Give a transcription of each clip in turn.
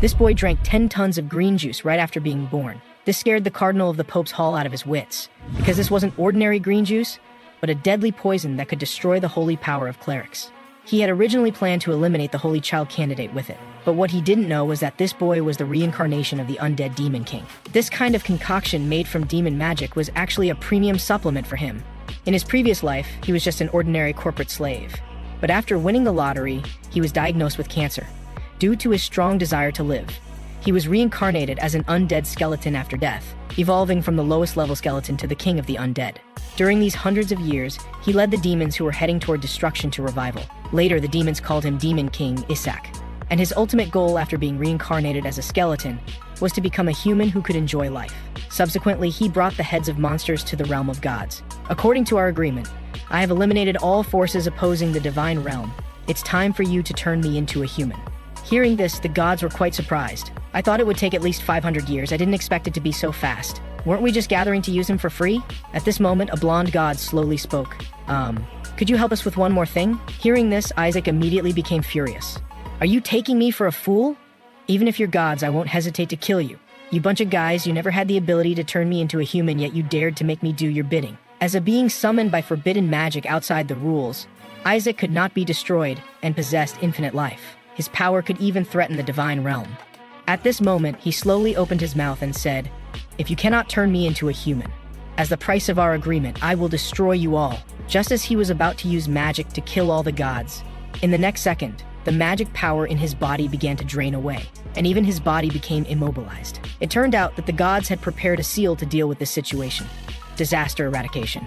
This boy drank 10 tons of green juice right after being born. This scared the cardinal of the Pope's Hall out of his wits, because this wasn't ordinary green juice, but a deadly poison that could destroy the holy power of clerics. He had originally planned to eliminate the Holy Child candidate with it, but what he didn't know was that this boy was the reincarnation of the undead Demon King. This kind of concoction made from demon magic was actually a premium supplement for him. In his previous life, he was just an ordinary corporate slave. But after winning the lottery, he was diagnosed with cancer. Due to his strong desire to live, he was reincarnated as an undead skeleton after death, evolving from the lowest level skeleton to the king of the undead. During these hundreds of years, he led the demons who were heading toward destruction to revival. Later, the demons called him Demon King Issac, and his ultimate goal after being reincarnated as a skeleton was to become a human who could enjoy life. Subsequently, he brought the heads of monsters to the realm of gods. According to our agreement, I have eliminated all forces opposing the divine realm. It's time for you to turn me into a human. Hearing this, the gods were quite surprised. I thought it would take at least 500 years. I didn't expect it to be so fast. Weren't we just gathering to use him for free? At this moment, a blonde god slowly spoke. Could you help us with one more thing? Hearing this, Isaac immediately became furious. Are you taking me for a fool? Even if you're gods, I won't hesitate to kill you. You bunch of guys, you never had the ability to turn me into a human, yet you dared to make me do your bidding. As a being summoned by forbidden magic outside the rules, Isaac could not be destroyed and possessed infinite life. His power could even threaten the divine realm. At this moment, he slowly opened his mouth and said, "If you cannot turn me into a human, as the price of our agreement, I will destroy you all." Just as he was about to use magic to kill all the gods, in the next second, the magic power in his body began to drain away, and even his body became immobilized. It turned out that the gods had prepared a seal to deal with this situation. Disaster eradication.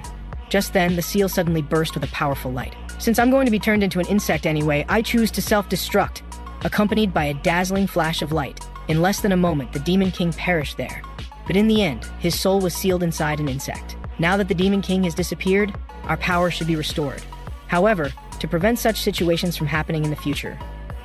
Just then, the seal suddenly burst with a powerful light. Since I'm going to be turned into an insect anyway, I choose to self-destruct, accompanied by a dazzling flash of light. In less than a moment, the Demon King perished there. But in the end, his soul was sealed inside an insect. Now that the Demon King has disappeared, our power should be restored. However, to prevent such situations from happening in the future,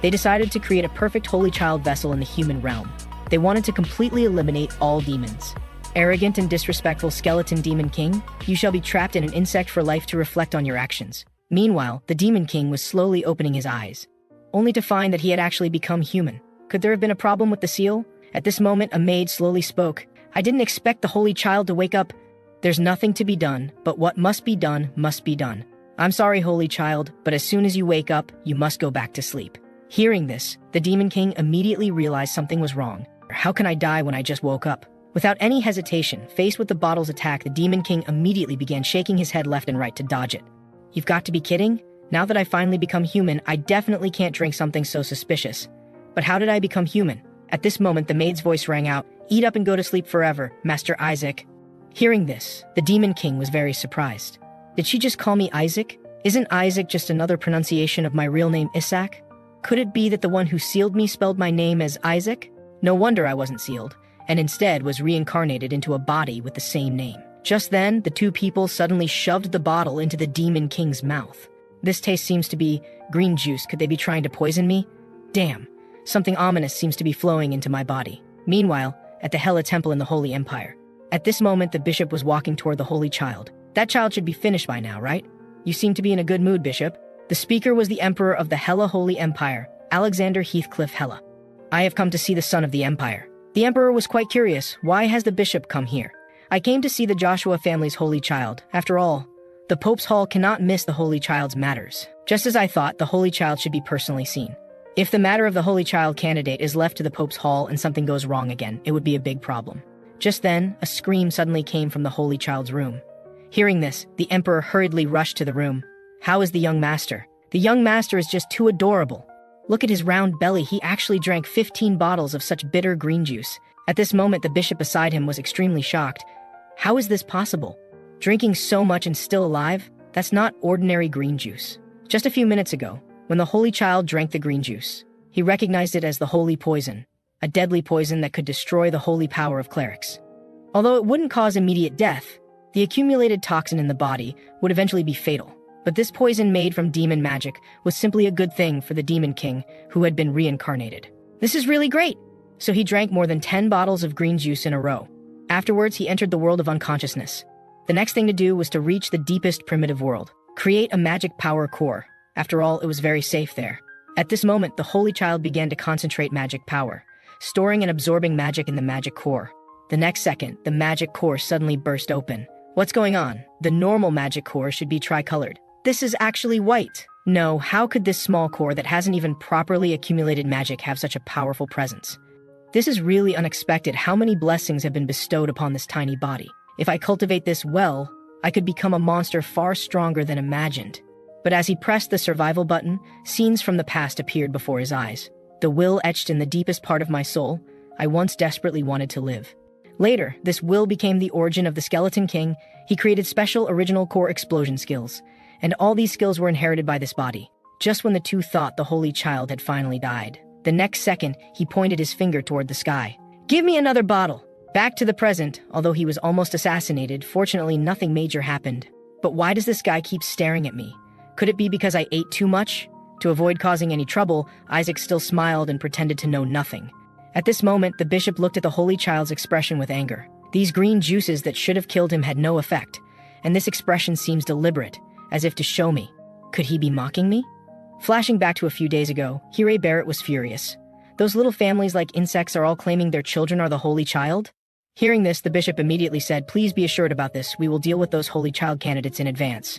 they decided to create a perfect Holy Child vessel in the human realm. They wanted to completely eliminate all demons. Arrogant and disrespectful skeleton Demon King, you shall be trapped in an insect for life to reflect on your actions. Meanwhile, the Demon King was slowly opening his eyes, only to find that he had actually become human. Could there have been a problem with the seal? At this moment, a maid slowly spoke. I didn't expect the Holy Child to wake up. There's nothing to be done, but what must be done must be done. I'm sorry, Holy Child, but as soon as you wake up, you must go back to sleep. Hearing this, the Demon King immediately realized something was wrong. How can I die when I just woke up? Without any hesitation, faced with the bottle's attack, the Demon King immediately began shaking his head left and right to dodge it. You've got to be kidding? Now that I've finally become human, I definitely can't drink something so suspicious. But how did I become human? At this moment, the maid's voice rang out, "Eat up and go to sleep forever, Master Isaac." Hearing this, the Demon King was very surprised. Did she just call me Isaac? Isn't Isaac just another pronunciation of my real name, Issac? Could it be that the one who sealed me spelled my name as Isaac? No wonder I wasn't sealed, and instead was reincarnated into a body with the same name. Just then, the two people suddenly shoved the bottle into the Demon King's mouth. This taste seems to be green juice. Could they be trying to poison me? Damn, something ominous seems to be flowing into my body. Meanwhile, at the Hela Temple in the Holy Empire. At this moment, the bishop was walking toward the Holy Child. That child should be finished by now, right? You seem to be in a good mood, Bishop. The speaker was the Emperor of the Hela Holy Empire, Alexander Heathcliff Hela. I have come to see the son of the Empire. The Emperor was quite curious. Why has the bishop come here? I came to see the Joshua family's Holy Child. After all, the Pope's Hall cannot miss the Holy Child's matters. Just as I thought, the Holy Child should be personally seen. If the matter of the Holy Child candidate is left to the Pope's Hall and something goes wrong again, it would be a big problem. Just then, a scream suddenly came from the Holy Child's room. Hearing this, the Emperor hurriedly rushed to the room. How is the young master? The young master is just too adorable. Look at his round belly. He actually drank 15 bottles of such bitter green juice. At this moment, the bishop beside him was extremely shocked. How is this possible? Drinking so much and still alive? That's not ordinary green juice. Just a few minutes ago, when the Holy Child drank the green juice, he recognized it as the holy poison, a deadly poison that could destroy the holy power of clerics. Although it wouldn't cause immediate death, the accumulated toxin in the body would eventually be fatal. But this poison made from demon magic was simply a good thing for the Demon King, who had been reincarnated. This is really great! So he drank more than 10 bottles of green juice in a row. Afterwards, he entered the world of unconsciousness. The next thing to do was to reach the deepest primitive world, create a magic power core. After all, it was very safe there. At this moment, the Holy Child began to concentrate magic power, storing and absorbing magic in the magic core. The next second, the magic core suddenly burst open. What's going on? The normal magic core should be tricolored. This is actually white. No, how could this small core that hasn't even properly accumulated magic have such a powerful presence? This is really unexpected. How many blessings have been bestowed upon this tiny body? If I cultivate this well, I could become a monster far stronger than imagined. But as he pressed the survival button, scenes from the past appeared before his eyes. The will etched in the deepest part of my soul. I once desperately wanted to live. Later, this will became the origin of the Skeleton King. He created special original core explosion skills, and all these skills were inherited by this body. Just when the two thought the Holy Child had finally died, the next second, he pointed his finger toward the sky. "Give me another bottle!" Back to the present, although he was almost assassinated, fortunately nothing major happened. But why does this guy keep staring at me? Could it be because I ate too much? To avoid causing any trouble, Isaac still smiled and pretended to know nothing. At this moment, the bishop looked at the Holy Child's expression with anger. These green juices that should have killed him had no effect, and this expression seems deliberate, as if to show me. Could he be mocking me? Flashing back to a few days ago, Hire Barrett was furious. Those little families like insects are all claiming their children are the Holy Child? Hearing this, the bishop immediately said, "Please be assured about this. We will deal with those Holy Child candidates in advance."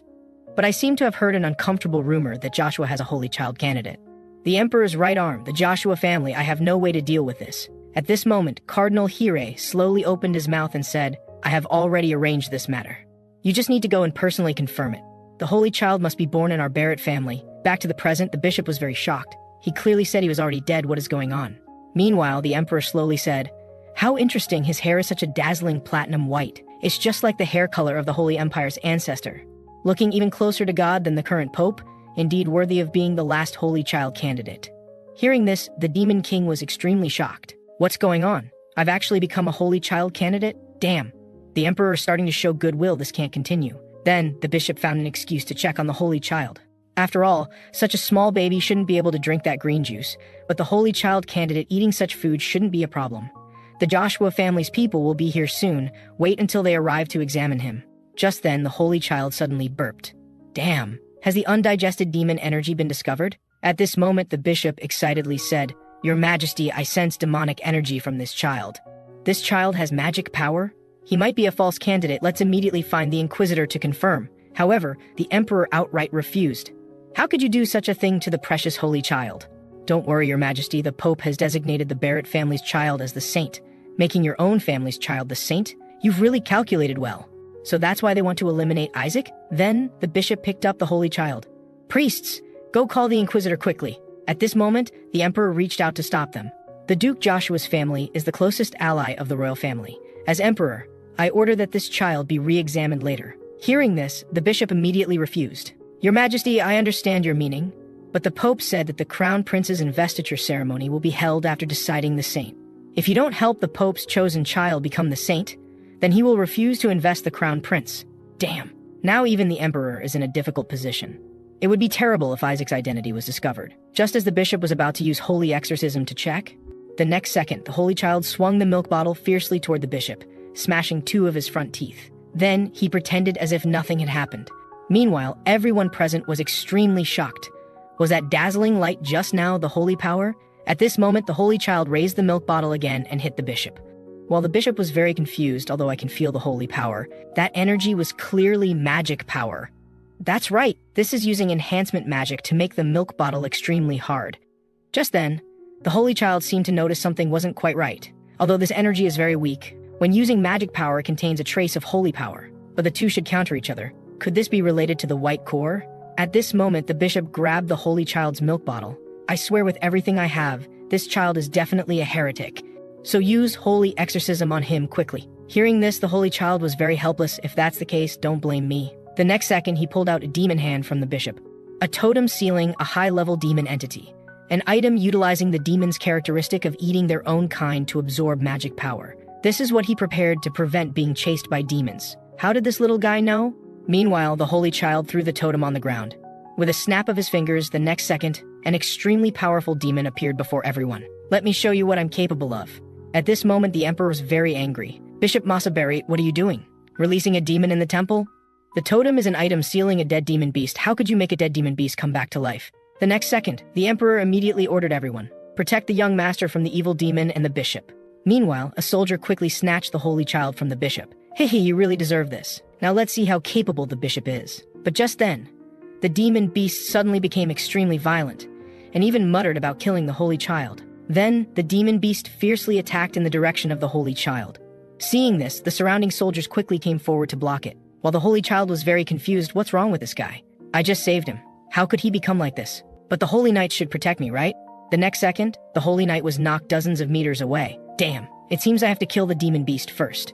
But I seem to have heard an uncomfortable rumor that Joshua has a Holy Child candidate. The Emperor's right arm, the Joshua family, I have no way to deal with this. At this moment, Cardinal Hire slowly opened his mouth and said, "I have already arranged this matter. You just need to go and personally confirm it. The Holy Child must be born in our Barrett family." Back to the present, the bishop was very shocked. He clearly said he was already dead. What is going on? Meanwhile, the Emperor slowly said, "How interesting, his hair is such a dazzling platinum white. It's just like the hair color of the Holy Empire's ancestor. Looking even closer to God than the current Pope, indeed worthy of being the last Holy Child candidate." Hearing this, the Demon King was extremely shocked. What's going on? I've actually become a Holy Child candidate? Damn. The Emperor is starting to show goodwill. This can't continue. Then, the bishop found an excuse to check on the Holy Child. After all, such a small baby shouldn't be able to drink that green juice, but the Holy Child candidate eating such food shouldn't be a problem. The Joshua family's people will be here soon. Wait until they arrive to examine him. Just then, the Holy Child suddenly burped. Damn. Has the undigested demon energy been discovered? At this moment, the bishop excitedly said, "Your Majesty, I sense demonic energy from this child." This child has magic power? He might be a false candidate. Let's immediately find the Inquisitor to confirm. However, the Emperor outright refused. How could you do such a thing to the precious Holy Child? Don't worry, Your Majesty, the Pope has designated the Barrett family's child as the saint. Making your own family's child the saint? You've really calculated well. So that's why they want to eliminate Isaac? Then, the bishop picked up the Holy Child. "Priests, go call the Inquisitor quickly." At this moment, the Emperor reached out to stop them. The Duke Joshua's family is the closest ally of the royal family. As Emperor, I order that this child be re-examined later. Hearing this, the bishop immediately refused. "Your Majesty, I understand your meaning, but the Pope said that the Crown Prince's investiture ceremony will be held after deciding the saint. If you don't help the Pope's chosen child become the saint, then he will refuse to invest the Crown Prince." Damn. Now even the Emperor is in a difficult position. It would be terrible if Isaac's identity was discovered. Just as the bishop was about to use holy exorcism to check, the next second, the Holy Child swung the milk bottle fiercely toward the bishop, smashing 2 of his front teeth. Then, he pretended as if nothing had happened. Meanwhile, everyone present was extremely shocked. Was that dazzling light just now the holy power? At this moment, the Holy Child raised the milk bottle again and hit the bishop. While the bishop was very confused, although I can feel the holy power, that energy was clearly magic power. That's right, this is using enhancement magic to make the milk bottle extremely hard. Just then, the Holy Child seemed to notice something wasn't quite right. Although this energy is very weak, when using magic power it contains a trace of holy power, but the two should counter each other. Could this be related to the white core? At this moment, the bishop grabbed the Holy Child's milk bottle. "I swear with everything I have, this child is definitely a heretic. So use holy exorcism on him quickly." Hearing this, the Holy Child was very helpless. "If that's the case, don't blame me." The next second, he pulled out a demon hand from the bishop. A totem sealing a high-level demon entity. An item utilizing the demon's characteristic of eating their own kind to absorb magic power. This is what he prepared to prevent being chased by demons. How did this little guy know? Meanwhile, the Holy Child threw the totem on the ground. With a snap of his fingers, the next second, an extremely powerful demon appeared before everyone. "Let me show you what I'm capable of." At this moment, the Emperor was very angry. "Bishop Masaberry, what are you doing? Releasing a demon in the temple?" The totem is an item sealing a dead demon beast. How could you make a dead demon beast come back to life? The next second, the Emperor immediately ordered everyone, Protect the young master from the evil demon and the bishop. Meanwhile, a soldier quickly snatched the holy child from the bishop. Hehe, you really deserve this. Now let's see how capable the bishop is. But just then, the demon beast suddenly became extremely violent, and even muttered about killing the holy child. Then, the demon beast fiercely attacked in the direction of the holy child. Seeing this, the surrounding soldiers quickly came forward to block it. While the holy child was very confused, what's wrong with this guy? I just saved him. How could he become like this? But the holy knight should protect me, right? The next second, the holy knight was knocked dozens of meters away. Damn, it seems I have to kill the demon beast first.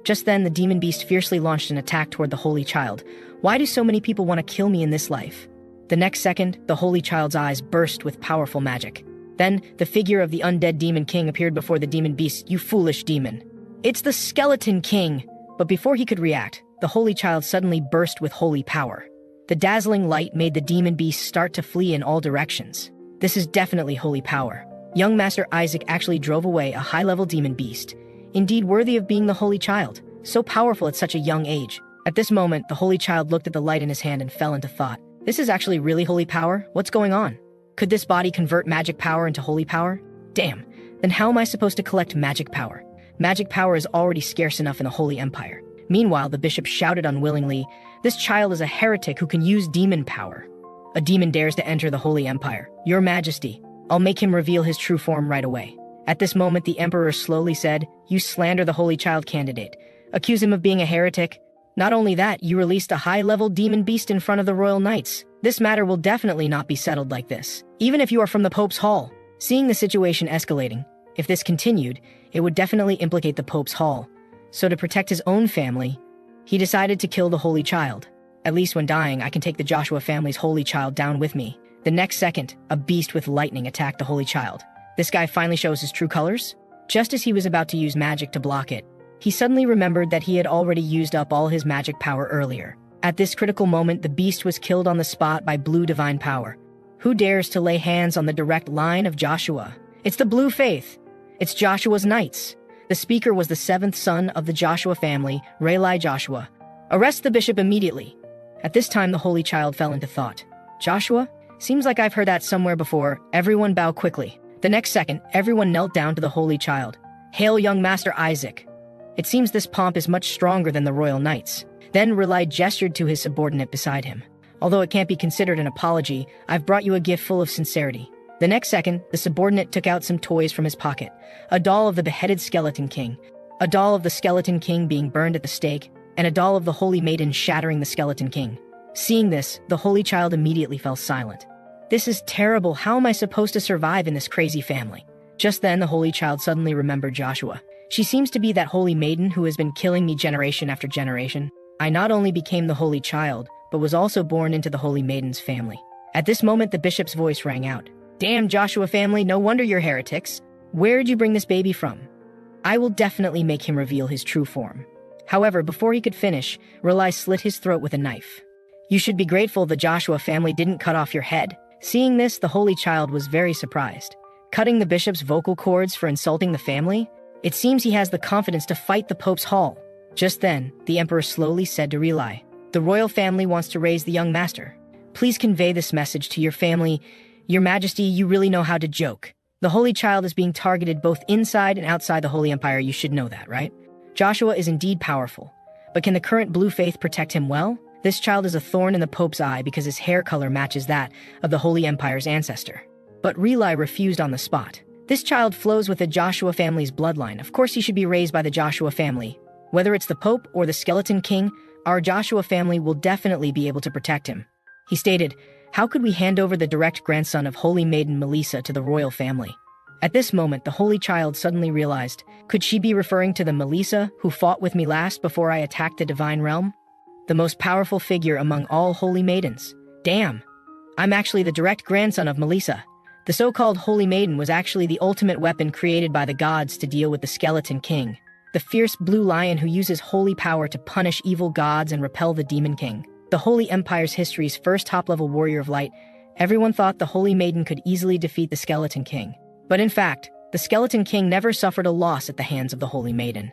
Just then, the demon beast fiercely launched an attack toward the holy child. Why do so many people want to kill me in this life? The next second, the holy child's eyes burst with powerful magic. Then, the figure of the undead Demon King appeared before the demon beast. You foolish demon. It's the Skeleton King! But before he could react, the holy child suddenly burst with holy power. The dazzling light made the demon beast start to flee in all directions. This is definitely holy power. Young Master Isaac actually drove away a high-level demon beast, indeed worthy of being the holy child, so powerful at such a young age. At this moment, the holy child looked at the light in his hand and fell into thought. This is actually really holy power? What's going on? Could this body convert magic power into holy power? Damn, then how am I supposed to collect magic power? Magic power is already scarce enough in the Holy Empire. Meanwhile, the bishop shouted unwillingly, "This child is a heretic who can use demon power. A demon dares to enter the Holy Empire. Your Majesty, I'll make him reveal his true form right away." At this moment, the emperor slowly said, "You slander the holy child candidate. Accuse him of being a heretic. Not only that, you released a high-level demon beast in front of the royal knights. This matter will definitely not be settled like this, even if you are from the Pope's Hall." Seeing the situation escalating, if this continued, it would definitely implicate the Pope's Hall. So to protect his own family, he decided to kill the holy child. At least when dying, I can take the Joshua family's holy child down with me. The next second, a beast with lightning attacked the holy child. This guy finally shows his true colors. Just as he was about to use magic to block it, he suddenly remembered that he had already used up all his magic power earlier. At this critical moment, the beast was killed on the spot by blue divine power. Who dares to lay hands on the direct line of Joshua? It's the Blue Faith. It's Joshua's knights. The speaker was the seventh son of the Joshua family, Rayli Joshua. Arrest the bishop immediately. At this time, the holy child fell into thought. Joshua? Seems like I've heard that somewhere before. Everyone bow quickly. The next second, everyone knelt down to the holy child. Hail, young Master Isaac. It seems this pomp is much stronger than the royal knights. Then Rayli gestured to his subordinate beside him. Although it can't be considered an apology, I've brought you a gift full of sincerity. The next second, the subordinate took out some toys from his pocket. A doll of the beheaded Skeleton King, a doll of the Skeleton King being burned at the stake, and a doll of the Holy Maiden shattering the Skeleton King. Seeing this, the holy child immediately fell silent. This is terrible. How am I supposed to survive in this crazy family? Just then, the holy child suddenly remembered Joshua. She seems to be that holy maiden who has been killing me generation after generation. I not only became the holy child, but was also born into the holy maiden's family. At this moment, the bishop's voice rang out. Damn, Joshua family, no wonder you're heretics. Where did you bring this baby from? I will definitely make him reveal his true form. However, before he could finish, Rayli slit his throat with a knife. You should be grateful the Joshua family didn't cut off your head. Seeing this, the holy child was very surprised. Cutting the bishop's vocal cords for insulting the family? It seems he has the confidence to fight the Pope's Hall. Just then, the emperor slowly said to Rayli, the royal family wants to raise the young master. Please convey this message to your family. Your Majesty, you really know how to joke. The holy child is being targeted both inside and outside the Holy Empire. You should know that, right? Joshua is indeed powerful. But can the current blue faith protect him well? This child is a thorn in the Pope's eye because his hair color matches that of the Holy Empire's ancestor. But Rayli refused on the spot. This child flows with the Joshua family's bloodline. Of course he should be raised by the Joshua family. Whether it's the Pope or the Skeleton King, our Joshua family will definitely be able to protect him. He stated, how could we hand over the direct grandson of Holy Maiden Melissa to the royal family? At this moment, the holy child suddenly realized, could she be referring to the Melissa who fought with me last before I attacked the divine realm? The most powerful figure among all holy maidens. Damn, I'm actually the direct grandson of Melissa. The so-called Holy Maiden was actually the ultimate weapon created by the gods to deal with the Skeleton King, the fierce blue lion who uses holy power to punish evil gods and repel the Demon King. The Holy Empire's history's first top-level warrior of light. Everyone thought the Holy Maiden could easily defeat the Skeleton King. But in fact, the Skeleton King never suffered a loss at the hands of the Holy Maiden.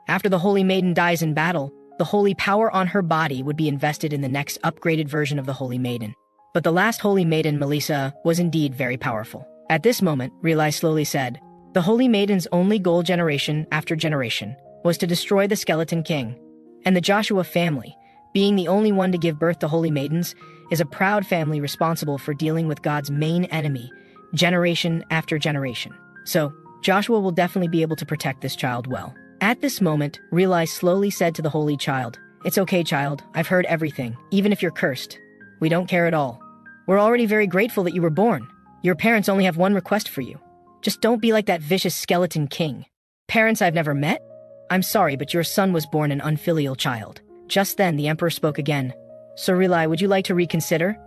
After the Holy Maiden dies in battle, the holy power on her body would be invested in the next upgraded version of the Holy Maiden. But the last Holy Maiden, Melissa, was indeed very powerful. At this moment, Relai slowly said, the Holy Maiden's only goal generation after generation was to destroy the Skeleton King. And the Joshua family, being the only one to give birth to Holy Maidens, is a proud family responsible for dealing with God's main enemy, generation after generation. So, Joshua will definitely be able to protect this child well. At this moment, Relai slowly said to the Holy Child, it's okay, child, I've heard everything, even if you're cursed. We don't care at all. We're already very grateful that you were born. Your parents only have one request for you. Just don't be like that vicious Skeleton King. Parents I've never met? I'm sorry, but your son was born an unfilial child. Just then, the Emperor spoke again. So Relai, would you like to reconsider?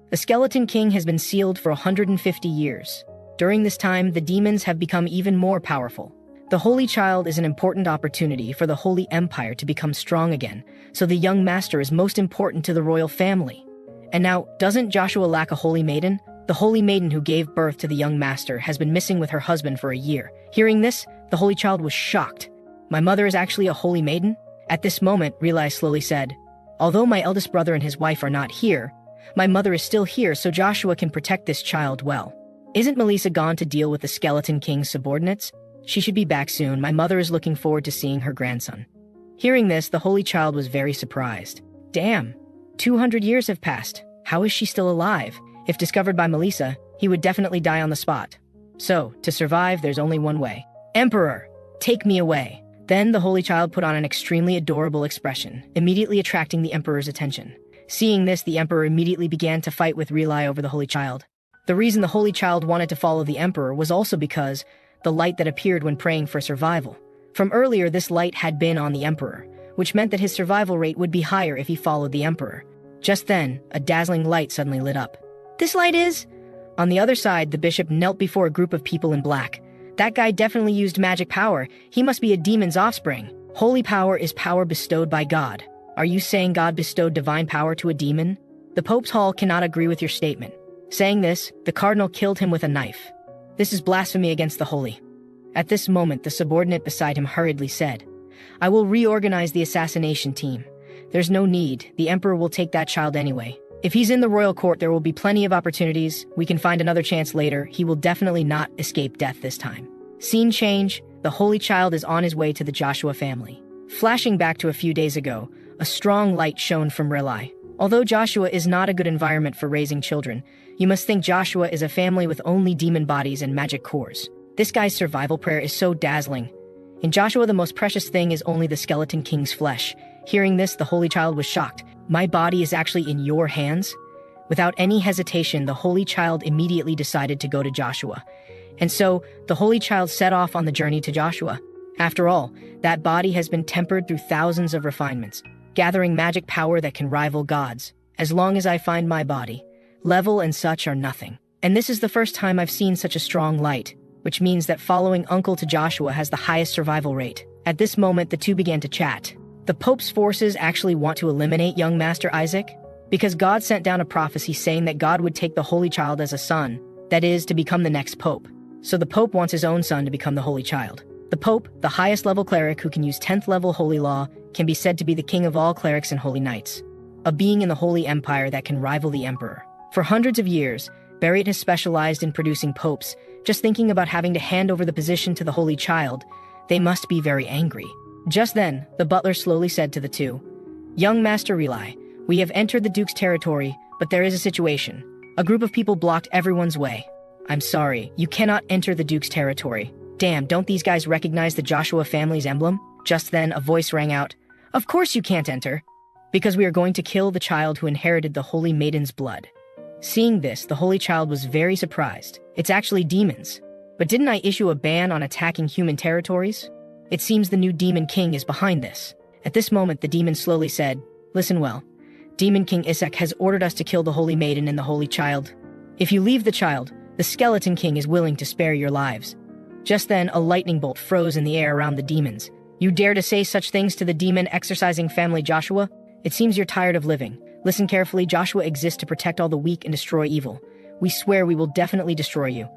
The Skeleton King has been sealed for 150 years. During this time, the demons have become even more powerful. The Holy Child is an important opportunity for the Holy Empire to become strong again, so the young master is most important to the royal family. And now, doesn't Joshua lack a Holy Maiden? The Holy Maiden who gave birth to the young master has been missing with her husband for a year. Hearing this, the Holy Child was shocked. My mother is actually a Holy Maiden? At this moment, Relai slowly said, although my eldest brother and his wife are not here, my mother is still here so Joshua can protect this child well. Isn't Melissa gone to deal with the Skeleton King's subordinates? She should be back soon. My mother is looking forward to seeing her grandson. Hearing this, the Holy Child was very surprised. Damn, 200 years have passed. How is she still alive? If discovered by Melissa, he would definitely die on the spot. So, to survive, there's only one way. Emperor, take me away. Then the Holy Child put on an extremely adorable expression, immediately attracting the Emperor's attention. Seeing this, the Emperor immediately began to fight with Relai over the Holy Child. The reason the Holy Child wanted to follow the Emperor was also because the light that appeared when praying for survival. From earlier, this light had been on the Emperor, which meant that his survival rate would be higher if he followed the Emperor. Just then, a dazzling light suddenly lit up. This light is... On the other side, the bishop knelt before a group of people in black. That guy definitely used magic power. He must be a demon's offspring. Holy power is power bestowed by God. Are you saying God bestowed divine power to a demon? The Pope's Hall cannot agree with your statement. Saying this, the cardinal killed him with a knife. This is blasphemy against the holy. At this moment, the subordinate beside him hurriedly said, I will reorganize the assassination team. There's no need. The Emperor will take that child anyway. If he's in the royal court, there will be plenty of opportunities. We can find another chance later. He will definitely not escape death this time. Scene change. The Holy Child is on his way to the Joshua family. Flashing back to a few days ago, a strong light shone from Relai. Although Joshua is not a good environment for raising children, you must think Joshua is a family with only demon bodies and magic cores. This guy's survival prayer is so dazzling. In Joshua, the most precious thing is only the Skeleton King's flesh. Hearing this, the Holy Child was shocked. My body is actually in your hands? Without any hesitation, the Holy Child immediately decided to go to Joshua. And so, the Holy Child set off on the journey to Joshua. After all, that body has been tempered through thousands of refinements, gathering magic power that can rival God's. As long as I find my body, level and such are nothing. And this is the first time I've seen such a strong light, which means that following Uncle to Joshua has the highest survival rate. At this moment, the two began to chat. The Pope's forces actually want to eliminate young Master Isaac, because God sent down a prophecy saying that God would take the Holy Child as a son, that is, to become the next Pope. So the Pope wants his own son to become the Holy Child. The Pope, the highest level cleric who can use 10th level holy law, can be said to be the king of all clerics and holy knights, a being in the Holy Empire that can rival the Emperor. For hundreds of years, Bariat has specialized in producing popes. Just thinking about having to hand over the position to the Holy Child, they must be very angry. Just then, the butler slowly said to the two, Young Master Relai, we have entered the Duke's territory, but there is a situation. A group of people blocked everyone's way. I'm sorry, you cannot enter the Duke's territory. Damn, don't these guys recognize the Joshua family's emblem? Just then, a voice rang out, Of course you can't enter, because we are going to kill the child who inherited the Holy Maiden's blood. Seeing this, the Holy Child was very surprised. It's actually demons. But didn't I issue a ban on attacking human territories? It seems the new Demon King is behind this. At this moment, the demon slowly said, Listen well. Demon King Issac has ordered us to kill the Holy Maiden and the Holy Child. If you leave the child, the Skeleton King is willing to spare your lives. Just then, a lightning bolt froze in the air around the demons. You dare to say such things to the demon exercising family Joshua? It seems you're tired of living. Listen carefully, Joshua exists to protect all the weak and destroy evil. We swear we will definitely destroy you.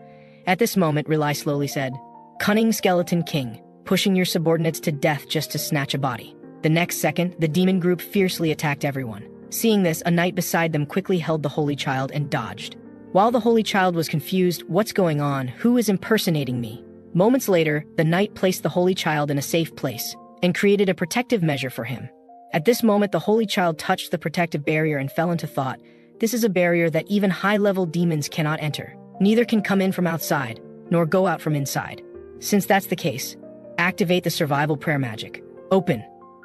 At this moment, Relai slowly said, Cunning Skeleton King, pushing your subordinates to death just to snatch a body. The next second, the demon group fiercely attacked everyone. Seeing this, a knight beside them quickly held the Holy Child and dodged. While the Holy Child was confused, what's going on? Who is impersonating me? Moments later, the knight placed the Holy Child in a safe place and created a protective measure for him. At this moment, the Holy Child touched the protective barrier and fell into thought. This is a barrier that even high-level demons cannot enter. Neither can come in from outside, nor go out from inside. Since that's the case, activate the survival prayer magic. Open.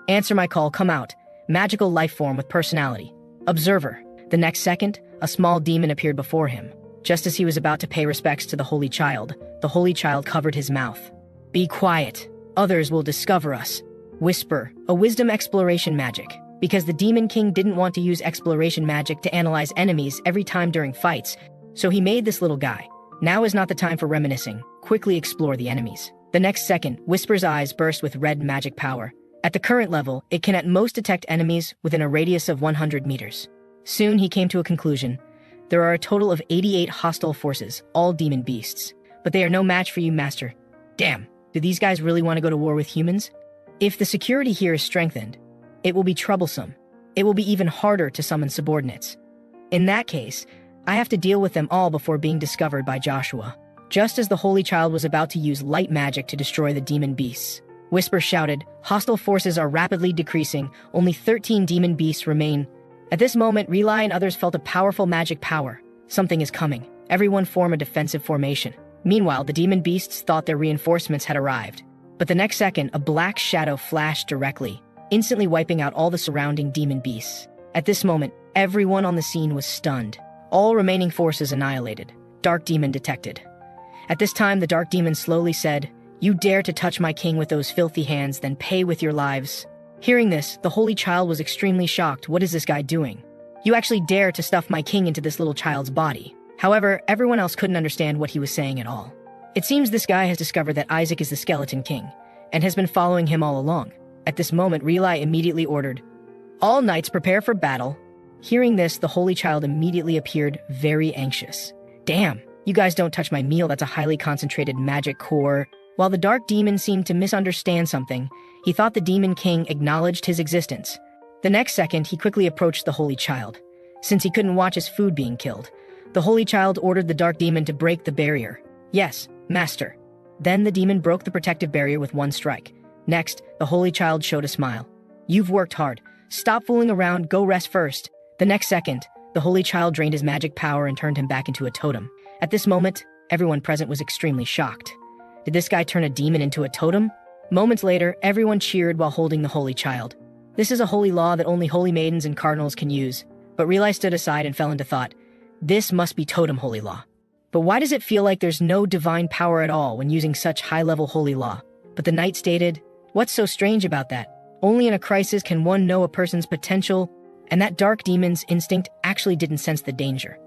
Answer my call, come out. Magical life form with personality. Observer. The next second, a small demon appeared before him. Just as he was about to pay respects to the Holy Child covered his mouth. Be quiet. Others will discover us. Whisper. A wisdom exploration magic. Because the Demon King didn't want to use exploration magic to analyze enemies every time during fights, so he made this little guy. Now is not the time for reminiscing. Quickly explore the enemies. The next second, Whisper's eyes burst with red magic power. At the current level, it can at most detect enemies within a radius of 100 meters. Soon he came to a conclusion. There are a total of 88 hostile forces, all demon beasts. But they are no match for you, Master. Damn, do these guys really want to go to war with humans? If the security here is strengthened, it will be troublesome. It will be even harder to summon subordinates. In that case, I have to deal with them all before being discovered by Joshua. Just as the Holy Child was about to use light magic to destroy the demon beasts, Whisper shouted, hostile forces are rapidly decreasing, only 13 demon beasts remain. At this moment, Relay and others felt a powerful magic power. Something is coming. Everyone form a defensive formation. Meanwhile, the demon beasts thought their reinforcements had arrived. But the next second, a black shadow flashed directly, instantly wiping out all the surrounding demon beasts. At this moment, everyone on the scene was stunned. All remaining forces annihilated. Dark Demon detected. At this time, the Dark Demon slowly said, "You dare to touch my king with those filthy hands, then pay with your lives." Hearing this, the Holy Child was extremely shocked. What is this guy doing? You actually dare to stuff my king into this little child's body. However, everyone else couldn't understand what he was saying at all. It seems this guy has discovered that Isaac is the Skeleton King, and has been following him all along. At this moment, Relay immediately ordered, "All knights prepare for battle." Hearing this, the Holy Child immediately appeared very anxious. Damn, you guys don't touch my meal, that's a highly concentrated magic core. While the Dark Demon seemed to misunderstand something, he thought the Demon King acknowledged his existence. The next second, he quickly approached the Holy Child. Since he couldn't watch his food being killed, the Holy Child ordered the Dark Demon to break the barrier. Yes, Master. Then the demon broke the protective barrier with one strike. Next, the Holy Child showed a smile. You've worked hard. Stop fooling around, go rest first. The next second, the Holy Child drained his magic power and turned him back into a totem. At this moment, everyone present was extremely shocked. Did this guy turn a demon into a totem? Moments later, everyone cheered while holding the Holy Child. This is a holy law that only holy maidens and cardinals can use, but Relay stood aside and fell into thought. This must be totem holy law. But why does it feel like there's no divine power at all when using such high-level holy law? But the knight stated, what's so strange about that? Only in a crisis can one know a person's potential, and that dark demon's instinct actually didn't sense the danger.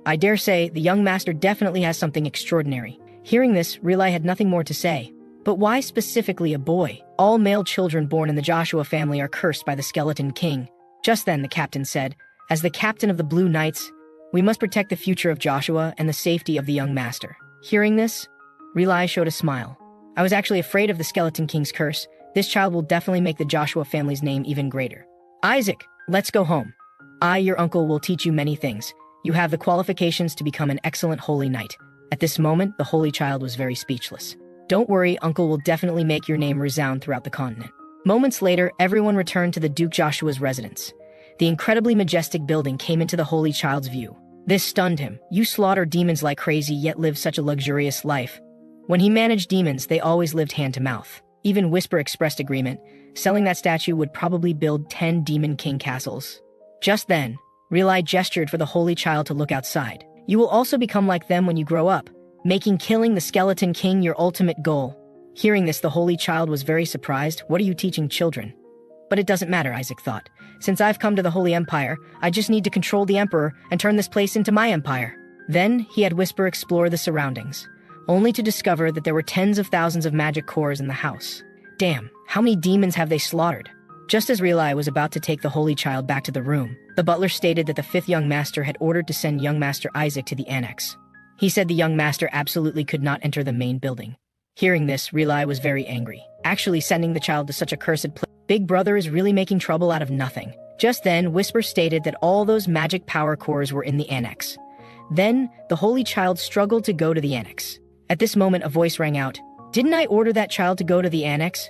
I dare say the young master definitely has something extraordinary. Hearing this, Relay had nothing more to say. But why specifically a boy? All male children born in the Joshua family are cursed by the Skeleton King. Just then the captain said, as the captain of the Blue Knights, we must protect the future of Joshua and the safety of the young master. Hearing this, Relay showed a smile. I was actually afraid of the Skeleton King's curse. This child will definitely make the Joshua family's name even greater. Isaac, let's go home. I, your uncle, will teach you many things. You have the qualifications to become an excellent holy knight. At this moment, the Holy Child was very speechless. Don't worry, Uncle will definitely make your name resound throughout the continent. Moments later, everyone returned to the Duke Joshua's residence. The incredibly majestic building came into the Holy Child's view. This stunned him. You slaughter demons like crazy, yet live such a luxurious life. When he managed demons, they always lived hand to mouth. Even Whisper expressed agreement. Selling that statue would probably build 10 Demon King castles. Just then, Relay gestured for the Holy Child to look outside. You will also become like them when you grow up, making killing the Skeleton King your ultimate goal. Hearing this, the Holy Child was very surprised. What are you teaching children? But it doesn't matter, Isaac thought. Since I've come to the Holy Empire, I just need to control the Emperor and turn this place into my empire. Then, he had Whisper explore the surroundings, only to discover that there were tens of thousands of magic cores in the house. Damn, how many demons have they slaughtered? Just as Relay was about to take the Holy Child back to the room, the butler stated that the 5th young master had ordered to send young master Isaac to the annex. He said the young master absolutely could not enter the main building. Hearing this, Relay was very angry. Actually sending the child to such a cursed place. Big Brother is really making trouble out of nothing. Just then, Whisper stated that all those magic power cores were in the annex. Then, the holy child struggled to go to the annex. At this moment, a voice rang out. "Didn't I order that child to go to the annex?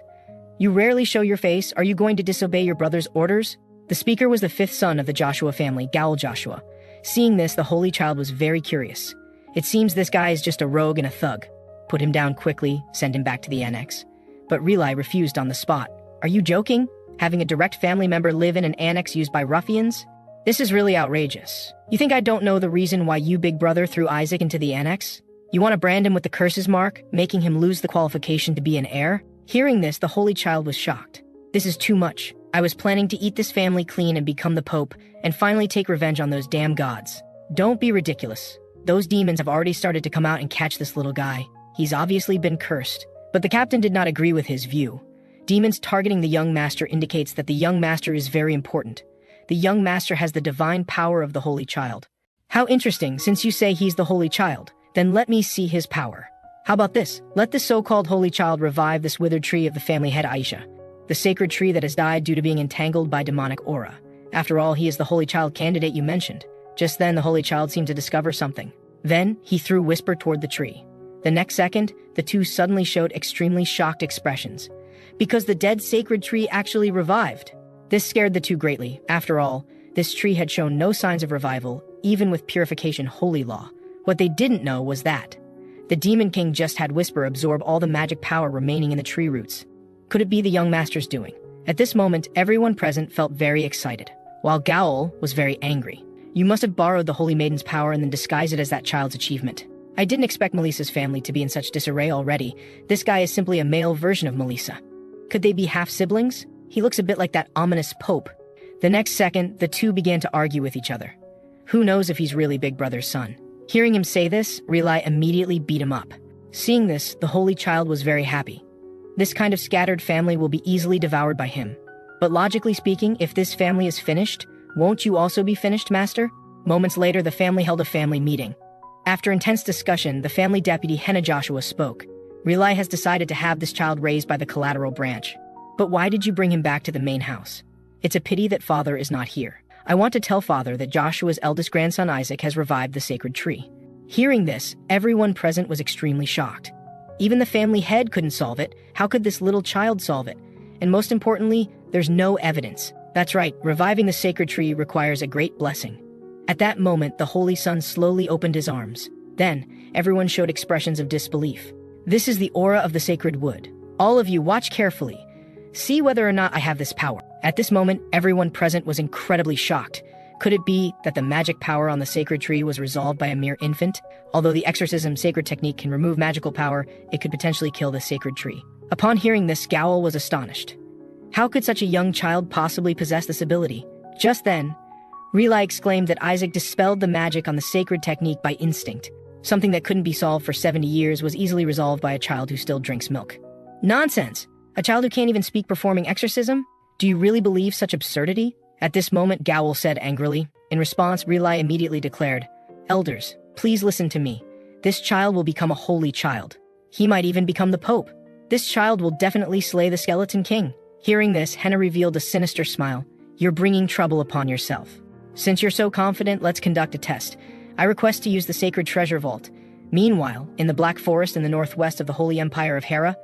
You rarely show your face. Are you going to disobey your brother's orders?" The speaker was the fifth son of the Joshua family, Gaul Joshua. Seeing this, the holy child was very curious. It seems this guy is just a rogue and a thug. Put him down quickly, send him back to the annex. But Relai refused on the spot. "Are you joking? Having a direct family member live in an annex used by ruffians? This is really outrageous. You think I don't know the reason why you, big brother, threw Isaac into the annex? You want to brand him with the curses mark, making him lose the qualification to be an heir?" Hearing this, the holy child was shocked. "This is too much. I was planning to eat this family clean and become the pope, and finally take revenge on those damn gods. Don't be ridiculous. Those demons have already started to come out and catch this little guy. He's obviously been cursed." But the captain did not agree with his view. Demons targeting the young master indicates that the young master is very important. The young master has the divine power of the holy child. How interesting, since you say he's the holy child, then let me see his power. How about this? Let the so-called holy child revive this withered tree of the family head Aisha, the sacred tree that has died due to being entangled by demonic aura. After all, he is the holy child candidate you mentioned. Just then, the holy child seemed to discover something. Then, he threw Whisper toward the tree. The next second, the two suddenly showed extremely shocked expressions, because the dead sacred tree actually revived. This scared the two greatly. After all, this tree had shown no signs of revival, even with purification holy law. What they didn't know was that the Demon King just had Whisper absorb all the magic power remaining in the tree roots. Could it be the young master's doing? At this moment, everyone present felt very excited, while Gaul was very angry. "You must have borrowed the Holy Maiden's power and then disguised it as that child's achievement. I didn't expect Melissa's family to be in such disarray already. This guy is simply a male version of Melissa. Could they be half-siblings? He looks a bit like that ominous pope." The next second, the two began to argue with each other. Who knows if he's really Big Brother's son? Hearing him say this, Relai immediately beat him up. Seeing this, the holy child was very happy. This kind of scattered family will be easily devoured by him. But logically speaking, if this family is finished, won't you also be finished, master? Moments later, the family held a family meeting. After intense discussion, the family deputy Henna Joshua spoke. Relai has decided to have this child raised by the collateral branch. But why did you bring him back to the main house? It's a pity that father is not here. I want to tell father that Joshua's eldest grandson Isaac has revived the sacred tree. Hearing this, everyone present was extremely shocked. Even the family head couldn't solve it. How could this little child solve it? And most importantly, there's no evidence. That's right, reviving the sacred tree requires a great blessing. At that moment, the holy son slowly opened his arms. Then, everyone showed expressions of disbelief. This is the aura of the sacred wood. All of you watch carefully. See whether or not I have this power. At this moment, everyone present was incredibly shocked. Could it be that the magic power on the sacred tree was resolved by a mere infant? Although the exorcism sacred technique can remove magical power, it could potentially kill the sacred tree. Upon hearing this, Gaul was astonished. How could such a young child possibly possess this ability? Just then, Relai exclaimed that Isaac dispelled the magic on the sacred technique by instinct. Something that couldn't be solved for 70 years was easily resolved by a child who still drinks milk. Nonsense! A child who can't even speak performing exorcism? Do you really believe such absurdity? At this moment, Gaul said angrily. In response, Relai immediately declared, "Elders, please listen to me. This child will become a holy child. He might even become the Pope. This child will definitely slay the Skeleton King." Hearing this, Henna revealed a sinister smile. "You're bringing trouble upon yourself. Since you're so confident, let's conduct a test. I request to use the sacred treasure vault." Meanwhile, in the Black Forest in the northwest of the Holy Empire of Hera,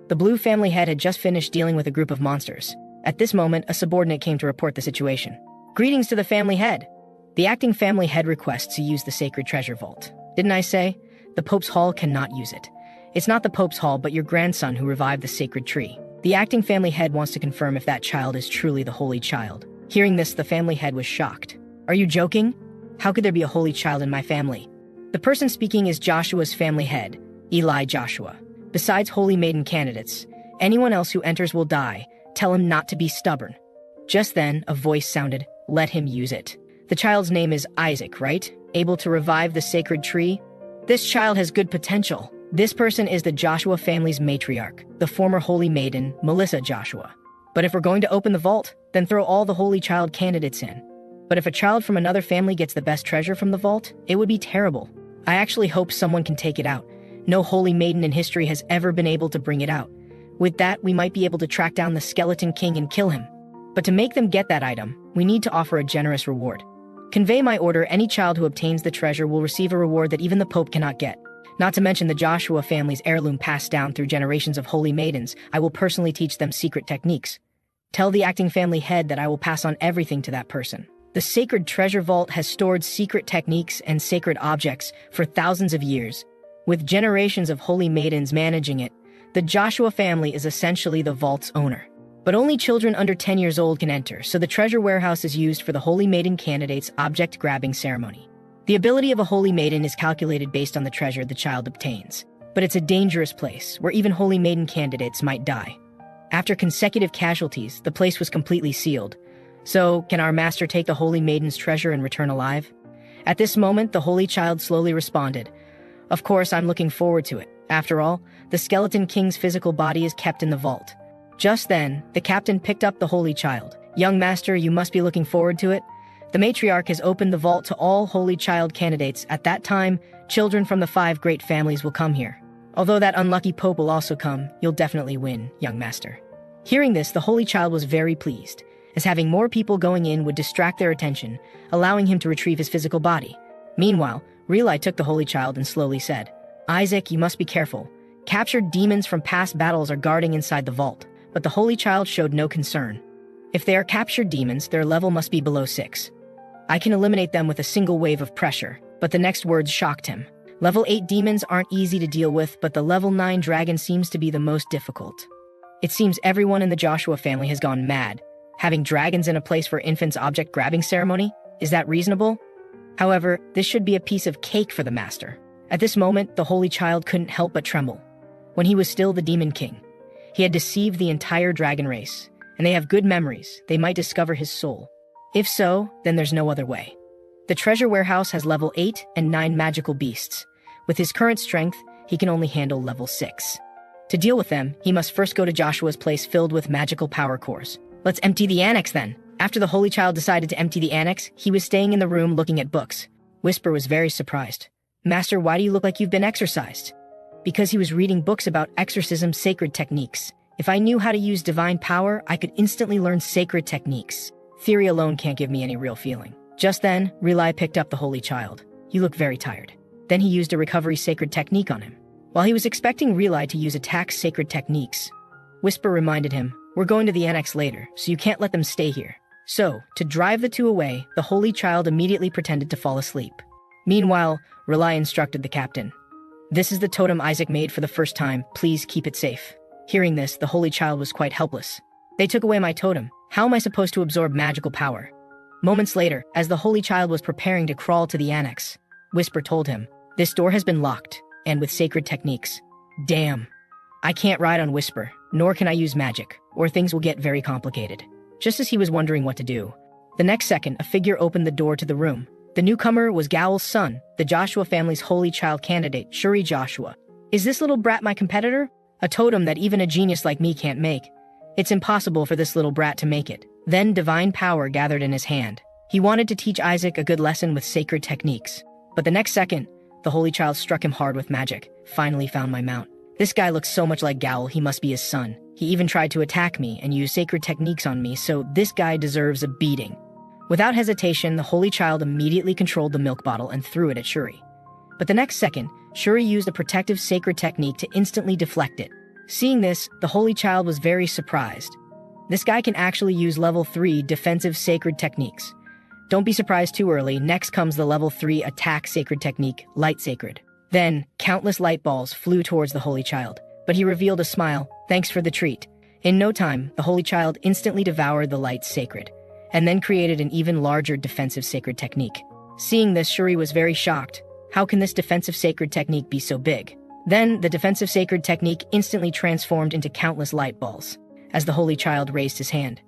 the Blue family head had just finished dealing with a group of monsters. At this moment, a subordinate came to report the situation. "Greetings to the family head. The acting family head requests to use the sacred treasure vault. Didn't I say? The Pope's Hall cannot use it. It's not the Pope's Hall, but your grandson who revived the sacred tree. The acting family head wants to confirm if that child is truly the holy child." Hearing this, the family head was shocked. "Are you joking? How could there be a holy child in my family?" The person speaking is Joshua's family head, Eli Joshua. Besides Holy Maiden candidates, anyone else who enters will die. Tell him not to be stubborn. Just then, a voice sounded, "Let him use it." The child's name is Isaac, right? Able to revive the sacred tree? This child has good potential. This person is the Joshua family's matriarch, the former Holy Maiden, Melissa Joshua. But if we're going to open the vault, then throw all the holy child candidates in. But if a child from another family gets the best treasure from the vault, it would be terrible. I actually hope someone can take it out. No Holy Maiden in history has ever been able to bring it out. With that, we might be able to track down the Skeleton King and kill him. But to make them get that item, we need to offer a generous reward. Convey my order, any child who obtains the treasure will receive a reward that even the Pope cannot get. Not to mention the Joshua family's heirloom passed down through generations of holy maidens. I will personally teach them secret techniques. Tell the acting family head that I will pass on everything to that person. The sacred treasure vault has stored secret techniques and sacred objects for thousands of years. With generations of holy maidens managing it, the Joshua family is essentially the vault's owner. But only children under 10 years old can enter, so the treasure warehouse is used for the holy maiden candidate's object-grabbing ceremony. The ability of a holy maiden is calculated based on the treasure the child obtains, but it's a dangerous place where even holy maiden candidates might die. After consecutive casualties, the place was completely sealed. So, can our master take the holy maiden's treasure and return alive? At this moment, the holy child slowly responded. Of course, I'm looking forward to it. After all, the skeleton king's physical body is kept in the vault. Just then, the captain picked up the holy child. Young master, you must be looking forward to it. The matriarch has opened the vault to all holy child candidates. At that time, children from the 5 great families will come here. Although that unlucky pope will also come, you'll definitely win, young master. Hearing this, the holy child was very pleased, as having more people going in would distract their attention, allowing him to retrieve his physical body. Meanwhile, Relai took the holy child and slowly said, Isaac, you must be careful. Captured demons from past battles are guarding inside the vault. But the holy child showed no concern. If they are captured demons, their level must be below 6. I can eliminate them with a single wave of pressure, but the next words shocked him. Level 8 demons aren't easy to deal with, but the level 9 dragon seems to be the most difficult. It seems everyone in the Joshua family has gone mad. Having dragons in a place for infants' object-grabbing ceremony? Is that reasonable? However, this should be a piece of cake for the master. At this moment, the holy child couldn't help but tremble. When he was still the Demon King, he had deceived the entire dragon race, and they have good memories. They might discover his soul. If so, then there's no other way. The treasure warehouse has level 8 and 9 magical beasts. With his current strength, he can only handle level 6. To deal with them, he must first go to Joshua's place filled with magical power cores. Let's empty the annex then. After the holy child decided to empty the annex, he was staying in the room looking at books. Whisper was very surprised. Master, why do you look like you've been exorcised? Because he was reading books about exorcism sacred techniques. If I knew how to use divine power, I could instantly learn sacred techniques. Theory alone can't give me any real feeling. Just then, Relai picked up the holy child. You look very tired. Then he used a recovery sacred technique on him. While he was expecting Relai to use attack sacred techniques, Whisper reminded him, we're going to the annex later, so you can't let them stay here. So, to drive the two away, the holy child immediately pretended to fall asleep. Meanwhile, Relai instructed the captain. This is the totem Isaac made for the first time. Please keep it safe. Hearing this, the holy child was quite helpless. They took away my totem. How am I supposed to absorb magical power? Moments later, as the holy child was preparing to crawl to the annex, Whisper told him, this door has been locked, and with sacred techniques. Damn. I can't ride on Whisper, nor can I use magic, or things will get very complicated. Just as he was wondering what to do, the next second, a figure opened the door to the room. The newcomer was Gowl's son, the Joshua family's holy child candidate, Shuri Joshua. Is this little brat my competitor? A totem that even a genius like me can't make. It's impossible for this little brat to make it. Then divine power gathered in his hand. He wanted to teach Isaac a good lesson with sacred techniques. But the next second, the holy child struck him hard with magic. Finally found my mount. This guy looks so much like Gowl, he must be his son. He even tried to attack me and use sacred techniques on me, so this guy deserves a beating. Without hesitation, the holy child immediately controlled the milk bottle and threw it at Shuri. But the next second, Shuri used a protective sacred technique to instantly deflect it. Seeing this, the holy child was very surprised. This guy can actually use level 3 defensive sacred techniques. Don't be surprised too early. Next comes the level 3 attack sacred technique, light sacred. Then, countless light balls flew towards the holy child, but he revealed a smile. Thanks for the treat. In no time, the holy child instantly devoured the light sacred, and then created an even larger defensive sacred technique. Seeing this, Shuri was very shocked. How can this defensive sacred technique be so big? Then, the defensive sacred technique instantly transformed into countless light balls. As the holy child raised his hand,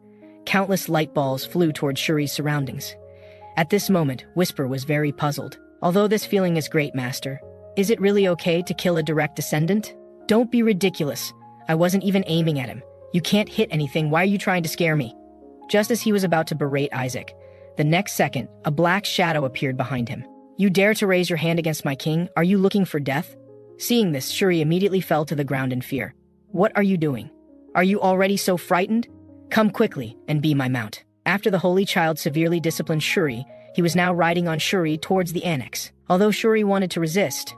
countless light balls flew towards Shuri's surroundings. At this moment, Whisper was very puzzled. Although this feeling is great, Master, is it really okay to kill a direct descendant? Don't be ridiculous. I wasn't even aiming at him. You can't hit anything. Why are you trying to scare me? Just as he was about to berate Isaac, the next second, a black shadow appeared behind him. You dare to raise your hand against my king? Are you looking for death? Seeing this, Shuri immediately fell to the ground in fear. What are you doing? Are you already so frightened? Come quickly and be my mount. After the holy child severely disciplined Shuri, He was now riding on Shuri towards the annex. Although Shuri wanted to resist,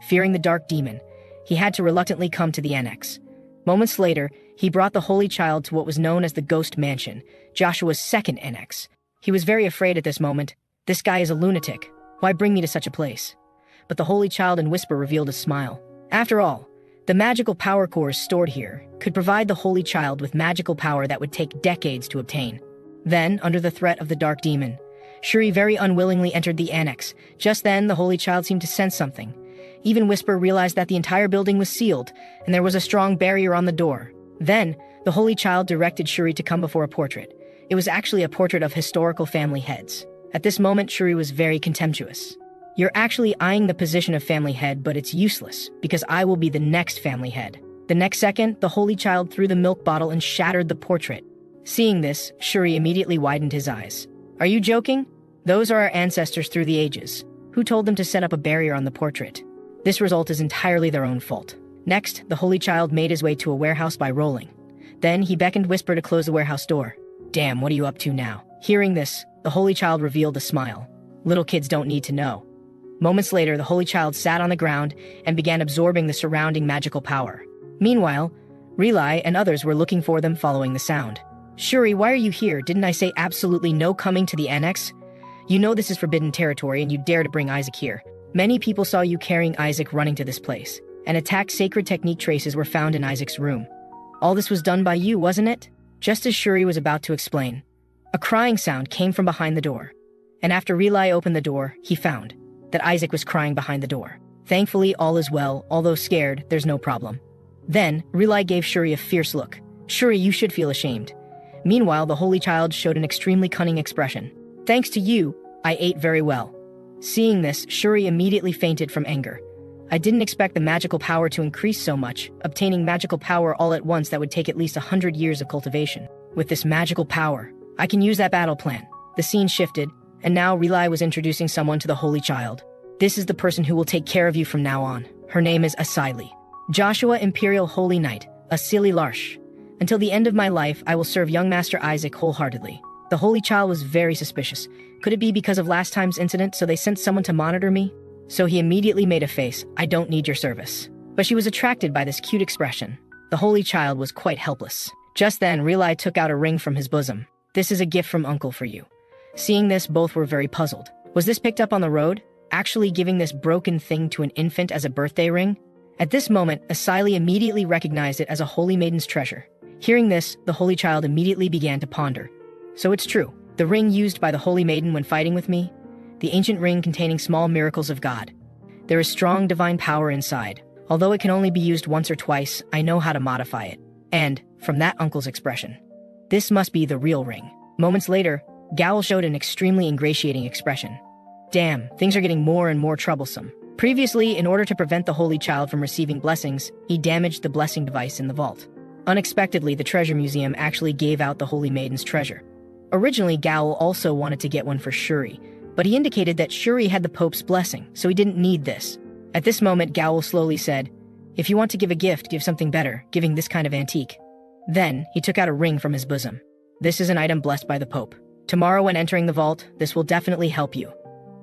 fearing the dark demon, he had to reluctantly come to the annex. Moments later, he brought the Holy Child to what was known as the Ghost Mansion, Joshua's second annex. He was very afraid at this moment. This guy is a lunatic. Why bring me to such a place? But the Holy Child in whisper revealed a smile. After all, the magical power cores stored here could provide the Holy Child with magical power that would take decades to obtain. Then, under the threat of the dark demon, Shuri very unwillingly entered the annex. Just then, the Holy Child seemed to sense something. Even Whisper realized that the entire building was sealed, and there was a strong barrier on the door. Then, the Holy Child directed Shuri to come before a portrait. It was actually a portrait of historical family heads. At this moment, Shuri was very contemptuous. You're actually eyeing the position of family head, but it's useless, because I will be the next family head. The next second, the Holy Child threw the milk bottle and shattered the portrait. Seeing this, Shuri immediately widened his eyes. Are you joking? Those are our ancestors through the ages. Who told them to set up a barrier on the portrait? This result is entirely their own fault. Next, the Holy Child made his way to a warehouse by rolling. Then he beckoned Whisper to close the warehouse door. Damn, what are you up to now? Hearing this, the Holy Child revealed a smile. Little kids don't need to know. Moments later, the Holy Child sat on the ground and began absorbing the surrounding magical power. Meanwhile, Relai and others were looking for them following the sound. Shuri, why are you here? Didn't I say absolutely no coming to the annex? You know this is forbidden territory and you dare to bring Isaac here. Many people saw you carrying Isaac running to this place, and attack sacred technique traces were found in Isaac's room. All this was done by you, wasn't it? Just as Shuri was about to explain, a crying sound came from behind the door. And after Relai opened the door, he found that Isaac was crying behind the door. Thankfully, all is well. Although scared, there's no problem. Then, Relai gave Shuri a fierce look. Shuri, you should feel ashamed. Meanwhile, the Holy Child showed an extremely cunning expression. Thanks to you, I ate very well. Seeing this, Shuri immediately fainted from anger. I didn't expect the magical power to increase so much, obtaining magical power all at once that would take at least 100 years of cultivation. With this magical power, I can use that battle plan. The scene shifted, and now Relai was introducing someone to the Holy Child. This is the person who will take care of you from now on. Her name is Asili. Joshua Imperial Holy Knight, Asili Larsh. Until the end of my life, I will serve young Master Isaac wholeheartedly. The Holy Child was very suspicious. Could it be because of last time's incident, so they sent someone to monitor me? So he immediately made a face. I don't need your service. But she was attracted by this cute expression. The Holy Child was quite helpless. Just then, Relai took out a ring from his bosom. This is a gift from Uncle for you. Seeing this, both were very puzzled. Was this picked up on the road? Actually giving this broken thing to an infant as a birthday ring? At this moment, Asili immediately recognized it as a Holy Maiden's treasure. Hearing this, the Holy Child immediately began to ponder. So it's true. The ring used by the Holy Maiden when fighting with me? The ancient ring containing small miracles of God. There is strong divine power inside. Although it can only be used once or twice, I know how to modify it. And, from that uncle's expression, this must be the real ring. Moments later, Gowl showed an extremely ingratiating expression. Damn, things are getting more and more troublesome. Previously, in order to prevent the Holy Child from receiving blessings, he damaged the blessing device in the vault. Unexpectedly, the Treasure Museum actually gave out the Holy Maiden's treasure. Originally, Gowl also wanted to get one for Shuri, but he indicated that Shuri had the Pope's blessing, so he didn't need this. At this moment, Gowl slowly said, if you want to give a gift, give something better, giving this kind of antique. Then, he took out a ring from his bosom. This is an item blessed by the Pope. Tomorrow when entering the vault, this will definitely help you.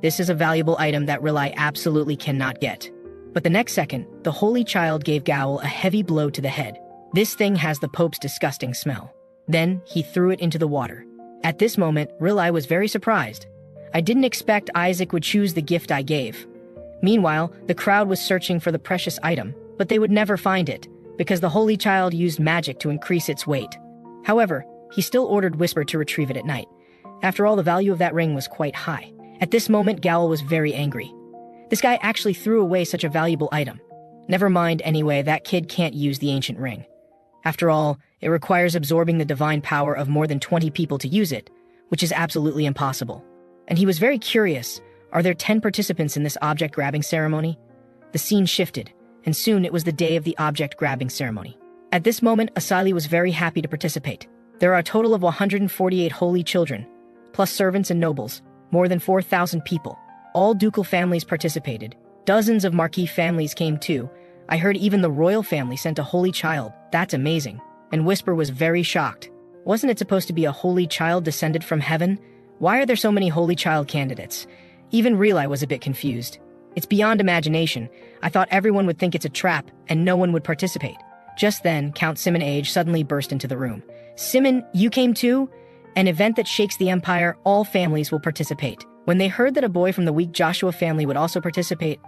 This is a valuable item that Relai absolutely cannot get. But the next second, the Holy Child gave Gowl a heavy blow to the head. This thing has the Pope's disgusting smell. Then, he threw it into the water. At this moment, Relai was very surprised. I didn't expect Isaac would choose the gift I gave. Meanwhile, the crowd was searching for the precious item, but they would never find it, because the Holy Child used magic to increase its weight. However, he still ordered Whisper to retrieve it at night. After all, the value of that ring was quite high. At this moment, Gowl was very angry. This guy actually threw away such a valuable item. Never mind anyway, that kid can't use the ancient ring. After all, it requires absorbing the divine power of more than 20 people to use it, which is absolutely impossible. And he was very curious, are there 10 participants in this object-grabbing ceremony? The scene shifted, and soon it was the day of the object-grabbing ceremony. At this moment, Asili was very happy to participate. There are a total of 148 holy children, plus servants and nobles, more than 4,000 people. All ducal families participated. Dozens of marquis families came too. I heard even the royal family sent a holy child. That's amazing. And Whisper was very shocked. Wasn't it supposed to be a holy child descended from heaven? Why are there so many Holy Child candidates? Even Relai was a bit confused. It's beyond imagination. I thought everyone would think it's a trap and no one would participate. Just then, Count Simon Age suddenly burst into the room. Simon, you came too? An event that shakes the empire, all families will participate. When they heard that a boy from the weak Joshua family would also participate,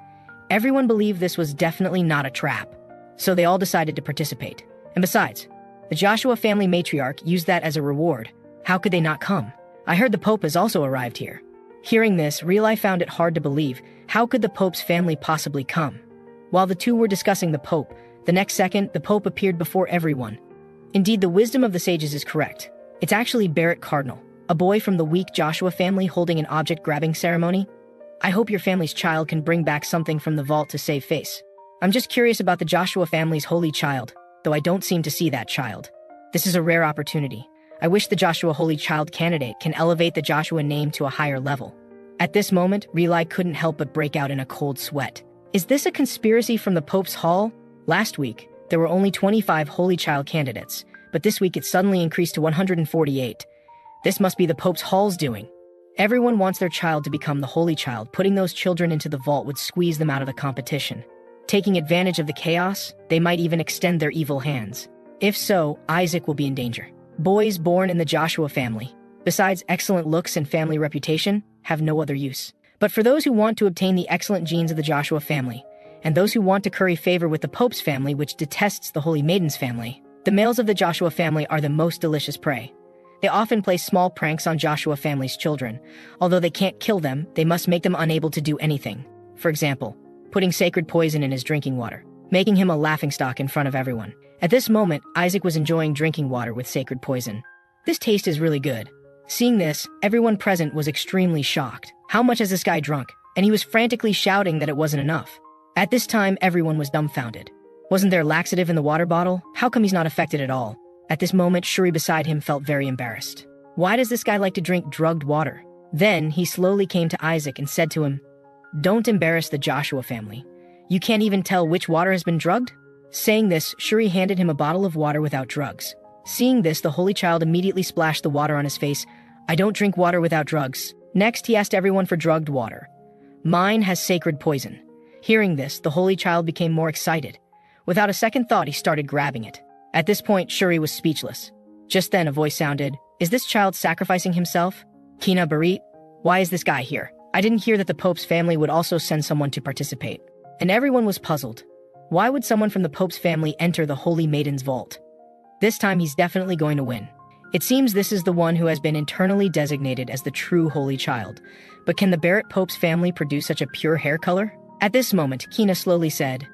everyone believed this was definitely not a trap. So they all decided to participate. And besides, the Joshua family matriarch used that as a reward. How could they not come? I heard the Pope has also arrived here. Hearing this, Relai found it hard to believe. How could the Pope's family possibly come? While the two were discussing the Pope, the next second, the Pope appeared before everyone. Indeed, the wisdom of the sages is correct. It's actually Barrett Cardinal, a boy from the weak Joshua family holding an object-grabbing ceremony. I hope your family's child can bring back something from the vault to save face. I'm just curious about the Joshua family's holy child, though I don't seem to see that child. This is a rare opportunity. I wish the Joshua Holy Child candidate can elevate the Joshua name to a higher level. At this moment, Relai couldn't help but break out in a cold sweat. Is this a conspiracy from the Pope's Hall? Last week, there were only 25 Holy Child candidates, but this week it suddenly increased to 148. This must be the Pope's Hall's doing. Everyone wants their child to become the Holy Child. Putting those children into the vault would squeeze them out of the competition. Taking advantage of the chaos, they might even extend their evil hands. If so, Isaac will be in danger. Boys born in the Joshua family, besides excellent looks and family reputation, have no other use. But for those who want to obtain the excellent genes of the Joshua family, and those who want to curry favor with the Pope's family, which detests the Holy Maiden's family, the males of the Joshua family are the most delicious prey. They often play small pranks on Joshua family's children. Although they can't kill them, they must make them unable to do anything. For example, putting sacred poison in his drinking water, making him a laughingstock in front of everyone. At this moment, Isaac was enjoying drinking water with sacred poison. This taste is really good. Seeing this, everyone present was extremely shocked. How much has this guy drunk? And he was frantically shouting that it wasn't enough. At this time, everyone was dumbfounded. Wasn't there laxative in the water bottle? How come he's not affected at all? At this moment, Shuri beside him felt very embarrassed. Why does this guy like to drink drugged water? Then, he slowly came to Isaac and said to him, "Don't embarrass the Joshua family. You can't even tell which water has been drugged?" Saying this, Shuri handed him a bottle of water without drugs. Seeing this, the Holy Child immediately splashed the water on his face. "I don't drink water without drugs." Next, he asked everyone for drugged water. "Mine has sacred poison." Hearing this, the Holy Child became more excited. Without a second thought, he started grabbing it. At this point, Shuri was speechless. Just then, a voice sounded, "Is this child sacrificing himself? Kina Barit? Why is this guy here? I didn't hear that the Pope's family would also send someone to participate." And everyone was puzzled. Why would someone from the Pope's family enter the Holy Maiden's vault? This time he's definitely going to win. It seems this is the one who has been internally designated as the true Holy Child. But can the Barrett Pope's family produce such a pure hair color? At this moment, Kina slowly said,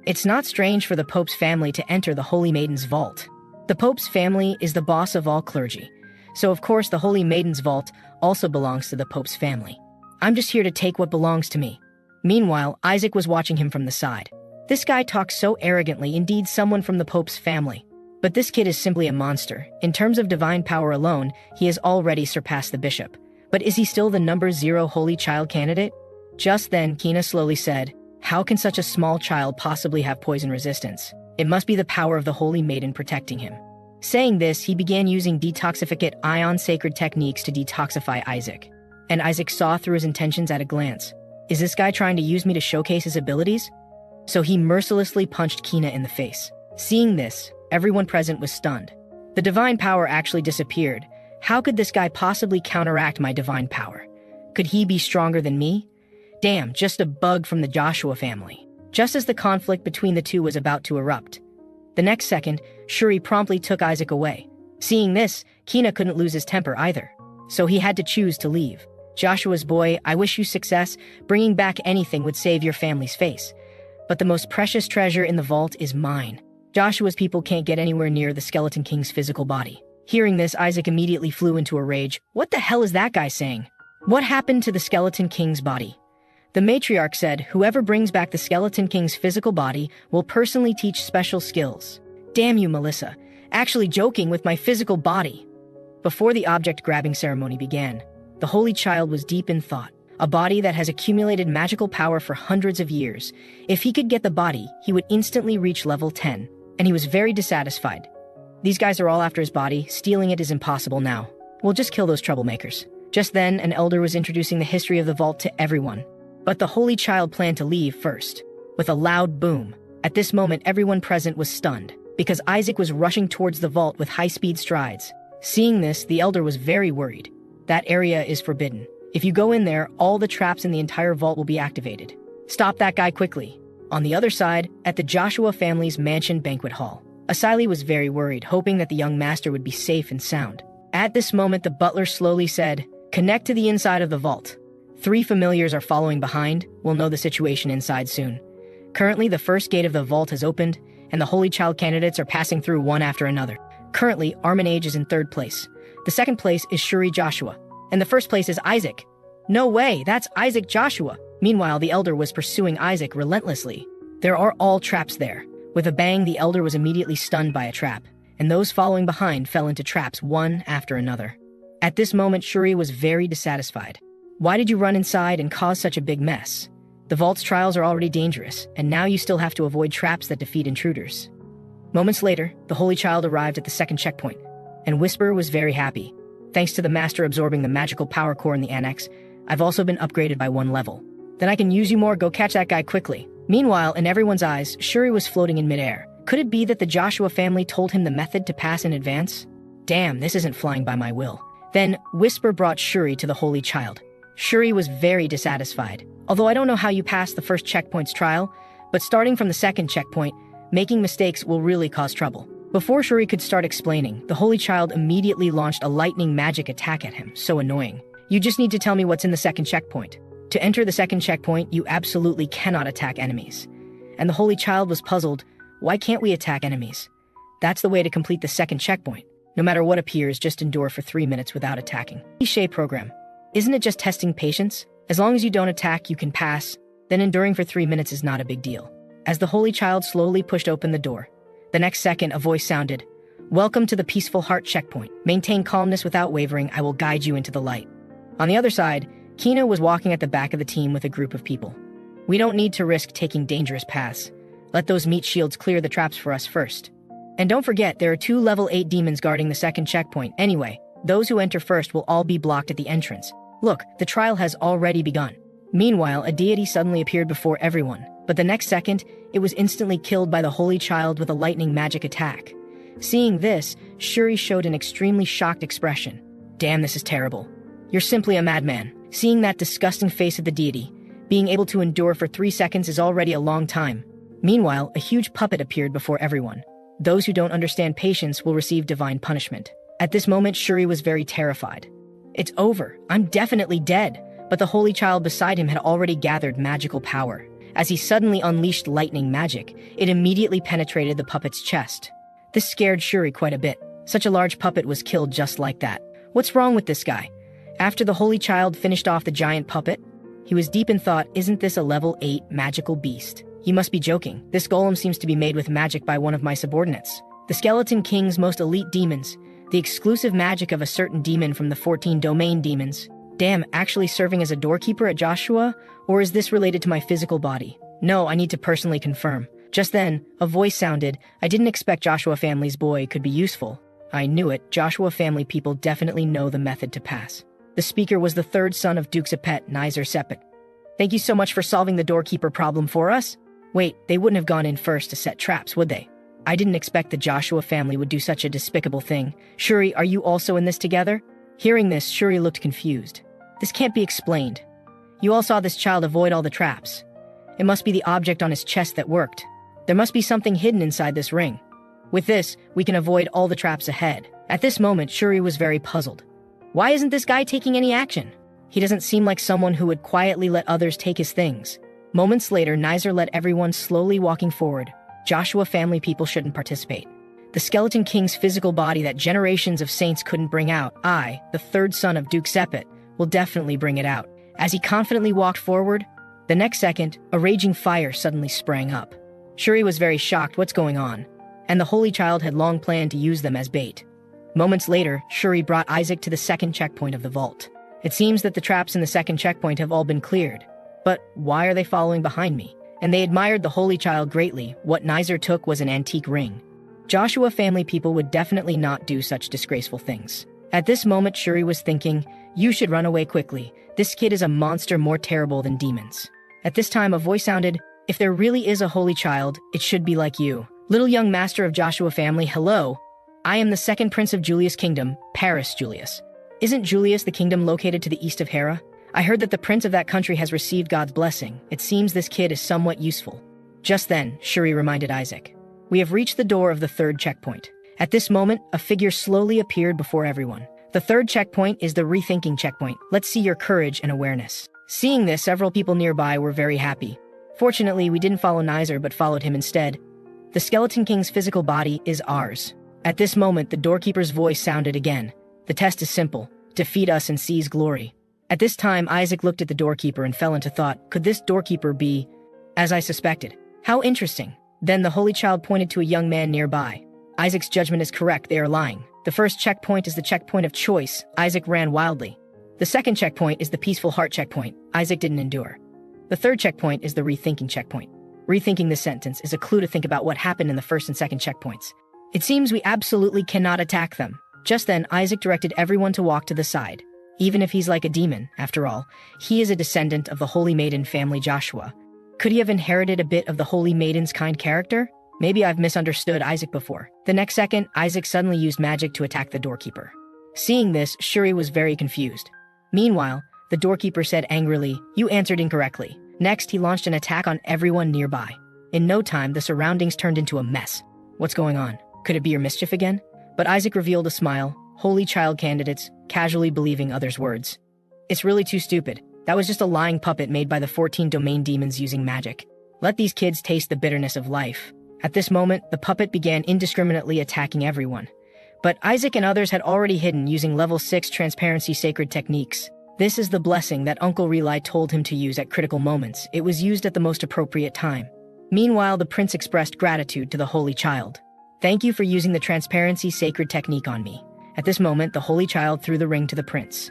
"It's not strange for the Pope's family to enter the Holy Maiden's vault. The Pope's family is the boss of all clergy. So of course the Holy Maiden's vault also belongs to the Pope's family. I'm just here to take what belongs to me." Meanwhile, Isaac was watching him from the side. This guy talks so arrogantly, indeed someone from the Pope's family. But this kid is simply a monster. In terms of divine power alone, he has already surpassed the bishop. But is he still the number 0 Holy Child candidate? Just then, Kina slowly said, "How can such a small child possibly have poison resistance? It must be the power of the Holy Maiden protecting him." Saying this, he began using detoxificate ion sacred techniques to detoxify Isaac. And Isaac saw through his intentions at a glance. Is this guy trying to use me to showcase his abilities? So he mercilessly punched Kina in the face. Seeing this, everyone present was stunned. The divine power actually disappeared. How could this guy possibly counteract my divine power? Could he be stronger than me? Damn, just a bug from the Joshua family. Just as the conflict between the two was about to erupt. The next second, Shuri promptly took Isaac away. Seeing this, Kina couldn't lose his temper either. So he had to choose to leave. "Joshua's boy, I wish you success. Bringing back anything would save your family's face. But the most precious treasure in the vault is mine." Joshua's people can't get anywhere near the Skeleton King's physical body. Hearing this, Isaac immediately flew into a rage. What the hell is that guy saying? What happened to the Skeleton King's body? The matriarch said, "Whoever brings back the Skeleton King's physical body will personally teach special skills." Damn you, Melissa. Actually joking with my physical body. Before the object-grabbing ceremony began, the Holy Child was deep in thought. A body that has accumulated magical power for hundreds of years. If he could get the body, he would instantly reach level 10. And he was very dissatisfied. These guys are all after his body. Stealing it is impossible now. We'll just kill those troublemakers. Just then, an elder was introducing the history of the vault to everyone. But the holy child planned to leave first, with a loud boom. At this moment, everyone present was stunned, because Isaac was rushing towards the vault with high-speed strides. Seeing this, the elder was very worried. That area is forbidden. If you go in there, all the traps in the entire vault will be activated. Stop that guy quickly. On the other side, at the Joshua family's mansion banquet hall, Asili was very worried, hoping that the young master would be safe and sound. At this moment, the butler slowly said, "Connect to the inside of the vault. 3 familiars are following behind. We'll know the situation inside soon." Currently, the first gate of the vault has opened, and the Holy Child candidates are passing through one after another. Currently, Armanage is in 3rd place. The 2nd place is Shuri Joshua, and the 1st place is Isaac. No way, that's Isaac Joshua. Meanwhile, the elder was pursuing Isaac relentlessly. There are all traps there. With a bang, the elder was immediately stunned by a trap, and those following behind fell into traps one after another. At this moment, Shuri was very dissatisfied. Why did you run inside and cause such a big mess? The vault's trials are already dangerous, and now you still have to avoid traps that defeat intruders. Moments later, the Holy Child arrived at the 2nd checkpoint, and Whisper was very happy. Thanks to the Master absorbing the magical power core in the annex, I've also been upgraded by 1 level. Then I can use you more. Go catch that guy quickly. Meanwhile, in everyone's eyes, Shuri was floating in midair. Could it be that the Joshua family told him the method to pass in advance? Damn, this isn't flying by my will. Then, Whisper brought Shuri to the Holy Child. Shuri was very dissatisfied. Although I don't know how you passed the first checkpoint's trial, but starting from the 2nd checkpoint, making mistakes will really cause trouble. Before Shuri could start explaining, the Holy Child immediately launched a lightning magic attack at him. So annoying. You just need to tell me what's in the 2nd checkpoint. To enter the 2nd checkpoint, you absolutely cannot attack enemies. And the Holy Child was puzzled. Why can't we attack enemies? That's the way to complete the 2nd checkpoint. No matter what appears, just endure for 3 minutes without attacking. Cliché program. Isn't it just testing patience? As long as you don't attack, you can pass. Then enduring for 3 minutes is not a big deal. As the Holy Child slowly pushed open the door, the next second a voice sounded, "Welcome to the Peaceful Heart checkpoint. Maintain calmness without wavering. I will guide you into the light." On the other side, Kina was walking at the back of the team with a group of people. "We don't need to risk taking dangerous paths. Let those meat shields clear the traps for us first. And don't forget, there are 2 level 8 demons guarding the 2nd checkpoint. Anyway, those who enter first will all be blocked at the entrance. Look, the trial has already begun." Meanwhile, a deity suddenly appeared before everyone, but the next second, it was instantly killed by the Holy Child with a lightning magic attack. Seeing this, Shuri showed an extremely shocked expression. "Damn, this is terrible. You're simply a madman." Seeing that disgusting face of the deity, being able to endure for 3 seconds is already a long time. Meanwhile, a huge puppet appeared before everyone. Those who don't understand patience will receive divine punishment. At this moment, Shuri was very terrified. "It's over. I'm definitely dead." But the Holy Child beside him had already gathered magical power. As he suddenly unleashed lightning magic, it immediately penetrated the puppet's chest. This scared Shuri quite a bit. Such a large puppet was killed just like that. What's wrong with this guy? After the Holy Child finished off the giant puppet, he was deep in thought. Isn't this a level 8 magical beast? He must be joking. This golem seems to be made with magic by one of my subordinates. The Skeleton King's most elite demons, the exclusive magic of a certain demon from the 14 domain demons. Damn, actually serving as a doorkeeper at Joshua? Or is this related to my physical body? No, I need to personally confirm. Just then, a voice sounded. I didn't expect Joshua family's boy could be useful. I knew it. Joshua family people definitely know the method to pass. The speaker was the 3rd son of Duke Sepet, Nizer Sepet. "Thank you so much for solving the doorkeeper problem for us." Wait, they wouldn't have gone in first to set traps, would they? I didn't expect the Joshua family would do such a despicable thing. Shuri, are you also in this together? Hearing this, Shuri looked confused. This can't be explained. You all saw this child avoid all the traps. It must be the object on his chest that worked. There must be something hidden inside this ring. With this, we can avoid all the traps ahead. At this moment, Shuri was very puzzled. Why isn't this guy taking any action? He doesn't seem like someone who would quietly let others take his things. Moments later, Nizer led everyone slowly walking forward. Joshua family people shouldn't participate. The Skeleton King's physical body that generations of saints couldn't bring out, I, the 3rd son of Duke Sepet, will definitely bring it out. As he confidently walked forward, the next second, a raging fire suddenly sprang up. Shuri was very shocked. What's going on? And the Holy Child had long planned to use them as bait. Moments later, Shuri brought Isaac to the 2nd checkpoint of the vault. It seems that the traps in the 2nd checkpoint have all been cleared. But why are they following behind me? And they admired the Holy Child greatly. What Nizer took was an antique ring. Joshua family people would definitely not do such disgraceful things. At this moment, Shuri was thinking, You should run away quickly. This kid is a monster more terrible than demons. At this time, a voice sounded, if there really is a holy child, it should be like you. Little young master of Joshua family, hello. I am the second prince of Julius' kingdom, Paris Julius. Isn't Julius the kingdom located to the east of Hera? I heard that the prince of that country has received God's blessing. It seems this kid is somewhat useful. Just then, Shuri reminded Isaac. We have reached the door of the third checkpoint. At this moment, a figure slowly appeared before everyone. The third checkpoint is the rethinking checkpoint. Let's see your courage and awareness. Seeing this, several people nearby were very happy. Fortunately, we didn't follow Nizer but followed him instead. The Skeleton King's physical body is ours. At this moment, the doorkeeper's voice sounded again. The test is simple. Defeat us and seize glory. At this time, Isaac looked at the doorkeeper and fell into thought. Could this doorkeeper be, as I suspected? How interesting. Then the holy child pointed to a young man nearby. Isaac's judgment is correct. They are lying. The first checkpoint is the checkpoint of choice. Isaac ran wildly. The second checkpoint is the peaceful heart checkpoint. Isaac didn't endure. The third checkpoint is the rethinking checkpoint. Rethinking this sentence is a clue to think about what happened in the first and second checkpoints. It seems we absolutely cannot attack them. Just then, Isaac directed everyone to walk to the side. Even if he's like a demon, after all, he is a descendant of the Holy Maiden family Joshua. Could he have inherited a bit of the Holy Maiden's kind character? Maybe I've misunderstood Isaac before. The next second, Isaac suddenly used magic to attack the doorkeeper. Seeing this, Shuri was very confused. Meanwhile, the doorkeeper said angrily, you answered incorrectly. Next, he launched an attack on everyone nearby. In no time, the surroundings turned into a mess. What's going on? Could it be your mischief again? But Isaac revealed a smile. Holy child candidates, casually believing others' words. It's really too stupid. That was just a lying puppet made by the 14 domain demons using magic. Let these kids taste the bitterness of life. At this moment, the puppet began indiscriminately attacking everyone. But Isaac and others had already hidden using level 6 transparency sacred techniques. This is the blessing that Uncle Relai told him to use at critical moments. It was used at the most appropriate time. Meanwhile, the prince expressed gratitude to the holy child. Thank you for using the transparency sacred technique on me. At this moment, the holy child threw the ring to the prince.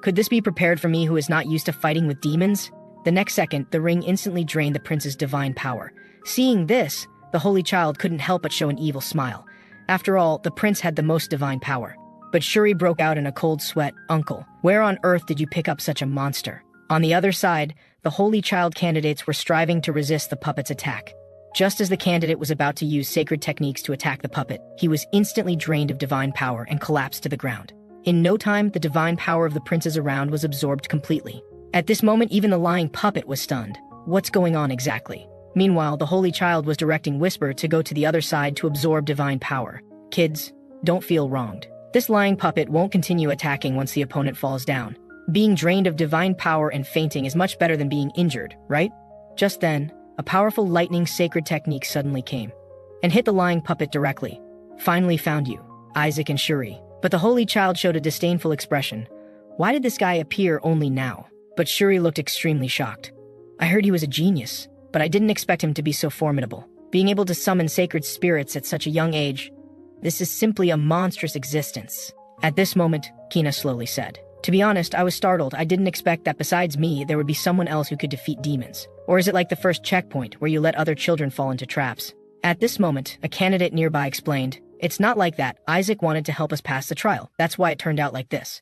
Could this be prepared for me who is not used to fighting with demons? The next second, the ring instantly drained the prince's divine power. Seeing this, the holy child couldn't help but show an evil smile. After all, the prince had the most divine power. But Shuri broke out in a cold sweat. Uncle, where on earth did you pick up such a monster? On the other side, the holy child candidates were striving to resist the puppet's attack. Just as the candidate was about to use sacred techniques to attack the puppet, he was instantly drained of divine power and collapsed to the ground. In no time, the divine power of the princes around was absorbed completely. At this moment, even the lying puppet was stunned. What's going on exactly? Meanwhile, the holy child was directing Whisper to go to the other side to absorb divine power. Kids, don't feel wronged. This lying puppet won't continue attacking once the opponent falls down. Being drained of divine power and fainting is much better than being injured, right? Just then, a powerful lightning sacred technique suddenly came and hit the lying puppet directly. Finally found you, Isaac and Shuri. But the holy child showed a disdainful expression. Why did this guy appear only now? But Shuri looked extremely shocked. I heard he was a genius, but I didn't expect him to be so formidable. Being able to summon sacred spirits at such a young age, this is simply a monstrous existence. At this moment, Kina slowly said. To be honest, I was startled. I didn't expect that besides me, there would be someone else who could defeat demons. Or is it like the first checkpoint, where you let other children fall into traps? At this moment, a candidate nearby explained, it's not like that. Isaac wanted to help us pass the trial. That's why it turned out like this.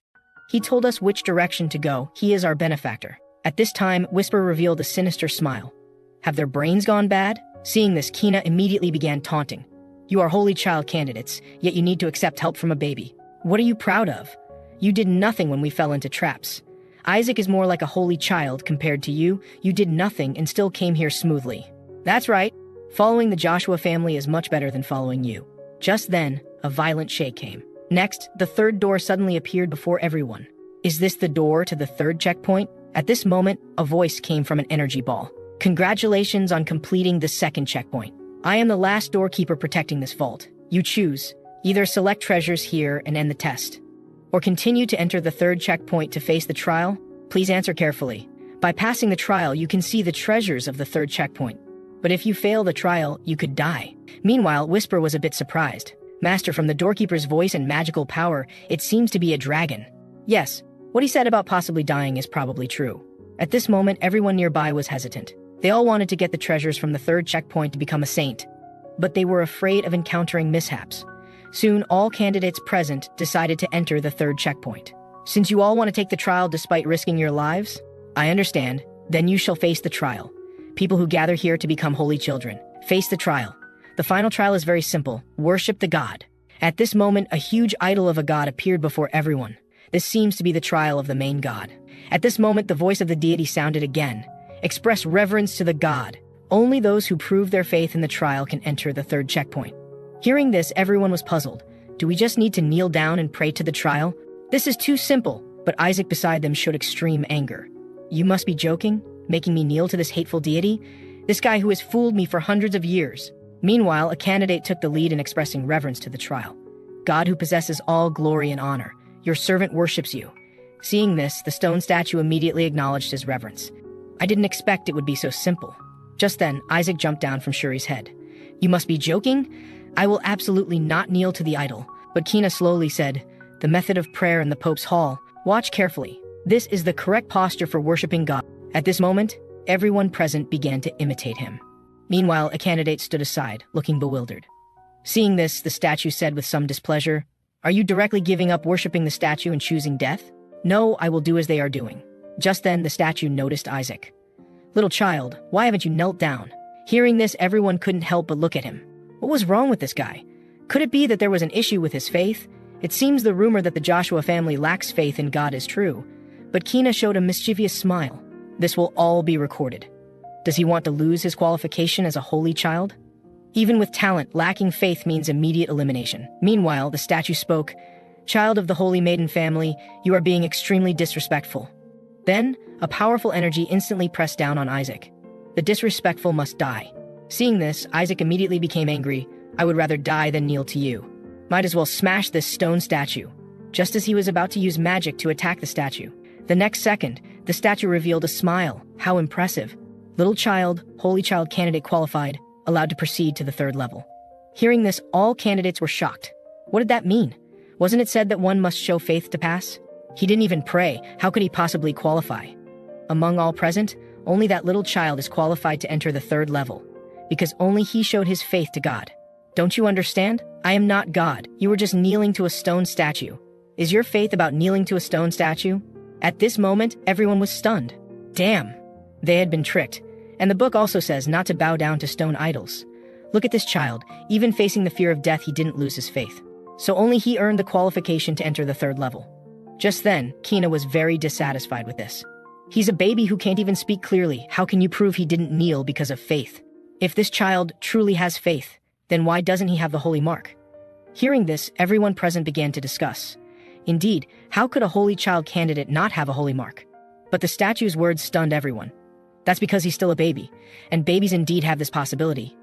He told us which direction to go. He is our benefactor. At this time, Whisper revealed a sinister smile. Have their brains gone bad? Seeing this, Kina immediately began taunting. You are holy child candidates, yet you need to accept help from a baby. What are you proud of? You did nothing when we fell into traps. Isaac is more like a holy child compared to you. You did nothing and still came here smoothly. That's right. Following the Joshua family is much better than following you. Just then, a violent shake came. Next, the third door suddenly appeared before everyone. Is this the door to the third checkpoint? At this moment, a voice came from an energy ball. Congratulations on completing the second checkpoint. I am the last doorkeeper protecting this vault. You choose. Either select treasures here and end the test, or continue to enter the third checkpoint to face the trial. Please answer carefully. By passing the trial, you can see the treasures of the third checkpoint. But if you fail the trial, you could die. Meanwhile, Whisper was a bit surprised. Master, from the doorkeeper's voice and magical power, it seems to be a dragon. Yes, what he said about possibly dying is probably true. At this moment, everyone nearby was hesitant. They all wanted to get the treasures from the third checkpoint to become a saint, but they were afraid of encountering mishaps. Soon, all candidates present decided to enter the third checkpoint. Since you all want to take the trial despite risking your lives, I understand. Then you shall face the trial. People who gather here to become holy children, face the trial. The final trial is very simple. Worship the god. At this moment, a huge idol of a god appeared before everyone. This seems to be the trial of the main god. At this moment, the voice of the deity sounded again. Express reverence to the god. Only those who prove their faith in the trial can enter the third checkpoint. Hearing this, everyone was puzzled. Do we just need to kneel down and pray to the trial? This is too simple, but Isaac beside them showed extreme anger. You must be joking, making me kneel to this hateful deity? This guy who has fooled me for hundreds of years. Meanwhile, a candidate took the lead in expressing reverence to the trial. God who possesses all glory and honor, your servant worships you. Seeing this, the stone statue immediately acknowledged his reverence. I didn't expect it would be so simple. Just then, Isaac jumped down from Shuri's head. You must be joking? I will absolutely not kneel to the idol. But Kina slowly said, the method of prayer in the Pope's hall. Watch carefully. This is the correct posture for worshipping God. At this moment, everyone present began to imitate him. Meanwhile, a candidate stood aside, looking bewildered. Seeing this, the statue said with some displeasure, are you directly giving up worshipping the statue and choosing death? No, I will do as they are doing. Just then, the statue noticed Isaac. Little child, why haven't you knelt down? Hearing this, everyone couldn't help but look at him. What was wrong with this guy? Could it be that there was an issue with his faith? It seems the rumor that the Joshua family lacks faith in God is true. But Kina showed a mischievous smile. This will all be recorded. Does he want to lose his qualification as a holy child? Even with talent, lacking faith means immediate elimination. Meanwhile, the statue spoke, Child of the Holy Maiden family, you are being extremely disrespectful. Then, a powerful energy instantly pressed down on Isaac. The disrespectful must die. Seeing this, Isaac immediately became angry. I would rather die than kneel to you. Might as well smash this stone statue. Just as he was about to use magic to attack the statue. The next second, the statue revealed a smile. How impressive. Little child, holy child candidate qualified, allowed to proceed to the third level. Hearing this, all candidates were shocked. What did that mean? Wasn't it said that one must show faith to pass? He didn't even pray. How could he possibly qualify? Among all present, only that little child is qualified to enter the third level, because only he showed his faith to God. Don't you understand? I am not God. You were just kneeling to a stone statue. Is your faith about kneeling to a stone statue? At this moment, everyone was stunned. Damn. They had been tricked. And the book also says not to bow down to stone idols. Look at this child. Even facing the fear of death, he didn't lose his faith. So only he earned the qualification to enter the third level. Just then, Kina was very dissatisfied with this. He's a baby who can't even speak clearly. How can you prove he didn't kneel because of faith? If this child truly has faith, then why doesn't he have the holy mark? Hearing this, everyone present began to discuss. Indeed, how could a holy child candidate not have a holy mark? But the statue's words stunned everyone. That's because he's still a baby, and babies indeed have this possibility.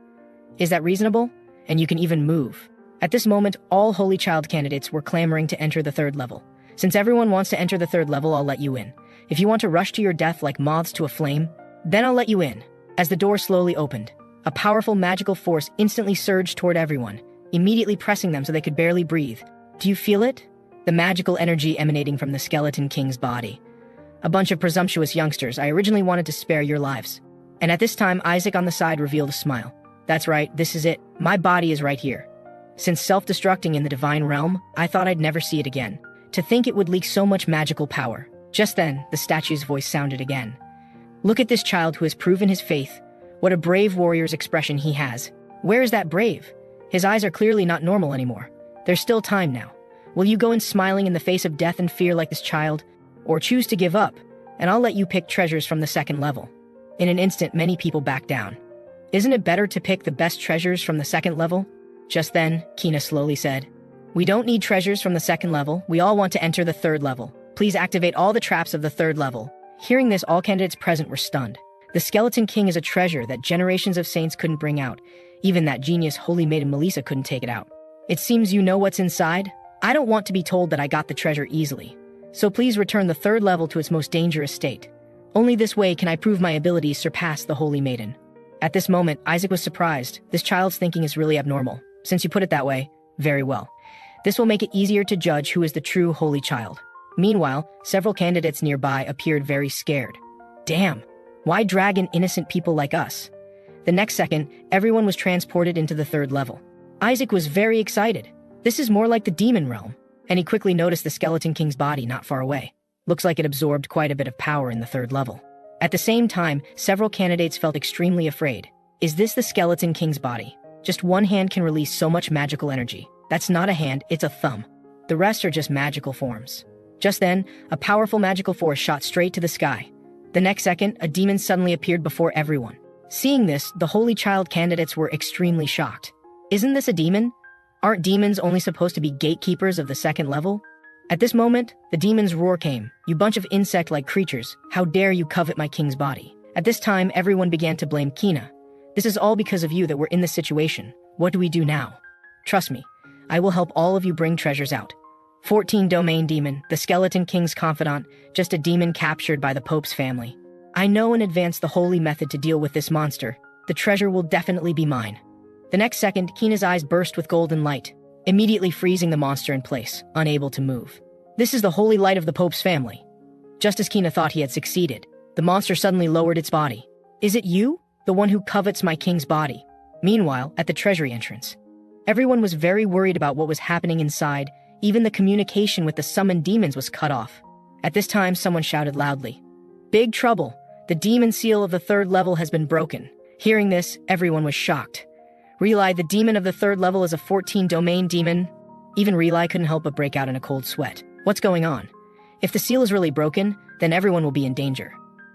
Is that reasonable? And you can even move. At this moment, all holy child candidates were clamoring to enter the third level. Since everyone wants to enter the third level, I'll let you in. If you want to rush to your death like moths to a flame, then I'll let you in. As the door slowly opened, a powerful magical force instantly surged toward everyone, immediately pressing them so they could barely breathe. Do you feel it? The magical energy emanating from the Skeleton King's body. A bunch of presumptuous youngsters, I originally wanted to spare your lives. And at this time, Isaac on the side revealed a smile. That's right, this is it. My body is right here. Since self-destructing in the divine realm, I thought I'd never see it again. To think it would leak so much magical power. Just then, the statue's voice sounded again. Look at this child who has proven his faith. What a brave warrior's expression he has. Where is that brave? His eyes are clearly not normal anymore. There's still time now. Will you go in smiling in the face of death and fear like this child? Or choose to give up, and I'll let you pick treasures from the second level. In an instant, many people backed down. Isn't it better to pick the best treasures from the second level? Just then, Kina slowly said, We don't need treasures from the second level. We all want to enter the third level. Please activate all the traps of the third level. Hearing this, all candidates present were stunned. The Skeleton King is a treasure that generations of saints couldn't bring out. Even that genius Holy Maiden Melissa couldn't take it out. It seems you know what's inside? I don't want to be told that I got the treasure easily. So please return the third level to its most dangerous state. Only this way can I prove my abilities surpass the Holy Maiden. At this moment, Isaac was surprised. This child's thinking is really abnormal. Since you put it that way, very well. This will make it easier to judge who is the true holy child. Meanwhile, several candidates nearby appeared very scared. Damn, why drag in innocent people like us? The next second, everyone was transported into the third level. Isaac was very excited. This is more like the demon realm. and he quickly noticed the Skeleton King's body not far away. Looks like it absorbed quite a bit of power in the third level. At the same time, several candidates felt extremely afraid. Is this the Skeleton King's body? Just one hand can release so much magical energy. That's not a hand, it's a thumb. The rest are just magical forms. Just then, a powerful magical force shot straight to the sky. The next second, a demon suddenly appeared before everyone. Seeing this, the Holy Child candidates were extremely shocked. Isn't this a demon? Aren't demons only supposed to be gatekeepers of the second level? At this moment, the demon's roar came. You bunch of insect-like creatures, how dare you covet my king's body? At this time, everyone began to blame Kina. This is all because of you that we're in this situation. What do we do now? Trust me, I will help all of you bring treasures out. 14 Domain Demon, the Skeleton King's confidant, just a demon captured by the Pope's family. I know in advance the holy method to deal with this monster. The treasure will definitely be mine. The next second, Kina's eyes burst with golden light, immediately freezing the monster in place, unable to move. This is the holy light of the Pope's family. Just as Kina thought he had succeeded, the monster suddenly lowered its body. Is it you? The one who covets my king's body? Meanwhile, at the treasury entrance, everyone was very worried about what was happening inside. Even the communication with the summoned demons was cut off. At this time, someone shouted loudly, "Big trouble! The demon seal of the third level has been broken." Hearing this, everyone was shocked. Relai, the demon of the third level, is a 14 Domain Demon. Even Relai couldn't help but break out in a cold sweat. What's going on? If the seal is really broken, then everyone will be in danger.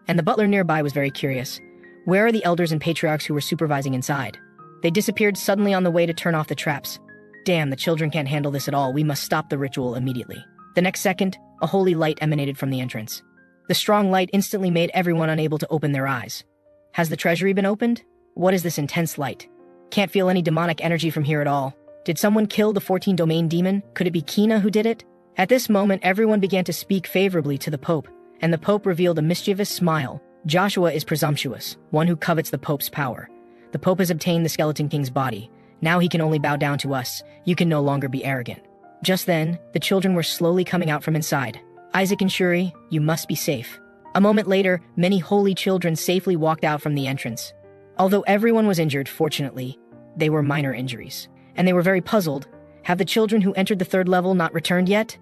And the butler nearby was very curious. Where are the elders and patriarchs who were supervising inside? They disappeared suddenly on the way to turn off the traps. Damn, the children can't handle this at all. We must stop the ritual immediately. The next second, a holy light emanated from the entrance. The strong light instantly made everyone unable to open their eyes. Has the treasury been opened? What is this intense light? Can't feel any demonic energy from here at all. Did someone kill the 14 Domain Demon? Could it be Kina who did it? At this moment, everyone began to speak favorably to the Pope, and the Pope revealed a mischievous smile. Joshua is presumptuous, one who covets the Pope's power. The Pope has obtained the Skeleton King's body. Now he can only bow down to us. You can no longer be arrogant. Just then, the children were slowly coming out from inside. Isaac and Shuri, you must be safe. A moment later, many holy children safely walked out from the entrance. Although everyone was injured, fortunately, they were minor injuries. And they were very puzzled. Have the children who entered the third level not returned yet?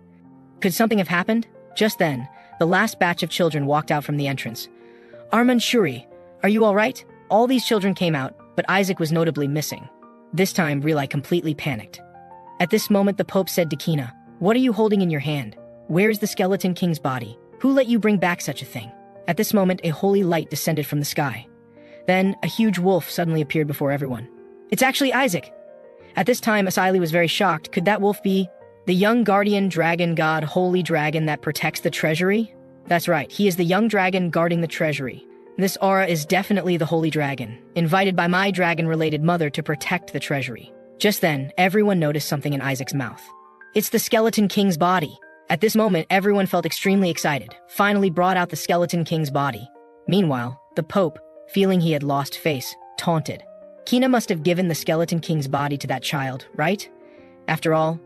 Could something have happened? Just then, the last batch of children walked out from the entrance. Arman, Shuri, are you all right? All these children came out, but Isaac was notably missing. This time, Relai completely panicked. At this moment, the Pope said to Kina, "What are you holding in your hand? Where's the Skeleton King's body? Who let you bring back such a thing?" At this moment, a holy light descended from the sky. Then, a huge wolf suddenly appeared before everyone. It's actually Isaac! At this time, Asaili was very shocked. Could that wolf be the young guardian dragon god, holy dragon that protects the treasury? That's right, he is the young dragon guarding the treasury. This aura is definitely the holy dragon, invited by my dragon-related mother to protect the treasury. Just then, everyone noticed something in Isaac's mouth. It's the Skeleton King's body. At this moment, everyone felt extremely excited, finally brought out the Skeleton King's body. Meanwhile, the Pope, feeling he had lost face, taunted. Kina must have given the Skeleton King's body to that child, right? After all,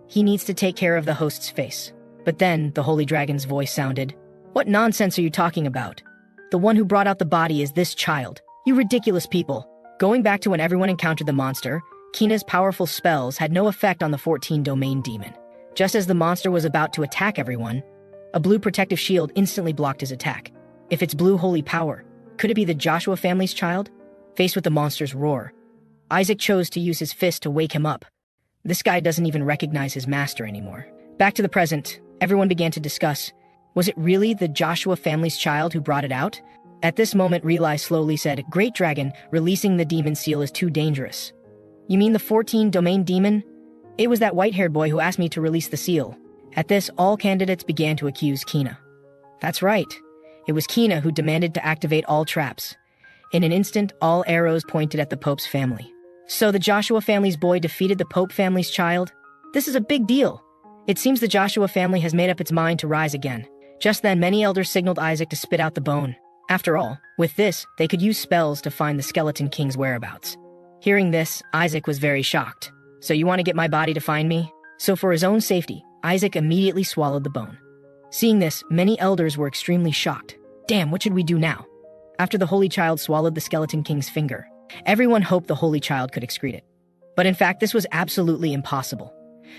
he needs to take care of the host's face. But then, the Holy Dragon's voice sounded. What nonsense are you talking about? The one who brought out the body is this child. You ridiculous people. Going back to when everyone encountered the monster, Kina's powerful spells had no effect on the 14 Domain Demon. Just as the monster was about to attack everyone, a blue protective shield instantly blocked his attack. If it's blue holy power, could it be the Joshua family's child? Faced with the monster's roar, Isaac chose to use his fist to wake him up. This guy doesn't even recognize his master anymore. Back to the present, everyone began to discuss. Was it really the Joshua family's child who brought it out? At this moment, Relai slowly said, Great Dragon, releasing the demon seal is too dangerous. You mean the 14 Domain Demon? It was that white-haired boy who asked me to release the seal. At this, all candidates began to accuse Kina. That's right. It was Kina who demanded to activate all traps. In an instant, all arrows pointed at the Pope's family. So the Joshua family's boy defeated the Pope family's child? This is a big deal. It seems the Joshua family has made up its mind to rise again. Just then, many elders signaled Isaac to spit out the bone. After all, with this, they could use spells to find the Skeleton King's whereabouts. Hearing this, Isaac was very shocked. So you want to get my body to find me? So for his own safety, Isaac immediately swallowed the bone. Seeing this, many elders were extremely shocked. Damn, what should we do now? After the Holy Child swallowed the Skeleton King's finger, everyone hoped the Holy Child could excrete it. But in fact, this was absolutely impossible.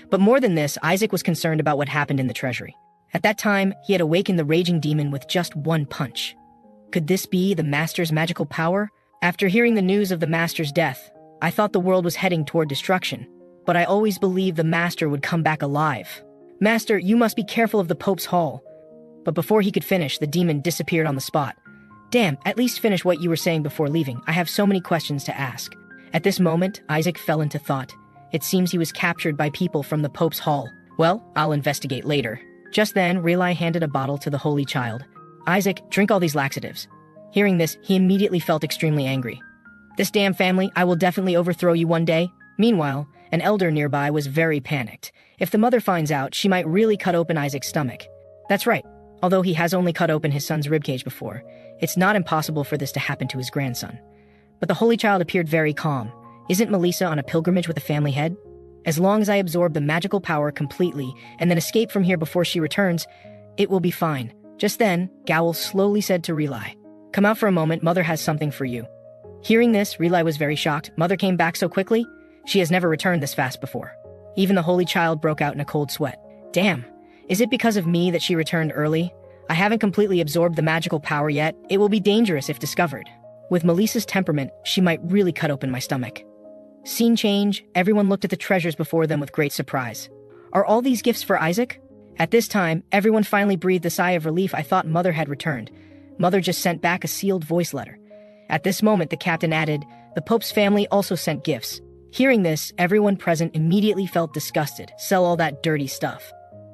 But more than this, Isaac was concerned about what happened in the treasury. At that time, he had awakened the raging demon with just one punch. Could this be the Master's magical power? After hearing the news of the Master's death, I thought the world was heading toward destruction, but I always believed the Master would come back alive. Master, you must be careful of the Pope's Hall. But before he could finish, the demon disappeared on the spot. Damn, at least finish what you were saying before leaving. I have so many questions to ask. At this moment, Isaac fell into thought. It seems he was captured by people from the Pope's Hall. Well, I'll investigate later. Just then, Relai handed a bottle to the Holy Child. Isaac, drink all these laxatives. Hearing this, he immediately felt extremely angry. This damn family, I will definitely overthrow you one day. Meanwhile, an elder nearby was very panicked. If the mother finds out, she might really cut open Isaac's stomach. That's right. Although he has only cut open his son's ribcage before, it's not impossible for this to happen to his grandson. But the Holy Child appeared very calm. Isn't Melissa on a pilgrimage with a family head? As long as I absorb the magical power completely and then escape from here before she returns, it will be fine. Just then, Gowl slowly said to Relai, "Come out for a moment, Mother has something for you." Hearing this, Relai was very shocked. Mother came back so quickly? She has never returned this fast before. Even the Holy Child broke out in a cold sweat. Damn, is it because of me that she returned early? I haven't completely absorbed the magical power yet. It will be dangerous if discovered. With Melissa's temperament, she might really cut open my stomach. Scene change, everyone looked at the treasures before them with great surprise. Are all these gifts for Isaac? At this time, everyone finally breathed a sigh of relief. I thought Mother had returned. Mother just sent back a sealed voice letter. At this moment, the captain added, the Pope's family also sent gifts. Hearing this, everyone present immediately felt disgusted. Sell all that dirty stuff.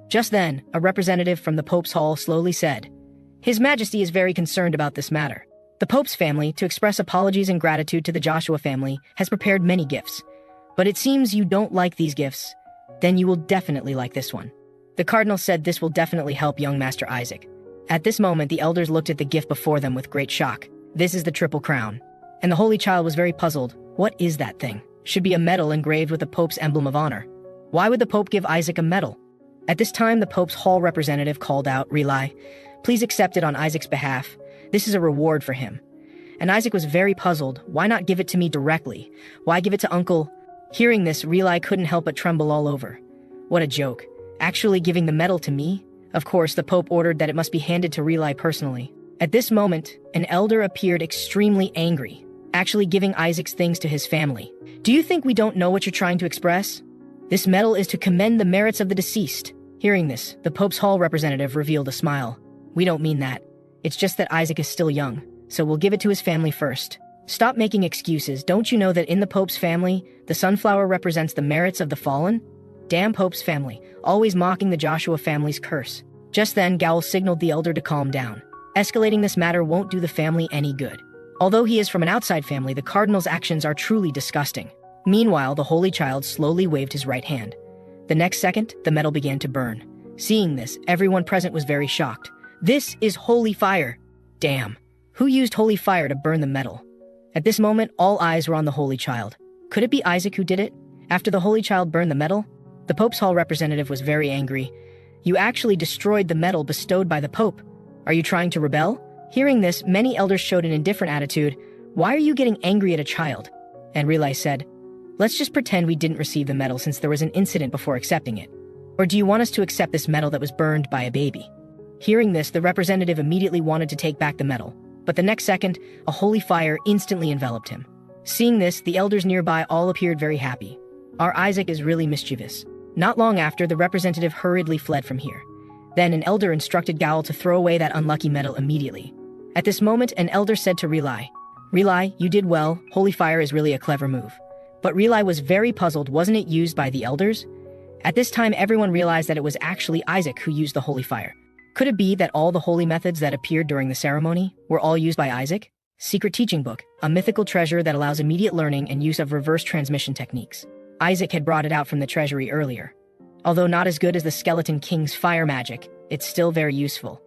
Just then, a representative from the Pope's Hall slowly said, His Majesty is very concerned about this matter. The Pope's family, to express apologies and gratitude to the Joshua family, has prepared many gifts. But it seems you don't like these gifts. Then you will definitely like this one. The Cardinal said this will definitely help young Master Isaac. At this moment, the elders looked at the gift before them with great shock. This is the Triple Crown. And the Holy Child was very puzzled. What is that thing? Should be a medal engraved with the Pope's emblem of honor. Why would the Pope give Isaac a medal? At this time, the Pope's Hall representative called out, Relai, please accept it on Isaac's behalf. This is a reward for him. And Isaac was very puzzled. Why not give it to me directly? Why give it to Uncle? Hearing this, Relai couldn't help but tremble all over. What a joke. Actually giving the medal to me? Of course, the Pope ordered that it must be handed to Relai personally. At this moment, an elder appeared extremely angry, actually giving Isaac's things to his family. Do you think we don't know what you're trying to express? This medal is to commend the merits of the deceased. Hearing this, the Pope's Hall representative revealed a smile. We don't mean that. It's just that Isaac is still young, so we'll give it to his family first. Stop making excuses. Don't you know that in the Pope's family, the sunflower represents the merits of the fallen? Damn Pope's family, always mocking the Joshua family's curse. Just then, Gowl signaled the elder to calm down. Escalating this matter won't do the family any good. Although he is from an outside family, the Cardinal's actions are truly disgusting. Meanwhile, the Holy Child slowly waved his right hand. The next second, the metal began to burn. Seeing this, everyone present was very shocked. This is holy fire. Damn. Who used holy fire to burn the metal? At this moment, all eyes were on the Holy Child. Could it be Isaac who did it? After the Holy Child burned the metal, the Pope's Hall representative was very angry. You actually destroyed the medal bestowed by the Pope. Are you trying to rebel? Hearing this, many elders showed an indifferent attitude. Why are you getting angry at a child? And Relai said, let's just pretend we didn't receive the medal since there was an incident before accepting it. Or do you want us to accept this medal that was burned by a baby? Hearing this, the representative immediately wanted to take back the medal. But the next second, a holy fire instantly enveloped him. Seeing this, the elders nearby all appeared very happy. Our Isaac is really mischievous. Not long after, the representative hurriedly fled from here. Then an elder instructed Gowl to throw away that unlucky medal immediately. At this moment, an elder said to Relai, Relai, you did well. Holy fire is really a clever move. But Relai was very puzzled. Wasn't it used by the elders? At this time, everyone realized that it was actually Isaac who used the holy fire. Could it be that all the holy methods that appeared during the ceremony were all used by Isaac? Secret Teaching Book, a mythical treasure that allows immediate learning and use of reverse transmission techniques. Isaac had brought it out from the treasury earlier. Although not as good as the Skeleton King's fire magic, it's still very useful.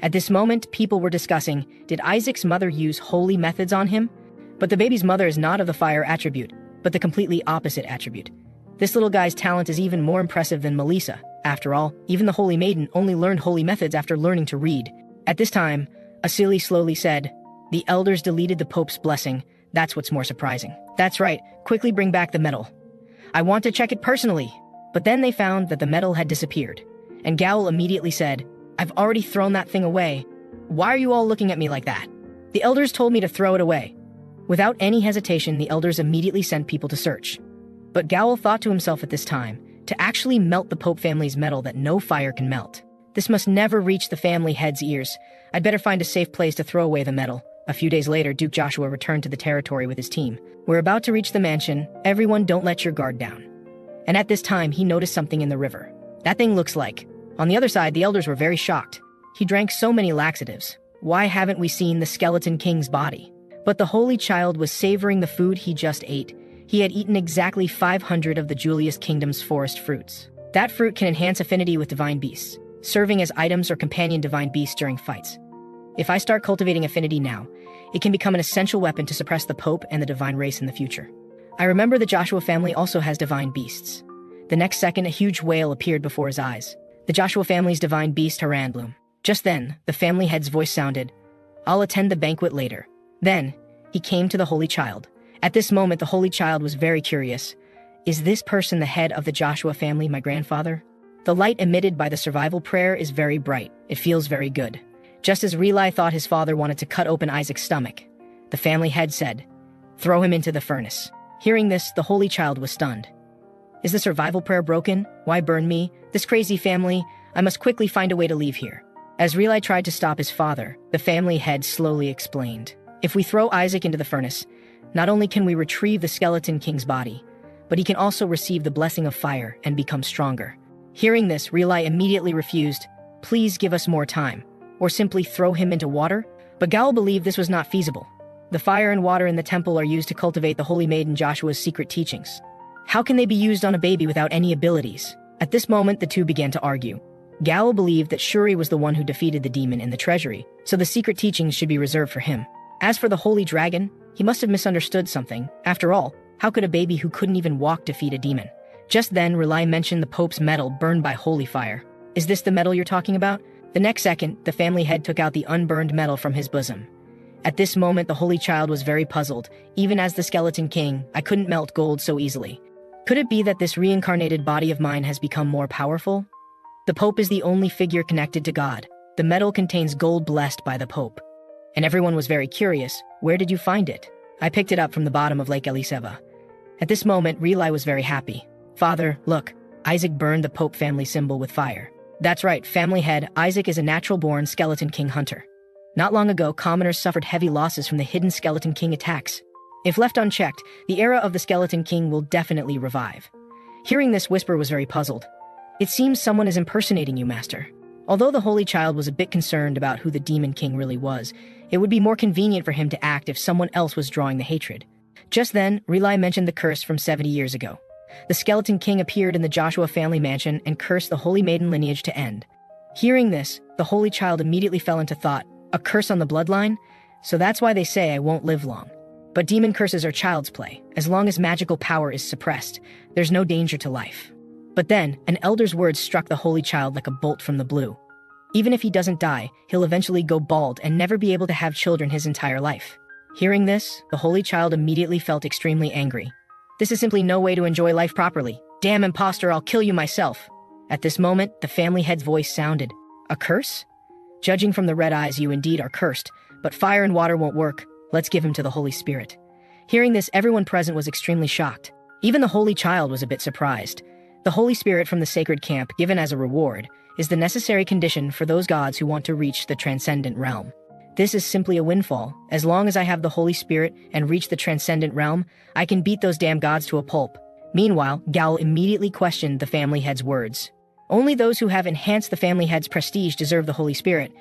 At this moment, people were discussing, did Isaac's mother use holy methods on him? But the baby's mother is not of the fire attribute, but the completely opposite attribute. This little guy's talent is even more impressive than Melissa. After all, even the Holy Maiden only learned holy methods after learning to read. At this time, Asili slowly said, the elders deleted the Pope's blessing. That's what's more surprising. That's right, quickly bring back the medal. I want to check it personally. But then they found that the metal had disappeared, and Gowl immediately said, "I've already thrown that thing away. Why are you all looking at me like that? The elders told me to throw it away." Without any hesitation, the elders immediately sent people to search. But Gowl thought to himself at this time, to actually melt the Pope family's metal that no fire can melt. This must never reach the family head's ears. I'd better find a safe place to throw away the metal. A few days later, Duke Joshua returned to the territory with his team. "We're about to reach the mansion. Everyone don't let your guard down." And at this time, he noticed something in the river. "That thing looks like..." On the other side, the elders were very shocked. He drank so many laxatives. Why haven't we seen the Skeleton King's body? But the Holy Child was savoring the food he just ate. He had eaten exactly 500 of the Julius Kingdom's forest fruits. That fruit can enhance affinity with divine beasts, serving as items or companion divine beasts during fights. If I start cultivating affinity now, it can become an essential weapon to suppress the Pope and the divine race in the future. I remember the Joshua family also has divine beasts. The next second, a huge whale appeared before his eyes. The Joshua family's divine beast, Haranblum. Just then, the family head's voice sounded, "I'll attend the banquet later." Then, he came to the Holy Child. At this moment, the Holy Child was very curious. Is this person the head of the Joshua family, my grandfather? The light emitted by the survival prayer is very bright. It feels very good. Just as Reli thought his father wanted to cut open Isaac's stomach, the family head said, "Throw him into the furnace." Hearing this, the Holy Child was stunned. Is the survival prayer broken? Why burn me? This crazy family, I must quickly find a way to leave here. As Reli tried to stop his father, the family head slowly explained, "If we throw Isaac into the furnace, not only can we retrieve the Skeleton King's body, but he can also receive the blessing of fire and become stronger." Hearing this, Reli immediately refused, "Please give us more time," or simply throw him into water. But Gowl believed this was not feasible. The fire and water in the temple are used to cultivate the Holy Maiden Joshua's secret teachings. How can they be used on a baby without any abilities? At this moment, the two began to argue. Gowl believed that Shuri was the one who defeated the demon in the treasury, so the secret teachings should be reserved for him. As for the Holy Dragon, he must have misunderstood something. After all, how could a baby who couldn't even walk defeat a demon? Just then, Reli mentioned the Pope's metal burned by holy fire. "Is this the metal you're talking about?" The next second, the family head took out the unburned metal from his bosom. At this moment, the Holy Child was very puzzled. Even as the Skeleton King, I couldn't melt gold so easily. Could it be that this reincarnated body of mine has become more powerful? The Pope is the only figure connected to God. The metal contains gold blessed by the Pope. And everyone was very curious. Where did you find it? I picked it up from the bottom of Lake Eliseva. At this moment, Reli was very happy. "Father, look, Isaac burned the Pope family symbol with fire." That's right, family head, Isaac is a natural-born Skeleton King hunter. Not long ago, commoners suffered heavy losses from the hidden Skeleton King attacks. If left unchecked, the era of the Skeleton King will definitely revive. Hearing this, Whisper was very puzzled. "It seems someone is impersonating you, Master." Although the Holy Child was a bit concerned about who the Demon King really was, it would be more convenient for him to act if someone else was drawing the hatred. Just then, Reli mentioned the curse from 70 years ago. The Skeleton King appeared in the Joshua family mansion and cursed the Holy Maiden lineage to end. Hearing this, the Holy Child immediately fell into thought. A curse on the bloodline? So that's why they say I won't live long. But demon curses are child's play. As long as magical power is suppressed, there's no danger to life. But then, an elder's words struck the Holy Child like a bolt from the blue. Even if he doesn't die, he'll eventually go bald and never be able to have children his entire life. Hearing this, the Holy Child immediately felt extremely angry. This is simply no way to enjoy life properly. Damn imposter, I'll kill you myself. At this moment, the family head's voice sounded. A curse? Judging from the red eyes, you indeed are cursed, but fire and water won't work. Let's give him to the Holy Spirit. Hearing this, everyone present was extremely shocked. Even the Holy Child was a bit surprised. The Holy Spirit from the sacred camp, given as a reward, is the necessary condition for those gods who want to reach the transcendent realm. This is simply a windfall. As long as I have the Holy Spirit and reach the transcendent realm, I can beat those damn gods to a pulp. Meanwhile, Gowl immediately questioned the family head's words. Only those who have enhanced the family head's prestige deserve the Holy Spirit,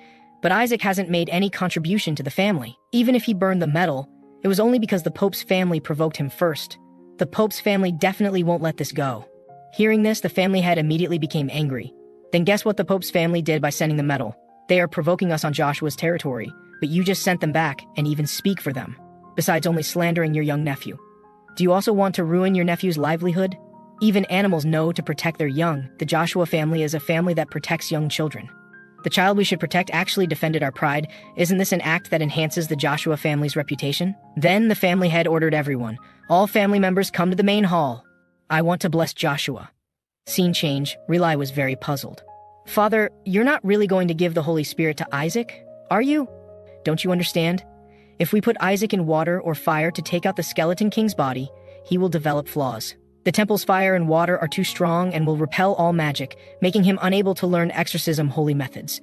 but Isaac hasn't made any contribution to the family. Even if he burned the metal, it was only because the Pope's family provoked him first. The Pope's family definitely won't let this go. Hearing this, the family head immediately became angry. Then guess what the Pope's family did by sending the metal? They are provoking us on Joshua's territory, but you just sent them back and even speak for them, besides only slandering your young nephew. Do you also want to ruin your nephew's livelihood? Even animals know to protect their young. The Joshua family is a family that protects young children. The child we should protect actually defended our pride. Isn't this an act that enhances the Joshua family's reputation? Then the family head ordered everyone, all family members come to the main hall. I want to bless Joshua. Scene change, Relai was very puzzled. Father, you're not really going to give the Holy Spirit to Isaac, are you? Don't you understand? If we put Isaac in water or fire to take out the Skeleton King's body, he will develop flaws. The temple's fire and water are too strong and will repel all magic, making him unable to learn exorcism holy methods.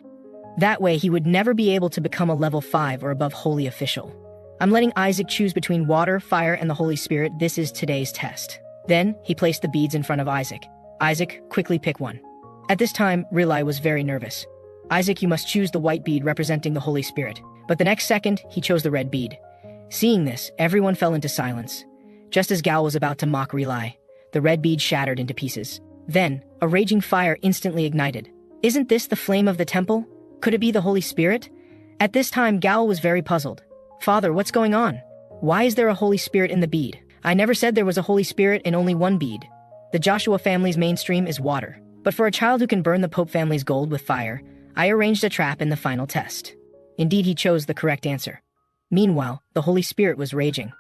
That way, he would never be able to become a level 5 or above holy official. I'm letting Isaac choose between water, fire, and the Holy Spirit. This is today's test. Then, he placed the beads in front of Isaac. Isaac, quickly pick one. At this time, Relai was very nervous. Isaac, you must choose the white bead representing the Holy Spirit. But the next second, he chose the red bead. Seeing this, everyone fell into silence. Just as Gal was about to mock Relai, the red bead shattered into pieces. Then, a raging fire instantly ignited. Isn't this the flame of the temple? Could it be the Holy Spirit? At this time, Gal was very puzzled. Father, what's going on? Why is there a Holy Spirit in the bead? I never said there was a Holy Spirit in only one bead. The Joshua family's mainstream is water. But for a child who can burn the Pope family's gold with fire, I arranged a trap in the final test. Indeed, he chose the correct answer. Meanwhile, the Holy Spirit was raging.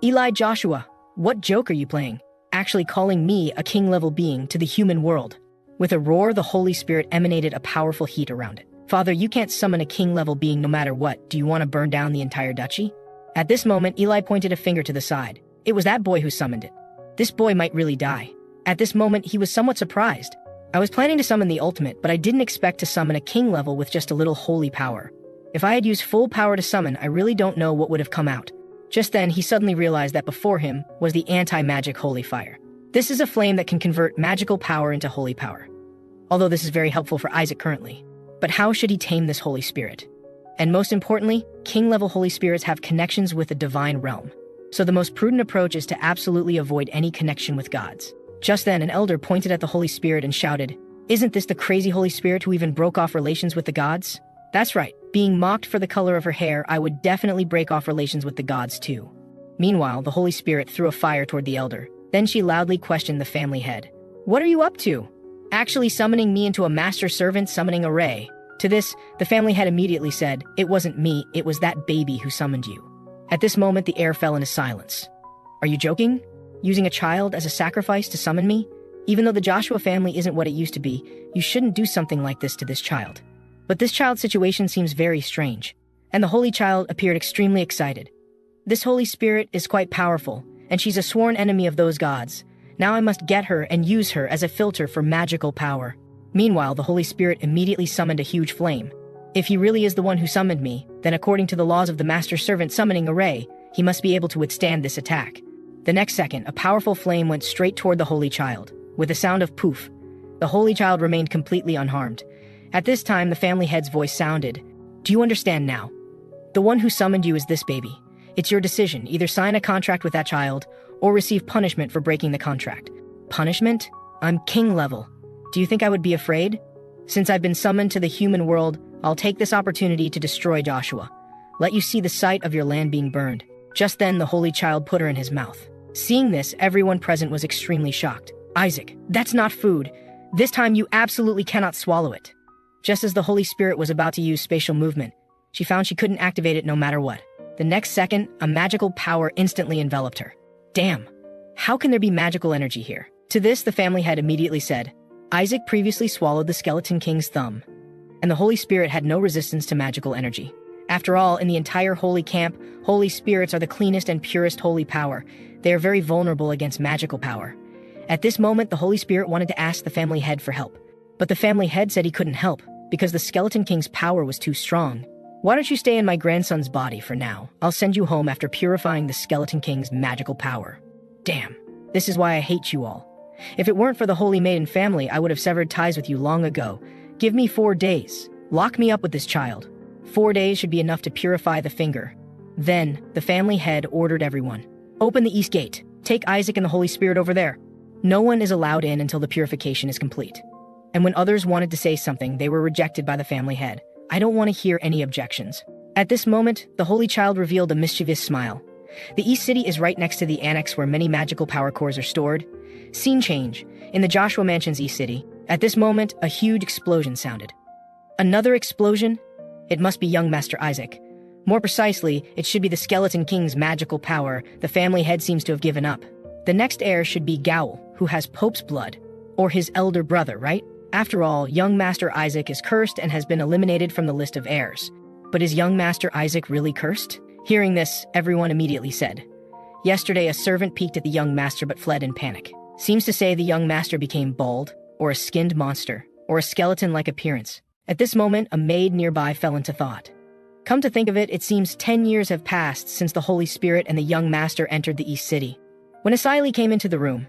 Eli Joshua, what joke are you playing? Actually calling me a king-level being to the human world. With a roar, the Holy Spirit emanated a powerful heat around it. Father, you can't summon a king-level being no matter what. Do you want to burn down the entire duchy? At this moment, Eli pointed a finger to the side. It was that boy who summoned it. This boy might really die. At this moment, he was somewhat surprised. I was planning to summon the ultimate, but I didn't expect to summon a king level with just a little holy power. If I had used full power to summon, I really don't know what would have come out. Just then, he suddenly realized that before him was the anti-magic holy fire. This is a flame that can convert magical power into holy power. Although this is very helpful for Isaac currently. But how should he tame this Holy Spirit? And most importantly, king-level Holy Spirits have connections with the divine realm. So the most prudent approach is to absolutely avoid any connection with gods. Just then, an elder pointed at the Holy Spirit and shouted, "Isn't this the crazy Holy Spirit who even broke off relations with the gods?" That's right, being mocked for the color of her hair, I would definitely break off relations with the gods too. Meanwhile, the Holy Spirit threw a fire toward the elder. Then she loudly questioned the family head. "What are you up to? Actually summoning me into a master servant summoning array?" To this, the family head immediately said, "It wasn't me, it was that baby who summoned you." At this moment, the air fell into silence. "Are you joking? Using a child as a sacrifice to summon me? Even though the Joshua family isn't what it used to be, you shouldn't do something like this to this child." But this child's situation seems very strange, and the Holy Child appeared extremely excited. "This Holy Spirit is quite powerful, and she's a sworn enemy of those gods. Now I must get her and use her as a filter for magical power." Meanwhile, the Holy Spirit immediately summoned a huge flame. If he really is the one who summoned me, then according to the laws of the Master Servant summoning array, he must be able to withstand this attack. The next second, a powerful flame went straight toward the Holy Child. With a sound of poof, the Holy Child remained completely unharmed. At this time, the family head's voice sounded, "Do you understand now? The one who summoned you is this baby. It's your decision, either sign a contract with that child, or receive punishment for breaking the contract." Punishment? I'm king level. Do you think I would be afraid? Since I've been summoned to the human world, I'll take this opportunity to destroy Joshua. Let you see the sight of your land being burned. Just then, the Holy Child put her in his mouth. Seeing this, everyone present was extremely shocked. "Isaac, that's not food. This time you absolutely cannot swallow it." Just as the Holy Spirit was about to use spatial movement, she found she couldn't activate it no matter what. The next second, a magical power instantly enveloped her. Damn, how can there be magical energy here? To this, the family head immediately said, "Isaac previously swallowed the Skeleton King's thumb, and the Holy Spirit had no resistance to magical energy. After all, in the entire holy camp, Holy Spirits are the cleanest and purest holy power. They are very vulnerable against magical power." At this moment, the Holy Spirit wanted to ask the family head for help. But the family head said he couldn't help, because the Skeleton King's power was too strong. "Why don't you stay in my grandson's body for now? I'll send you home after purifying the Skeleton King's magical power." Damn, this is why I hate you all. If it weren't for the Holy Maiden family, I would have severed ties with you long ago. Give me 4 days. Lock me up with this child. 4 days should be enough to purify the finger. Then, the family head ordered everyone. "Open the east gate. Take Isaac and the Holy Spirit over there." No one is allowed in until the purification is complete. And when others wanted to say something, they were rejected by the family head. I don't want to hear any objections. At this moment, the Holy Child revealed a mischievous smile. The East City is right next to the annex where many magical power cores are stored. Scene change. In the Joshua Mansion's East City. At this moment, a huge explosion sounded. Another explosion? It must be young Master Isaac. More precisely, it should be the Skeleton King's magical power. The family head seems to have given up. The next heir should be Gowl, who has Pope's blood. Or his elder brother, right? After all, young Master Isaac is cursed and has been eliminated from the list of heirs. But is young Master Isaac really cursed? Hearing this, everyone immediately said, "Yesterday a servant peeked at the young master but fled in panic. Seems to say the young master became bald, or a skinned monster, or a skeleton-like appearance." At this moment, a maid nearby fell into thought. Come to think of it, it seems 10 years have passed since the Holy Spirit and the young master entered the East City. When Asili came into the room,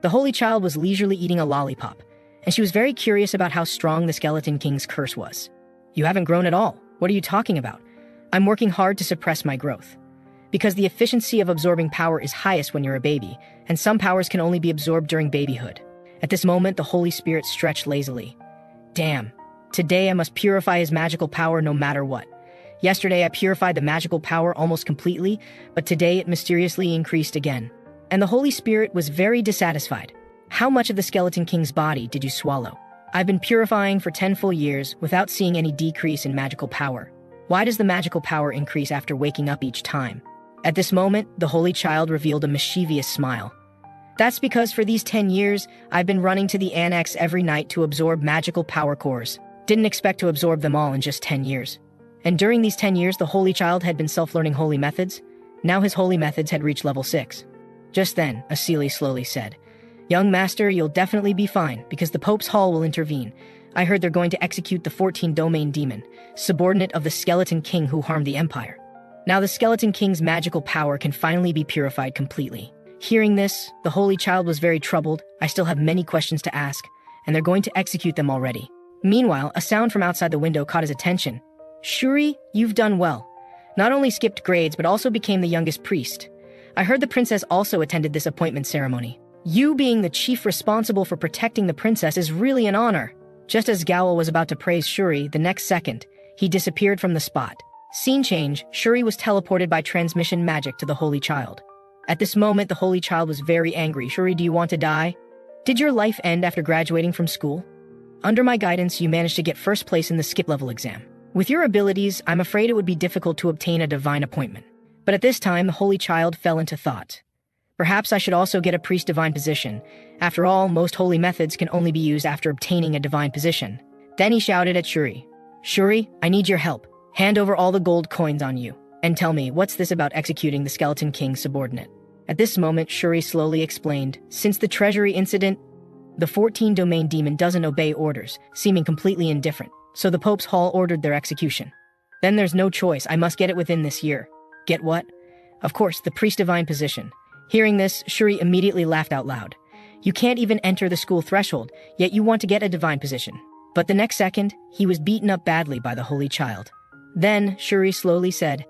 the Holy Child was leisurely eating a lollipop, and she was very curious about how strong the Skeleton King's curse was. "You haven't grown at all. What are you talking about?" "I'm working hard to suppress my growth. Because the efficiency of absorbing power is highest when you're a baby, and some powers can only be absorbed during babyhood." At this moment, the Holy Spirit stretched lazily. "Damn. Today I must purify his magical power no matter what. Yesterday I purified the magical power almost completely, but today it mysteriously increased again." And the Holy Spirit was very dissatisfied. "How much of the Skeleton King's body did you swallow?" "I've been purifying for 10 full years without seeing any decrease in magical power." "Why does the magical power increase after waking up each time?" At this moment, the Holy Child revealed a mischievous smile. "That's because for these 10 years, I've been running to the annex every night to absorb magical power cores. Didn't expect to absorb them all in just 10 years. And during these 10 years, the Holy Child had been self-learning holy methods. Now his holy methods had reached level 6. Just then, Asili slowly said, "Young Master, you'll definitely be fine, because the Pope's Hall will intervene. I heard they're going to execute the 14-domain demon, subordinate of the Skeleton King who harmed the Empire. Now the Skeleton King's magical power can finally be purified completely." Hearing this, the Holy Child was very troubled. "I still have many questions to ask, and they're going to execute them already." Meanwhile, a sound from outside the window caught his attention. "Shuri, you've done well. Not only skipped grades, but also became the youngest priest. I heard the princess also attended this appointment ceremony. You being the chief responsible for protecting the princess is really an honor." Just as Gowel was about to praise Shuri, the next second, he disappeared from the spot. Scene change, Shuri was teleported by transmission magic to the Holy Child. At this moment, the Holy Child was very angry. "Shuri, do you want to die? Did your life end after graduating from school? Under my guidance, you managed to get first place in the skip level exam. With your abilities, I'm afraid it would be difficult to obtain a divine appointment." But at this time, the Holy Child fell into thought. "Perhaps I should also get a priest divine position. After all, most holy methods can only be used after obtaining a divine position." Then he shouted at Shuri, "Shuri, I need your help. Hand over all the gold coins on you, and tell me, what's this about executing the Skeleton King's subordinate?" At this moment, Shuri slowly explained, "Since the treasury incident, the 14-domain demon doesn't obey orders, seeming completely indifferent, so the Pope's Hall ordered their execution. Then there's no choice, I must get it within this year." "Get what?" "Of course, the priest divine position." Hearing this, Shuri immediately laughed out loud. "You can't even enter the school threshold, yet you want to get a divine position." But the next second, he was beaten up badly by the Holy Child. Then, Shuri slowly said,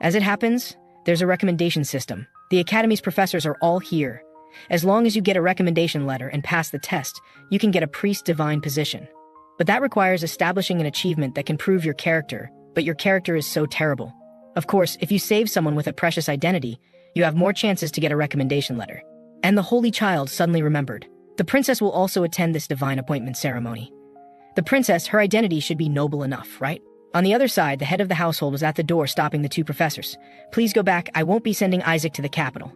"As it happens, there's a recommendation system. The Academy's professors are all here. As long as you get a recommendation letter and pass the test, you can get a priest divine position. But that requires establishing an achievement that can prove your character, but your character is so terrible. Of course, if you save someone with a precious identity, you have more chances to get a recommendation letter." And the Holy Child suddenly remembered. The princess will also attend this divine appointment ceremony. The princess, her identity should be noble enough, right? On the other side, the head of the household was at the door stopping the two professors. "Please go back, I won't be sending Isaac to the capital.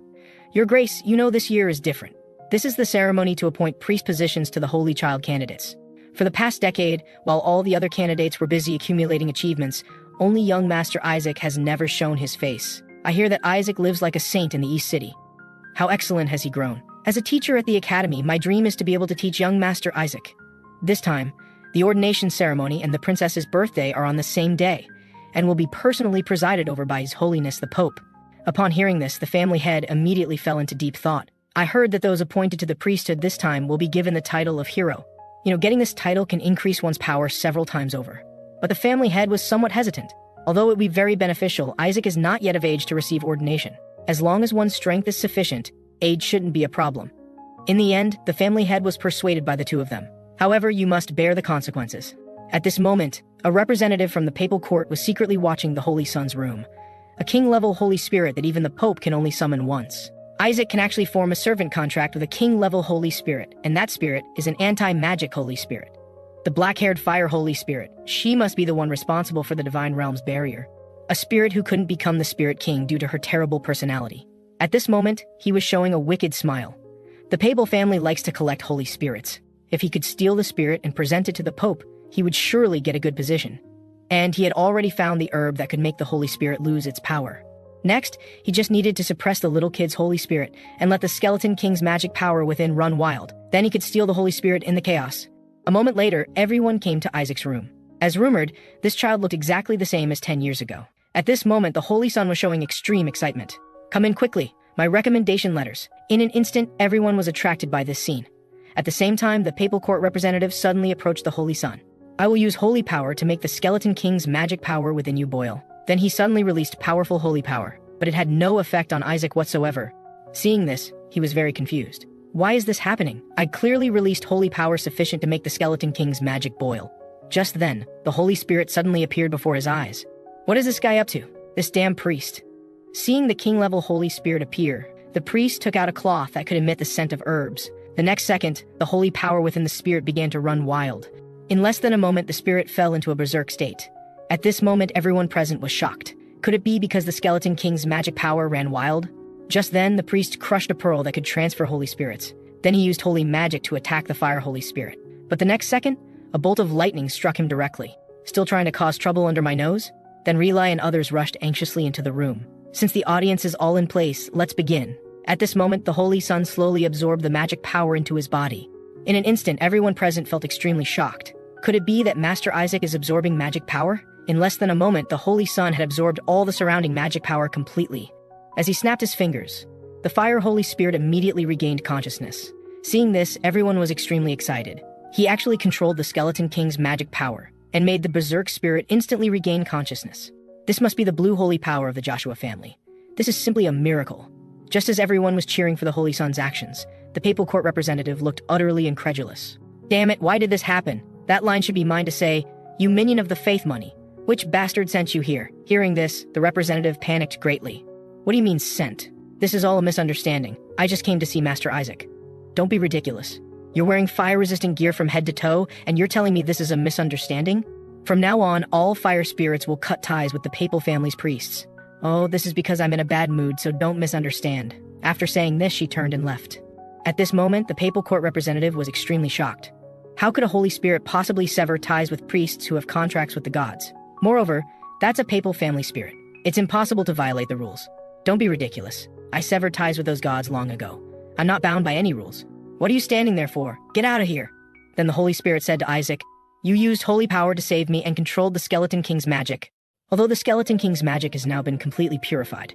Your Grace, you know this year is different. This is the ceremony to appoint priest positions to the Holy Child candidates. For the past decade, while all the other candidates were busy accumulating achievements, only young Master Isaac has never shown his face. I hear that Isaac lives like a saint in the East City. How excellent has he grown. As a teacher at the Academy, my dream is to be able to teach young Master Isaac. This time, the ordination ceremony and the princess's birthday are on the same day, and will be personally presided over by His Holiness the Pope." Upon hearing this, the family head immediately fell into deep thought. "I heard that those appointed to the priesthood this time will be given the title of hero. Getting this title can increase one's power several times over." But the family head was somewhat hesitant. Although it would be very beneficial, Isaac is not yet of age to receive ordination. As long as one's strength is sufficient, age shouldn't be a problem. In the end, the family head was persuaded by the two of them. "However, you must bear the consequences." At this moment, a representative from the papal court was secretly watching the Holy Son's room. A king-level Holy Spirit that even the Pope can only summon once. Isaac can actually form a servant contract with a king-level Holy Spirit, and that spirit is an anti-magic Holy Spirit. The black-haired fire Holy Spirit, she must be the one responsible for the Divine Realm's barrier. A spirit who couldn't become the Spirit King due to her terrible personality. At this moment, he was showing a wicked smile. The papal family likes to collect Holy Spirits. If he could steal the spirit and present it to the Pope, he would surely get a good position. And he had already found the herb that could make the Holy Spirit lose its power. Next, he just needed to suppress the little kid's Holy Spirit and let the Skeleton King's magic power within run wild. Then he could steal the Holy Spirit in the chaos. A moment later, everyone came to Isaac's room. As rumored, this child looked exactly the same as 10 years ago. At this moment, the Holy Son was showing extreme excitement. "Come in quickly. My recommendation letters." In an instant, everyone was attracted by this scene. At the same time, the papal court representative suddenly approached the Holy Son. "I will use holy power to make the Skeleton King's magic power within you boil." Then he suddenly released powerful holy power, but it had no effect on Isaac whatsoever. Seeing this, he was very confused. "Why is this happening? I clearly released holy power sufficient to make the Skeleton King's magic boil." Just then, the Holy Spirit suddenly appeared before his eyes. "What is this guy up to? This damn priest." Seeing the king-level Holy Spirit appear, the priest took out a cloth that could emit the scent of herbs. The next second, the holy power within the spirit began to run wild. In less than a moment, the spirit fell into a berserk state. At this moment, everyone present was shocked. Could it be because the Skeleton King's magic power ran wild? Just then, the priest crushed a pearl that could transfer holy spirits. Then he used holy magic to attack the fire Holy Spirit. But the next second, a bolt of lightning struck him directly. "Still trying to cause trouble under my nose?" Then Relay and others rushed anxiously into the room. "Since the audience is all in place, let's begin." At this moment, the Holy Son slowly absorbed the magic power into his body. In an instant, everyone present felt extremely shocked. Could it be that Master Isaac is absorbing magic power? In less than a moment, the Holy Son had absorbed all the surrounding magic power completely. As he snapped his fingers, the fire Holy Spirit immediately regained consciousness. Seeing this, everyone was extremely excited. He actually controlled the Skeleton King's magic power and made the berserk spirit instantly regain consciousness. This must be the blue holy power of the Joshua family. This is simply a miracle. Just as everyone was cheering for the Holy Son's actions, the papal court representative looked utterly incredulous. "Damn it, why did this happen? That line should be mine to say, 'You minion of the faith money. Which bastard sent you here?'" Hearing this, the representative panicked greatly. "What do you mean sent? This is all a misunderstanding. I just came to see Master Isaac." "Don't be ridiculous. You're wearing fire-resistant gear from head to toe, and you're telling me this is a misunderstanding? From now on, all fire spirits will cut ties with the papal family's priests." "Oh, this is because I'm in a bad mood, so don't misunderstand." After saying this, she turned and left. At this moment, the papal court representative was extremely shocked. How could a Holy Spirit possibly sever ties with priests who have contracts with the gods? Moreover, that's a papal family spirit. It's impossible to violate the rules. "Don't be ridiculous. I severed ties with those gods long ago. I'm not bound by any rules. What are you standing there for? Get out of here." Then the Holy Spirit said to Isaac, "You used holy power to save me and controlled the Skeleton King's magic. Although the Skeleton King's magic has now been completely purified,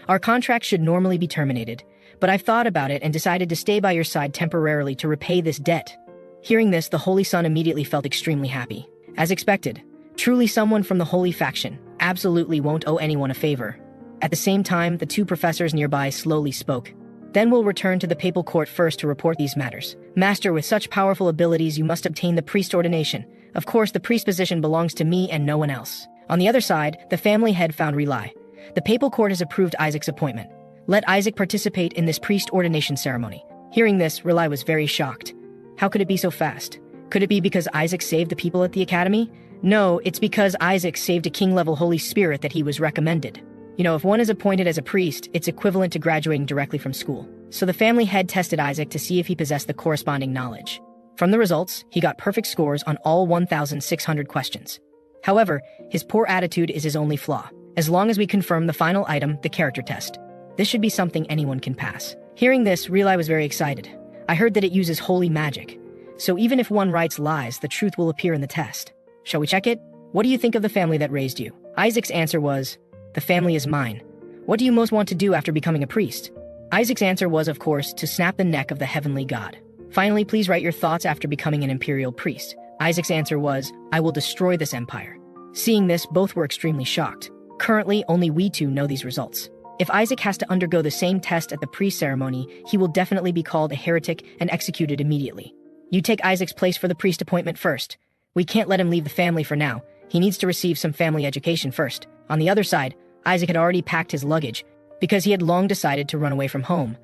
our contract should normally be terminated, but I've thought about it and decided to stay by your side temporarily to repay this debt." Hearing this, the Holy Son immediately felt extremely happy. As expected, truly someone from the Holy Faction absolutely won't owe anyone a favor. At the same time, the two professors nearby slowly spoke. "Then we'll return to the papal court first to report these matters. Master, with such powerful abilities, you must obtain the priest ordination. Of course, the priest position belongs to me and no one else." On the other side, the family head found Relay. "The papal court has approved Isaac's appointment. Let Isaac participate in this priest ordination ceremony." Hearing this, Relay was very shocked. How could it be so fast? Could it be because Isaac saved the people at the academy? No, it's because Isaac saved a king-level Holy Spirit that he was recommended. You know, if one is appointed as a priest, it's equivalent to graduating directly from school. So the family head tested Isaac to see if he possessed the corresponding knowledge. From the results, he got perfect scores on all 1,600 questions. However, his poor attitude is his only flaw. As long as we confirm the final item, the character test, this should be something anyone can pass. Hearing this, Relay was very excited. "I heard that it uses holy magic. So even if one writes lies, the truth will appear in the test. Shall we check it? What do you think of the family that raised you?" Isaac's answer was, "The family is mine. What do you most want to do after becoming a priest?" Isaac's answer was, of course, to snap the neck of the heavenly god. "Finally, please write your thoughts after becoming an imperial priest." Isaac's answer was, "I will destroy this empire." Seeing this, both were extremely shocked. Currently, only we two know these results. If Isaac has to undergo the same test at the priest ceremony, he will definitely be called a heretic and executed immediately. "You take Isaac's place for the priest appointment first. We can't let him leave the family for now. He needs to receive some family education first." On the other side, Isaac had already packed his luggage because he had long decided to run away from home.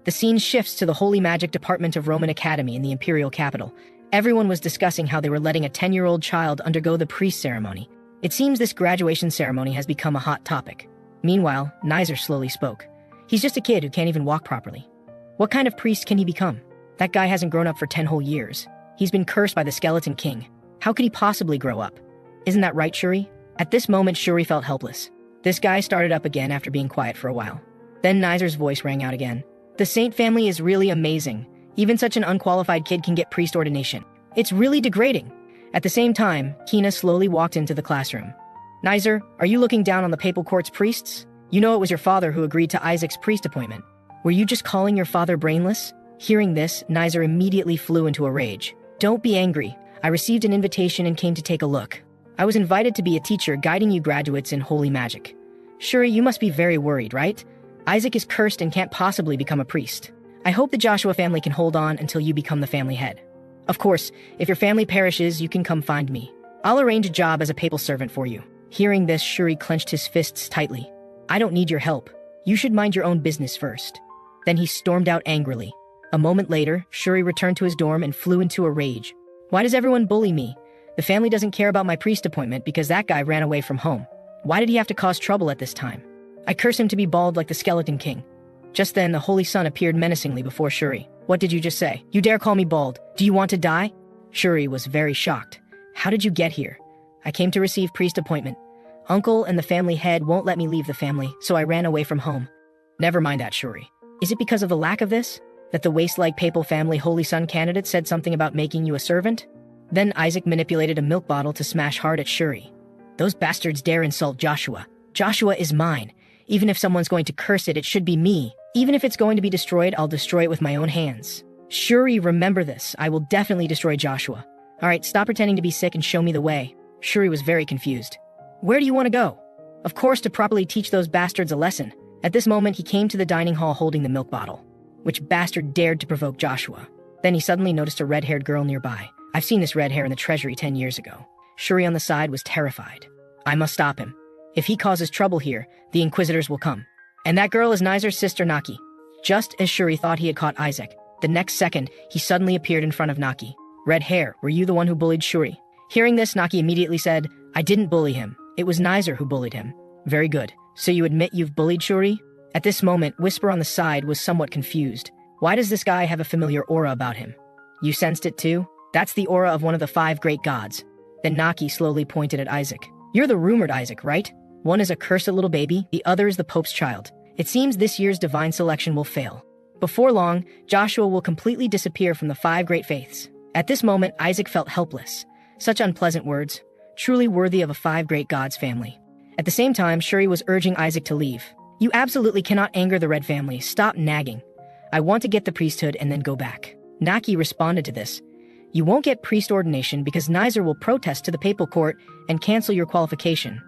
The scene shifts to the Holy Magic Department of Roman Academy in the imperial capital. Everyone was discussing how they were letting a 10-year-old child undergo the priest ceremony. It seems this graduation ceremony has become a hot topic. Meanwhile, Nizer slowly spoke. "He's just a kid who can't even walk properly. What kind of priest can he become? That guy hasn't grown up for 10 whole years. He's been cursed by the Skeleton King. How could he possibly grow up? Isn't that right, Shuri? At this moment, Shuri felt helpless. This guy started up again after being quiet for a while. Then Nizer's voice rang out again. The Saint family is really amazing. Even such an unqualified kid can get priest ordination. It's really degrading. At the same time, Kina slowly walked into the classroom. Nizer, are you looking down on the papal court's priests? You know it was your father who agreed to Isaac's priest appointment. Were you just calling your father brainless? Hearing this, Nizer immediately flew into a rage. Don't be angry. I received an invitation and came to take a look. I was invited to be a teacher guiding you graduates in holy magic. Shuri, you must be very worried, right? Isaac is cursed and can't possibly become a priest. I hope the Joshua family can hold on until you become the family head. Of course, if your family perishes, you can come find me. I'll arrange a job as a papal servant for you. Hearing this, Shuri clenched his fists tightly. I don't need your help. You should mind your own business first. Then he stormed out angrily. A moment later, Shuri returned to his dorm and flew into a rage. Why does everyone bully me? The family doesn't care about my priest appointment because that guy ran away from home. Why did he have to cause trouble at this time? I curse him to be bald like the Skeleton King. Just then, the Holy Sun appeared menacingly before Shuri. What did you just say? You dare call me bald? Do you want to die? Shuri was very shocked. How did you get here? I came to receive priest appointment. Uncle and the family head won't let me leave the family, so I ran away from home. Never mind that, Shuri. Is it because of the lack of this? That the waste-like papal family Holy Sun candidate said something about making you a servant? Then Isaac manipulated a milk bottle to smash hard at Shuri. Those bastards dare insult Joshua. Joshua is mine. Even if someone's going to curse it, it should be me. Even if it's going to be destroyed, I'll destroy it with my own hands. Shuri, remember this. I will definitely destroy Joshua. Alright, stop pretending to be sick and show me the way. Shuri was very confused. Where do you want to go? Of course, to properly teach those bastards a lesson. At this moment, he came to the dining hall holding the milk bottle. Which bastard dared to provoke Joshua? Then he suddenly noticed a red-haired girl nearby. I've seen this red hair in the treasury 10 years ago. Shuri on the side was terrified. I must stop him. If he causes trouble here, the Inquisitors will come. And that girl is Nizer's sister Naki. Just as Shuri thought he had caught Isaac, the next second, he suddenly appeared in front of Naki. Red hair, were you the one who bullied Shuri? Hearing this, Naki immediately said, I didn't bully him. It was Nizer who bullied him. Very good. So you admit you've bullied Shuri? At this moment, Whisper on the side was somewhat confused. Why does this guy have a familiar aura about him? You sensed it too? That's the aura of one of the 5 great gods. Then Naki slowly pointed at Isaac. You're the rumored Isaac, right? One is a cursed little baby, the other is the Pope's child. It seems this year's divine selection will fail. Before long, Joshua will completely disappear from the 5 great faiths. At this moment, Isaac felt helpless. Such unpleasant words, truly worthy of a 5 great gods family. At the same time, Shuri was urging Isaac to leave. You absolutely cannot anger the Red family. Stop nagging. I want to get the priesthood and then go back. Naki responded to this. You won't get priest ordination because Nizer will protest to the papal court and cancel your qualification.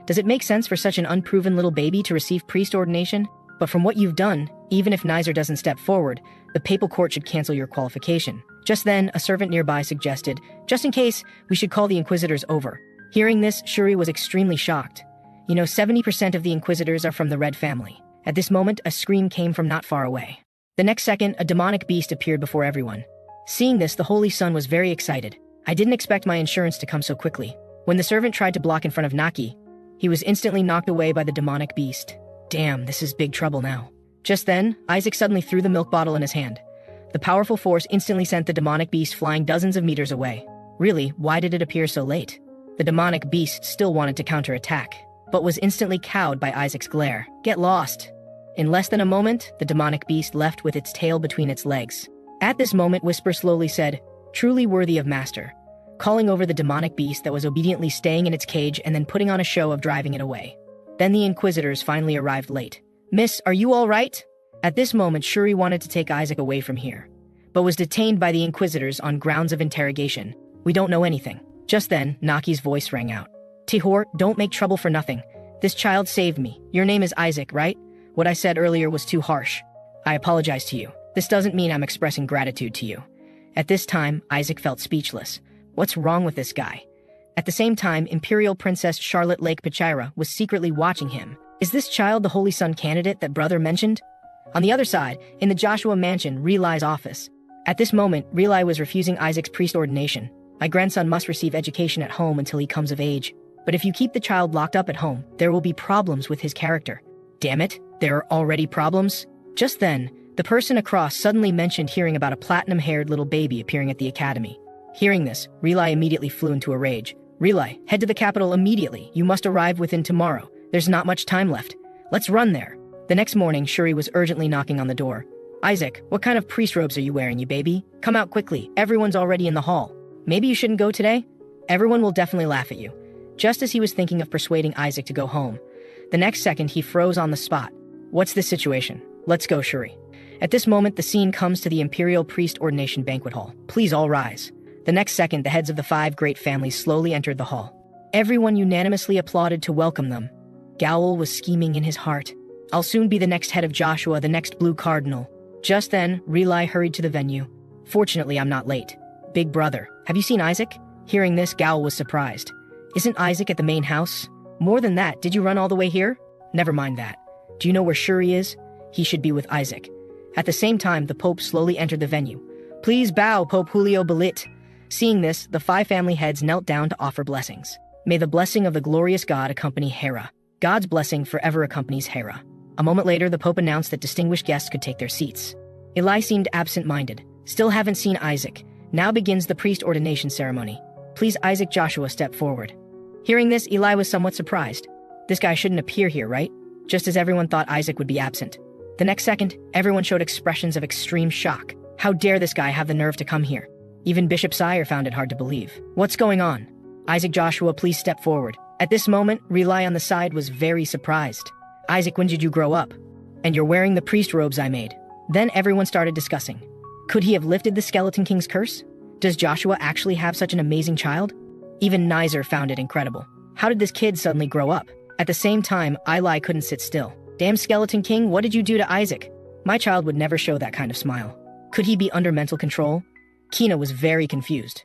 Does it make sense for such an unproven little baby to receive priest ordination? But from what you've done, even if Nizer doesn't step forward, the papal court should cancel your qualification. Just then, a servant nearby suggested, just in case, we should call the Inquisitors over. Hearing this, Shuri was extremely shocked. 70% of the Inquisitors are from the Red family. At this moment, a scream came from not far away. The next second, a demonic beast appeared before everyone. Seeing this, the Holy Sun was very excited. I didn't expect my insurance to come so quickly. When the servant tried to block in front of Naki, he was instantly knocked away by the demonic beast. Damn, this is big trouble now. Just then, Isaac suddenly threw the milk bottle in his hand. The powerful force instantly sent the demonic beast flying dozens of meters away. Really, why did it appear so late? The demonic beast still wanted to counterattack, but was instantly cowed by Isaac's glare. Get lost. In less than a moment, the demonic beast left with its tail between its legs. At this moment, Whisper slowly said, truly worthy of master, calling over the demonic beast that was obediently staying in its cage and then putting on a show of driving it away. Then the Inquisitors finally arrived late. Miss, are you all right? At this moment, Shuri wanted to take Isaac away from here, but was detained by the Inquisitors on grounds of interrogation. We don't know anything. Just then, Naki's voice rang out. Tihor, don't make trouble for nothing. This child saved me. Your name is Isaac, right? What I said earlier was too harsh. I apologize to you. This doesn't mean I'm expressing gratitude to you. At this time, Isaac felt speechless. What's wrong with this guy? At the same time, Imperial Princess Charlotte Lake Pachira was secretly watching him. Is this child the Holy Sun candidate that brother mentioned? On the other side, in the Joshua mansion, Relai's office. At this moment, Relai was refusing Isaac's priest ordination. My grandson must receive education at home until he comes of age. But if you keep the child locked up at home, there will be problems with his character. Damn it, there are already problems? Just then, the person across suddenly mentioned hearing about a platinum-haired little baby appearing at the academy. Hearing this, Relai immediately flew into a rage. Relai, head to the capital immediately. You must arrive within tomorrow. There's not much time left. Let's run there. The next morning, Shuri was urgently knocking on the door. Isaac, what kind of priest robes are you wearing, you baby? Come out quickly. Everyone's already in the hall. Maybe you shouldn't go today? Everyone will definitely laugh at you. Just as he was thinking of persuading Isaac to go home, the next second he froze on the spot. What's this situation? Let's go, Shuri. At this moment, the scene comes to the Imperial Priest Ordination Banquet Hall. Please all rise. The next second, the heads of the 5 great families slowly entered the hall. Everyone unanimously applauded to welcome them. Gowl was scheming in his heart. I'll soon be the next head of Joshua, the next Blue Cardinal. Just then, Relai hurried to the venue. Fortunately, I'm not late. Big brother, have you seen Isaac? Hearing this, Gowl was surprised. Isn't Isaac at the main house? More than that, did you run all the way here? Never mind that. Do you know where Shuri is? He should be with Isaac. At the same time, the Pope slowly entered the venue. Please bow, Pope Julio Belit. Seeing this, the 5 family heads knelt down to offer blessings. May the blessing of the glorious God accompany Hera. God's blessing forever accompanies Hera. A moment later, the Pope announced that distinguished guests could take their seats. Eli seemed absent-minded. Still haven't seen Isaac. Now begins the priest ordination ceremony. Please, Isaac Joshua, step forward. Hearing this, Eli was somewhat surprised. This guy shouldn't appear here, right? Just as everyone thought Isaac would be absent. The next second, everyone showed expressions of extreme shock. How dare this guy have the nerve to come here? Even Bishop Sire found it hard to believe. What's going on? Isaac Joshua, please step forward. At this moment, Relai on the side was very surprised. Isaac, when did you grow up? And you're wearing the priest robes I made. Then everyone started discussing. Could he have lifted the Skeleton King's curse? Does Joshua actually have such an amazing child? Even Nizer found it incredible. How did this kid suddenly grow up? At the same time, Eli couldn't sit still. Damn Skeleton King, what did you do to Isaac? My child would never show that kind of smile. Could he be under mental control? Kina was very confused.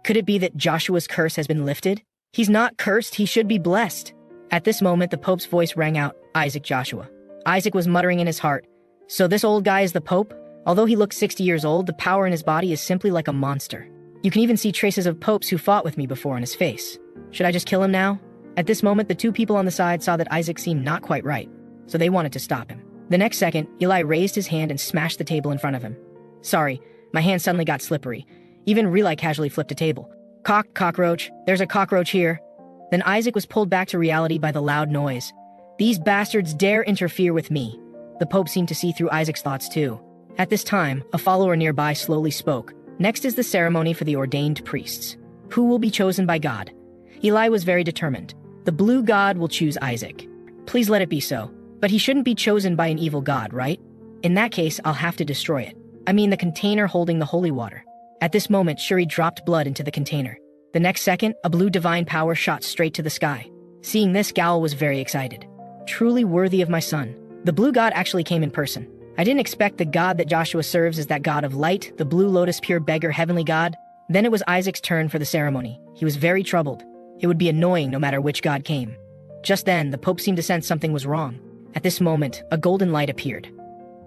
Could it be that Joshua's curse has been lifted? He's not cursed, he should be blessed. At this moment, the Pope's voice rang out, Isaac Joshua. Isaac was muttering in his heart, so this old guy is the Pope? Although he looks 60 years old, the power in his body is simply like a monster. You can even see traces of popes who fought with me before on his face. Should I just kill him now? At this moment, the 2 people on the side saw that Isaac seemed not quite right, so they wanted to stop him. The next second, Eli raised his hand and smashed the table in front of him. Sorry, my hand suddenly got slippery. Even Relai casually flipped a table. Cockroach, there's a cockroach here. Then Isaac was pulled back to reality by the loud noise. These bastards dare interfere with me. The Pope seemed to see through Isaac's thoughts too. At this time, a follower nearby slowly spoke. Next is the ceremony for the ordained priests. Who will be chosen by God? Eli was very determined. The blue god will choose Isaac. Please let it be so. But he shouldn't be chosen by an evil god, right? In that case, I'll have to destroy it. I mean the container holding the holy water. At this moment, Shuri dropped blood into the container. The next second, a blue divine power shot straight to the sky. Seeing this, Gowl was very excited. Truly worthy of my son. The blue god actually came in person. I didn't expect the god that Joshua serves as that god of light, the blue lotus pure beggar heavenly god. Then it was Isaac's turn for the ceremony. He was very troubled. It would be annoying no matter which god came. Just then, the Pope seemed to sense something was wrong. At this moment, a golden light appeared.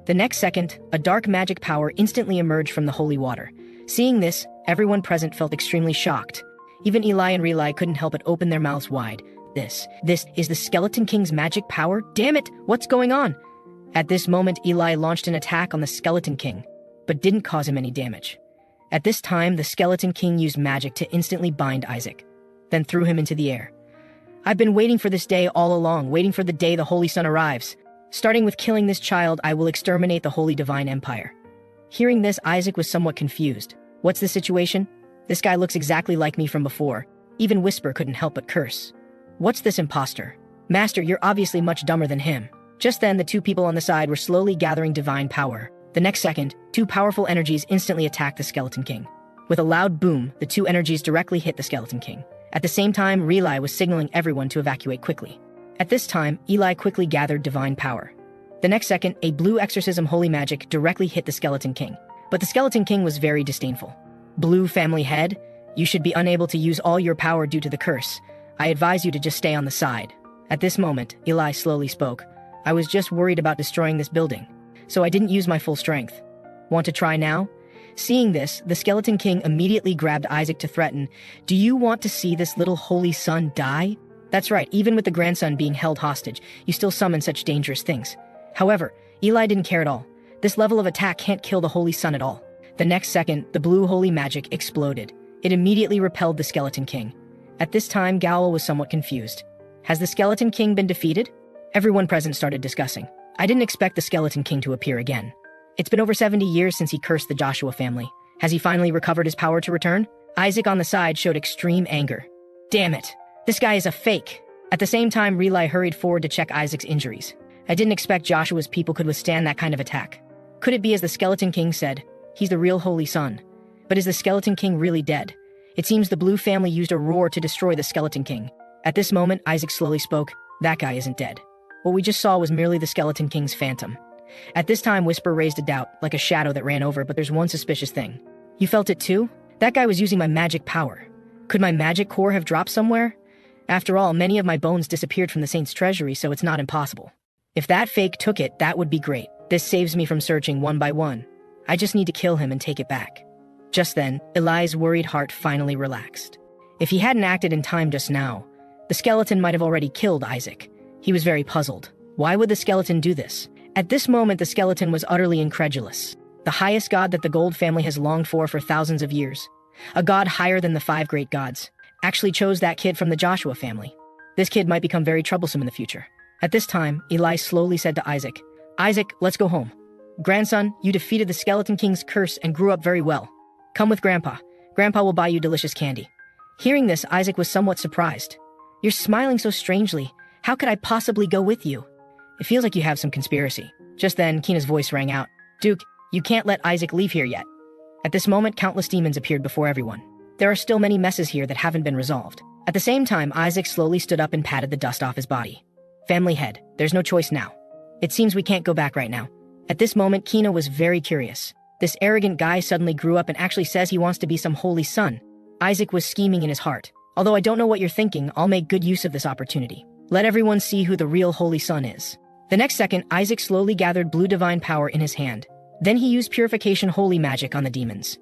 The next second, a dark magic power instantly emerged from the holy water. Seeing this, everyone present felt extremely shocked. Even Eli and Relai couldn't help but open their mouths wide. This is the Skeleton King's magic power? Damn it, what's going on? At this moment, Eli launched an attack on the Skeleton King, but didn't cause him any damage. At this time, the Skeleton King used magic to instantly bind Isaac, then threw him into the air. I've been waiting for this day all along, waiting for the day the Holy Sun arrives. Starting with killing this child, I will exterminate the Holy Divine Empire. Hearing this, Isaac was somewhat confused. What's the situation? This guy looks exactly like me from before. Even Whisper couldn't help but curse. What's this imposter? Master, you're obviously much dumber than him. Just then, the 2 people on the side were slowly gathering divine power. The next second, 2 powerful energies instantly attacked the Skeleton King. With a loud boom, the 2 energies directly hit the Skeleton King. At the same time, Relai was signaling everyone to evacuate quickly. At this time, Eli quickly gathered divine power. The next second, a blue exorcism holy magic directly hit the Skeleton King. But the Skeleton King was very disdainful. Blue family head, you should be unable to use all your power due to the curse. I advise you to just stay on the side. At this moment, Eli slowly spoke. I was just worried about destroying this building, so I didn't use my full strength. Want to try now? Seeing this, the Skeleton King immediately grabbed Isaac to threaten, do you want to see this little holy son die? That's right, even with the grandson being held hostage, you still summon such dangerous things. However, Eli didn't care at all. This level of attack can't kill the holy sun at all. The next second, the blue holy magic exploded. It immediately repelled the Skeleton King. At this time, Gowl was somewhat confused. Has the Skeleton King been defeated? Everyone present started discussing. I didn't expect the Skeleton King to appear again. It's been over 70 years since he cursed the Joshua family. Has he finally recovered his power to return? Isaac on the side showed extreme anger. Damn it. This guy is a fake. At the same time, Relay hurried forward to check Isaac's injuries. I didn't expect Joshua's people could withstand that kind of attack. Could it be as the Skeleton King said? He's the real Holy Son. But is the Skeleton King really dead? It seems the Blue family used a roar to destroy the Skeleton King. At this moment, Isaac slowly spoke. That guy isn't dead. What we just saw was merely the Skeleton King's phantom. At this time, Whisper raised a doubt, like a shadow that ran over, but there's one suspicious thing. You felt it too? That guy was using my magic power. Could my magic core have dropped somewhere? After all, many of my bones disappeared from the Saint's treasury, so it's not impossible. If that fake took it, that would be great. This saves me from searching one by one. I just need to kill him and take it back. Just then, Eli's worried heart finally relaxed. If he hadn't acted in time just now, the skeleton might have already killed Isaac. He was very puzzled. Why would the skeleton do this? At this moment, the skeleton was utterly incredulous. The highest god that the Gold family has longed for thousands of years, a god higher than the 5 great gods, actually chose that kid from the Joshua family. This kid might become very troublesome in the future. At this time, Eli slowly said to Isaac, Isaac, let's go home. Grandson, you defeated the Skeleton King's curse and grew up very well. Come with Grandpa. Grandpa will buy you delicious candy. Hearing this, Isaac was somewhat surprised. You're smiling so strangely. How could I possibly go with you? It feels like you have some conspiracy. Just then, Kina's voice rang out. Duke, you can't let Isaac leave here yet. At this moment, countless demons appeared before everyone. There are still many messes here that haven't been resolved. At the same time, Isaac slowly stood up and patted the dust off his body. Family head, there's no choice now. It seems we can't go back right now. At this moment, Kina was very curious. This arrogant guy suddenly grew up and actually says he wants to be some holy son. Isaac was scheming in his heart. Although I don't know what you're thinking, I'll make good use of this opportunity. Let everyone see who the real holy son is. The next second, Isaac slowly gathered blue divine power in his hand. Then he used purification holy magic on the demons.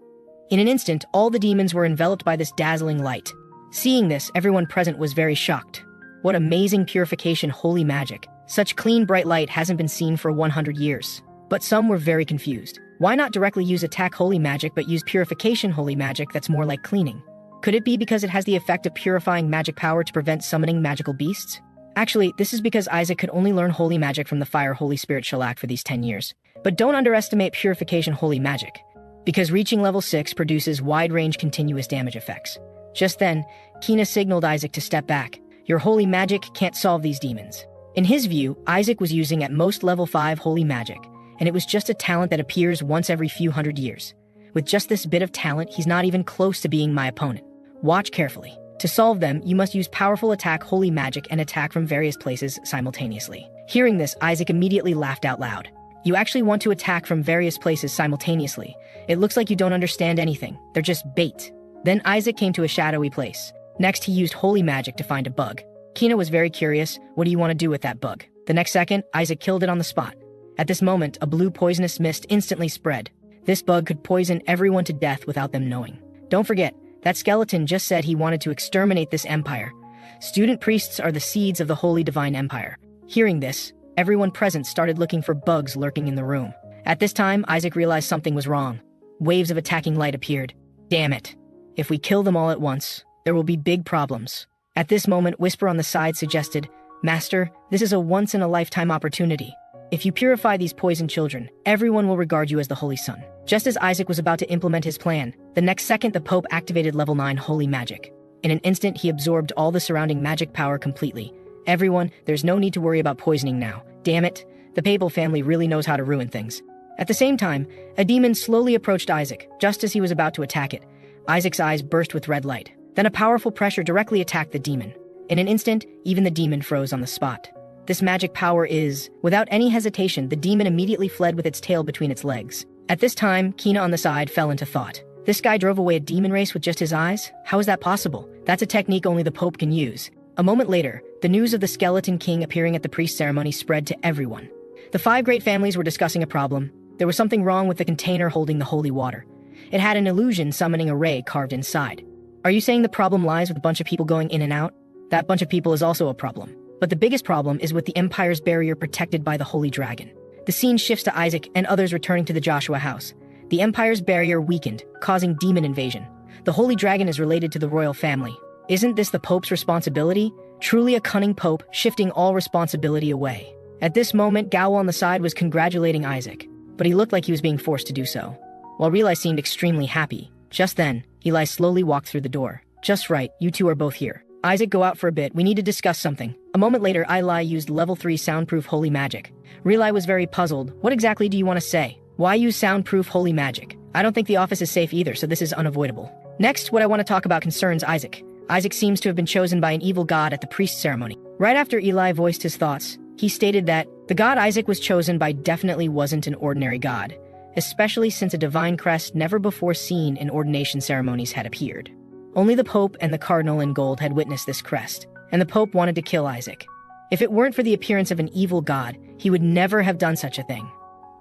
In an instant, all the demons were enveloped by this dazzling light. Seeing this, everyone present was very shocked. What amazing purification holy magic. Such clean bright light hasn't been seen for 100 years. But some were very confused. Why not directly use attack holy magic but use purification holy magic that's more like cleaning? Could it be because it has the effect of purifying magic power to prevent summoning magical beasts? Actually, this is because Isaac could only learn holy magic from the Fire Holy Spirit shellac for these 10 years. But don't underestimate purification holy magic, because reaching level 6 produces wide-range continuous damage effects. Just then, Kina signaled Isaac to step back. Your holy magic can't solve these demons. In his view, Isaac was using at most level 5 holy magic, and it was just a talent that appears once every few hundred years. With just this bit of talent, he's not even close to being my opponent. Watch carefully. To solve them, you must use powerful attack holy magic and attack from various places simultaneously. Hearing this, Isaac immediately laughed out loud. You actually want to attack from various places simultaneously. It looks like you don't understand anything. They're just bait. Then Isaac came to a shadowy place. Next, he used holy magic to find a bug. Kina was very curious. What do you want to do with that bug? The next second, Isaac killed it on the spot. At this moment, a blue poisonous mist instantly spread. This bug could poison everyone to death without them knowing. Don't forget, that skeleton just said he wanted to exterminate this empire. Student priests are the seeds of the Holy Divine Empire. Hearing this, everyone present started looking for bugs lurking in the room. At this time, Isaac realized something was wrong. Waves of attacking light appeared. Damn it. If we kill them all at once, there will be big problems. At this moment, Whisper on the side suggested, Master, this is a once-in-a-lifetime opportunity. If you purify these poisoned children, everyone will regard you as the Holy Son. Just as Isaac was about to implement his plan, the next second the Pope activated level 9 holy magic. In an instant, he absorbed all the surrounding magic power completely. Everyone, there's no need to worry about poisoning now. Damn it, the Papal family really knows how to ruin things. At the same time, a demon slowly approached Isaac. Just as he was about to attack it, Isaac's eyes burst with red light. Then a powerful pressure directly attacked the demon. In an instant, even the demon froze on the spot. This magic power is... Without any hesitation, the demon immediately fled with its tail between its legs. At this time, Kina on the side fell into thought. This guy drove away a demon race with just his eyes? How is that possible? That's a technique only the Pope can use. A moment later, the news of the Skeleton King appearing at the priest ceremony spread to everyone. The 5 great families were discussing a problem. There was something wrong with the container holding the holy water. It had an illusion summoning a ray carved inside. Are you saying the problem lies with a bunch of people going in and out? That bunch of people is also a problem. But the biggest problem is with the Empire's barrier protected by the Holy Dragon. The scene shifts to Isaac and others returning to the Joshua house. The Empire's barrier weakened, causing demon invasion. The Holy Dragon is related to the royal family. Isn't this the Pope's responsibility? Truly a cunning Pope, shifting all responsibility away. At this moment, Gao on the side was congratulating Isaac, but he looked like he was being forced to do so. While Relai seemed extremely happy. Just then, Eli slowly walked through the door. Just right, you two are both here. Isaac, go out for a bit, we need to discuss something. A moment later, Eli used level 3 soundproof holy magic. Relai was very puzzled. What exactly do you want to say? Why use soundproof holy magic? I don't think the office is safe either, so this is unavoidable. Next, what I want to talk about concerns Isaac. Isaac seems to have been chosen by an evil god at the priest ceremony. Right after Eli voiced his thoughts, he stated that the god Isaac was chosen by definitely wasn't an ordinary god, especially since a divine crest never before seen in ordination ceremonies had appeared. Only the Pope and the Cardinal in gold had witnessed this crest, and the Pope wanted to kill Isaac. If it weren't for the appearance of an evil god, he would never have done such a thing.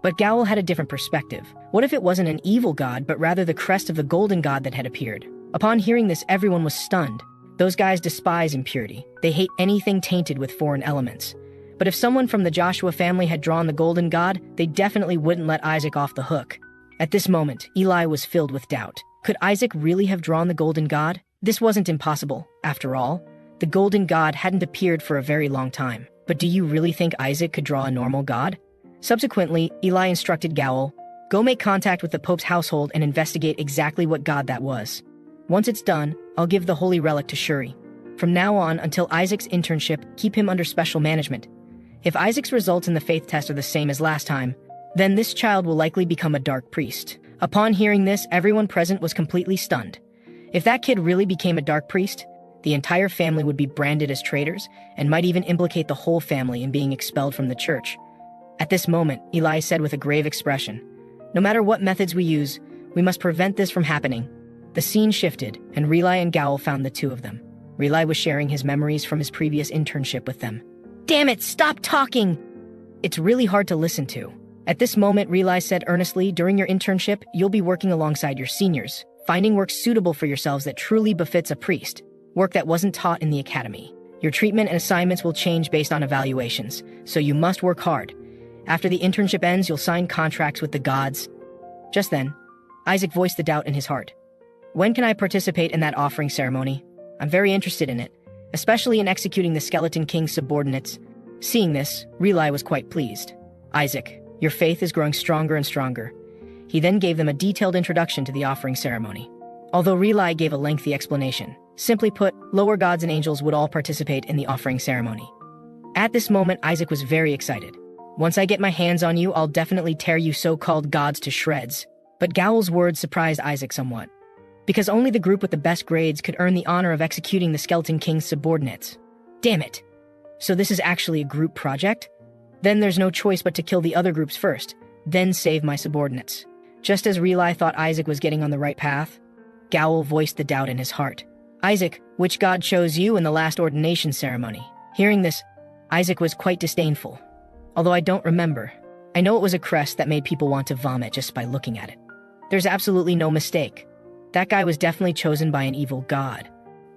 But Gowl had a different perspective. What if it wasn't an evil god, but rather the crest of the golden god that had appeared? Upon hearing this, everyone was stunned. Those guys despise impurity. They hate anything tainted with foreign elements. But if someone from the Joshua family had drawn the golden god, they definitely wouldn't let Isaac off the hook. At this moment, Eli was filled with doubt. Could Isaac really have drawn the golden god? This wasn't impossible. After all, the golden god hadn't appeared for a very long time. But do you really think Isaac could draw a normal god? Subsequently, Eli instructed Gowl, go make contact with the Pope's household and investigate exactly what god that was. Once it's done, I'll give the holy relic to Shuri. From now on, until Isaac's internship, keep him under special management. If Isaac's results in the faith test are the same as last time, then this child will likely become a dark priest. Upon hearing this, everyone present was completely stunned. If that kid really became a dark priest, the entire family would be branded as traitors and might even implicate the whole family in being expelled from the church. At this moment, Eli said with a grave expression, no matter what methods we use, we must prevent this from happening. The scene shifted, and Relai and Gowl found the two of them. Relai was sharing his memories from his previous internship with them. Damn it, stop talking! It's really hard to listen to. At this moment, Relai said earnestly, during your internship, you'll be working alongside your seniors, finding work suitable for yourselves that truly befits a priest, work that wasn't taught in the academy. Your treatment and assignments will change based on evaluations, so you must work hard. After the internship ends, you'll sign contracts with the gods. Just then, Isaac voiced the doubt in his heart. When can I participate in that offering ceremony? I'm very interested in it, especially in executing the Skeleton King's subordinates. Seeing this, Relai was quite pleased. Isaac, your faith is growing stronger and stronger. He then gave them a detailed introduction to the offering ceremony. Although Relai gave a lengthy explanation, simply put, lower gods and angels would all participate in the offering ceremony. At this moment, Isaac was very excited. Once I get my hands on you, I'll definitely tear you so-called gods to shreds. But Gowl's words surprised Isaac somewhat, because only the group with the best grades could earn the honor of executing the Skeleton King's subordinates. Damn it. So this is actually a group project? Then there's no choice but to kill the other groups first, then save my subordinates. Just as Relai thought Isaac was getting on the right path, Gowl voiced the doubt in his heart. Isaac, which god chose you in the last ordination ceremony? Hearing this, Isaac was quite disdainful. Although I don't remember. I know it was a crest that made people want to vomit just by looking at it. There's absolutely no mistake. That guy was definitely chosen by an evil god.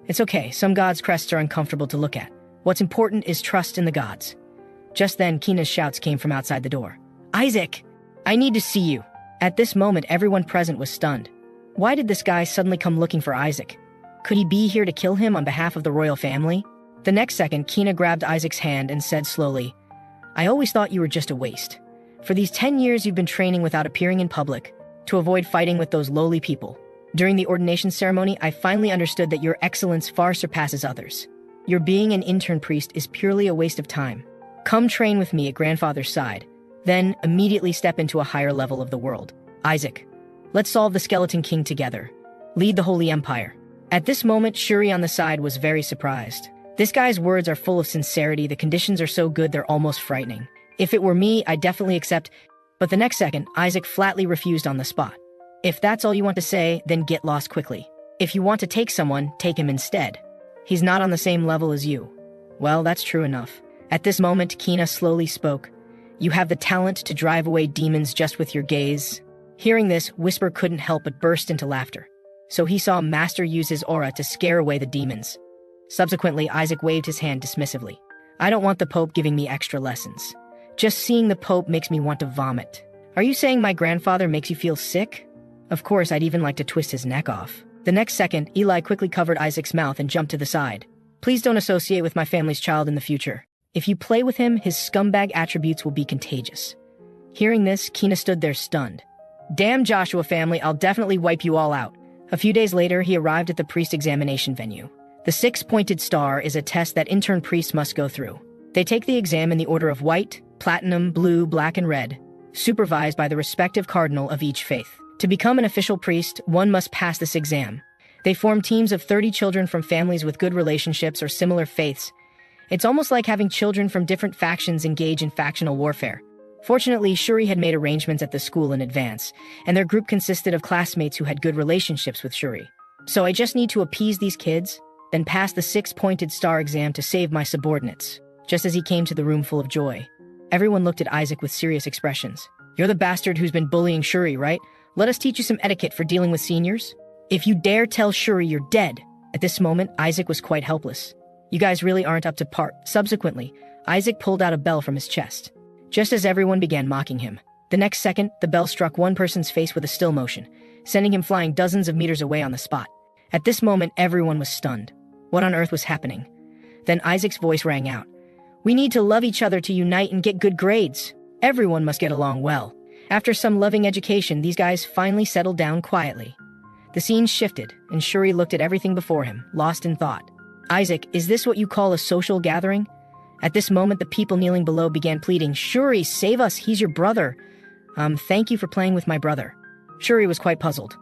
It's okay, some gods' crests are uncomfortable to look at. What's important is trust in the gods. Just then, Kina's shouts came from outside the door. Isaac! I need to see you! At this moment, everyone present was stunned. Why did this guy suddenly come looking for Isaac? Could he be here to kill him on behalf of the royal family? The next second, Kina grabbed Isaac's hand and said slowly, I always thought you were just a waste. For these 10 years you've been training without appearing in public, to avoid fighting with those lowly people. During the ordination ceremony, I finally understood that your excellence far surpasses others. Your being an intern priest is purely a waste of time. Come train with me at grandfather's side, then immediately step into a higher level of the world. Isaac, let's solve the Skeleton King together. Lead the Holy Empire. At this moment, Shuri on the side was very surprised. This guy's words are full of sincerity, the conditions are so good they're almost frightening. If it were me, I'd definitely accept. But the next second, Isaac flatly refused on the spot. If that's all you want to say, then get lost quickly. If you want to take someone, take him instead. He's not on the same level as you. Well, that's true enough. At this moment, Kina slowly spoke. You have the talent to drive away demons just with your gaze. Hearing this, Whisper couldn't help but burst into laughter. So he saw Master use his aura to scare away the demons. Subsequently, Isaac waved his hand dismissively. I don't want the Pope giving me extra lessons. Just seeing the Pope makes me want to vomit. Are you saying my grandfather makes you feel sick? Of course, I'd even like to twist his neck off. The next second, Eli quickly covered Isaac's mouth and jumped to the side. Please don't associate with my family's child in the future. If you play with him, his scumbag attributes will be contagious. Hearing this, Kina stood there stunned. Damn Joshua family, I'll definitely wipe you all out. A few days later, he arrived at the priest examination venue. The 6-pointed star is a test that intern priests must go through. They take the exam in the order of white, platinum, blue, black, and red, supervised by the respective cardinal of each faith. To become an official priest, one must pass this exam. They form teams of 30 children from families with good relationships or similar faiths. It's almost like having children from different factions engage in factional warfare. Fortunately, Shuri had made arrangements at the school in advance, and their group consisted of classmates who had good relationships with Shuri. So I just need to appease these kids, then pass the 6-pointed star exam to save my subordinates. Just as he came to the room full of joy, everyone looked at Isaac with serious expressions. You're the bastard who's been bullying Shuri, right? Let us teach you some etiquette for dealing with seniors. If you dare tell Shuri, you're dead. At this moment, Isaac was quite helpless. You guys really aren't up to par. Subsequently, Isaac pulled out a bell from his chest. Just as everyone began mocking him, the next second, the bell struck one person's face with a still motion, sending him flying dozens of meters away on the spot. At this moment, everyone was stunned. What on earth was happening? Then Isaac's voice rang out. We need to love each other to unite and get good grades. Everyone must get along well. After some loving education, these guys finally settled down quietly. The scene shifted, and Shuri looked at everything before him, lost in thought. Isaac, is this what you call a social gathering? At this moment, the people kneeling below began pleading, Shuri, save us, he's your brother. Thank you for playing with my brother. Shuri was quite puzzled.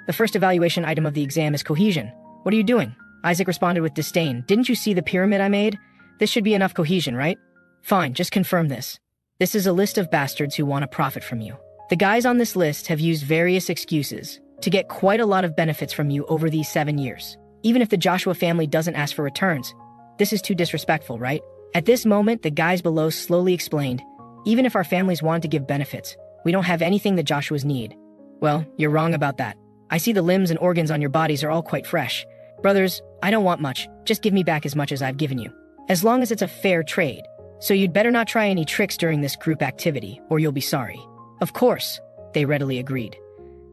The first evaluation item of the exam is cohesion. What are you doing? Isaac responded with disdain. Didn't you see the pyramid I made? This should be enough cohesion, right? Fine, just confirm this. This is a list of bastards who want to profit from you. The guys on this list have used various excuses to get quite a lot of benefits from you over these 7 years. Even if the Joshua family doesn't ask for returns, this is too disrespectful, right? At this moment, the guys below slowly explained, even if our families wanted to give benefits, we don't have anything that Joshua's need. Well, you're wrong about that. I see the limbs and organs on your bodies are all quite fresh. Brothers, I don't want much. Just give me back as much as I've given you. As long as it's a fair trade. So you'd better not try any tricks during this group activity, or you'll be sorry. Of course, they readily agreed.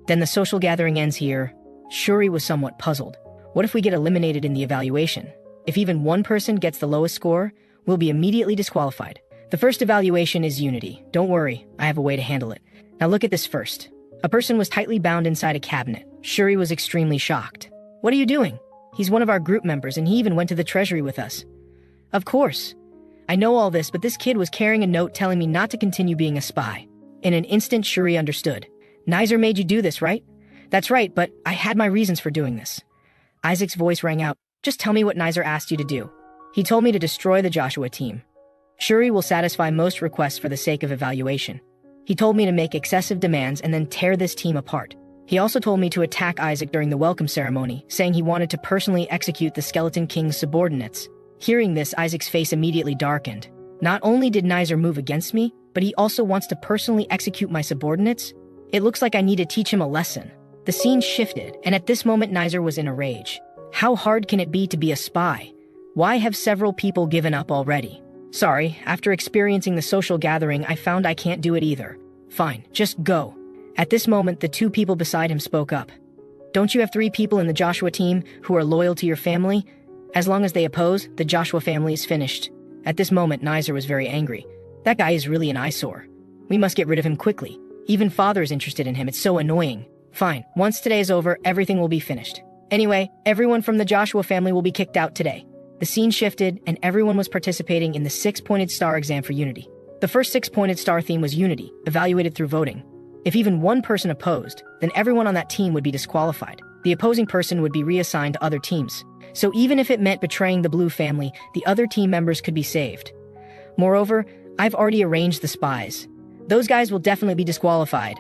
Then the social gathering ends here. Shuri was somewhat puzzled. What if we get eliminated in the evaluation? If even one person gets the lowest score, we'll be immediately disqualified. The first evaluation is unity. Don't worry, I have a way to handle it. Now look at this first. A person was tightly bound inside a cabinet. Shuri was extremely shocked. What are you doing? He's one of our group members and he even went to the treasury with us. Of course. I know all this, but this kid was carrying a note telling me not to continue being a spy. In an instant, Shuri understood. Nizer made you do this, right? That's right, but I had my reasons for doing this. Isaac's voice rang out. Just tell me what Nizer asked you to do. He told me to destroy the Joshua team. Shuri will satisfy most requests for the sake of evaluation. He told me to make excessive demands and then tear this team apart. He also told me to attack Isaac during the welcome ceremony, saying he wanted to personally execute the Skeleton King's subordinates. Hearing this, Isaac's face immediately darkened. Not only did Nizer move against me, but he also wants to personally execute my subordinates? It looks like I need to teach him a lesson. The scene shifted, and at this moment Nizer was in a rage. How hard can it be to be a spy? Why have several people given up already? Sorry, after experiencing the social gathering, I found I can't do it either. Fine, just go. At this moment, the 2 people beside him spoke up. Don't you have 3 people in the Joshua team who are loyal to your family? As long as they oppose, the Joshua family is finished. At this moment, Nizer was very angry. That guy is really an eyesore. We must get rid of him quickly. Even father is interested in him, it's so annoying. Fine, once today is over, everything will be finished. Anyway, everyone from the Joshua family will be kicked out today. The scene shifted, and everyone was participating in the 6-pointed star exam for unity. The first 6-pointed star theme was unity, evaluated through voting. If even one person opposed, then everyone on that team would be disqualified. The opposing person would be reassigned to other teams. So even if it meant betraying the Blue family, the other team members could be saved. Moreover, I've already arranged the spies. Those guys will definitely be disqualified.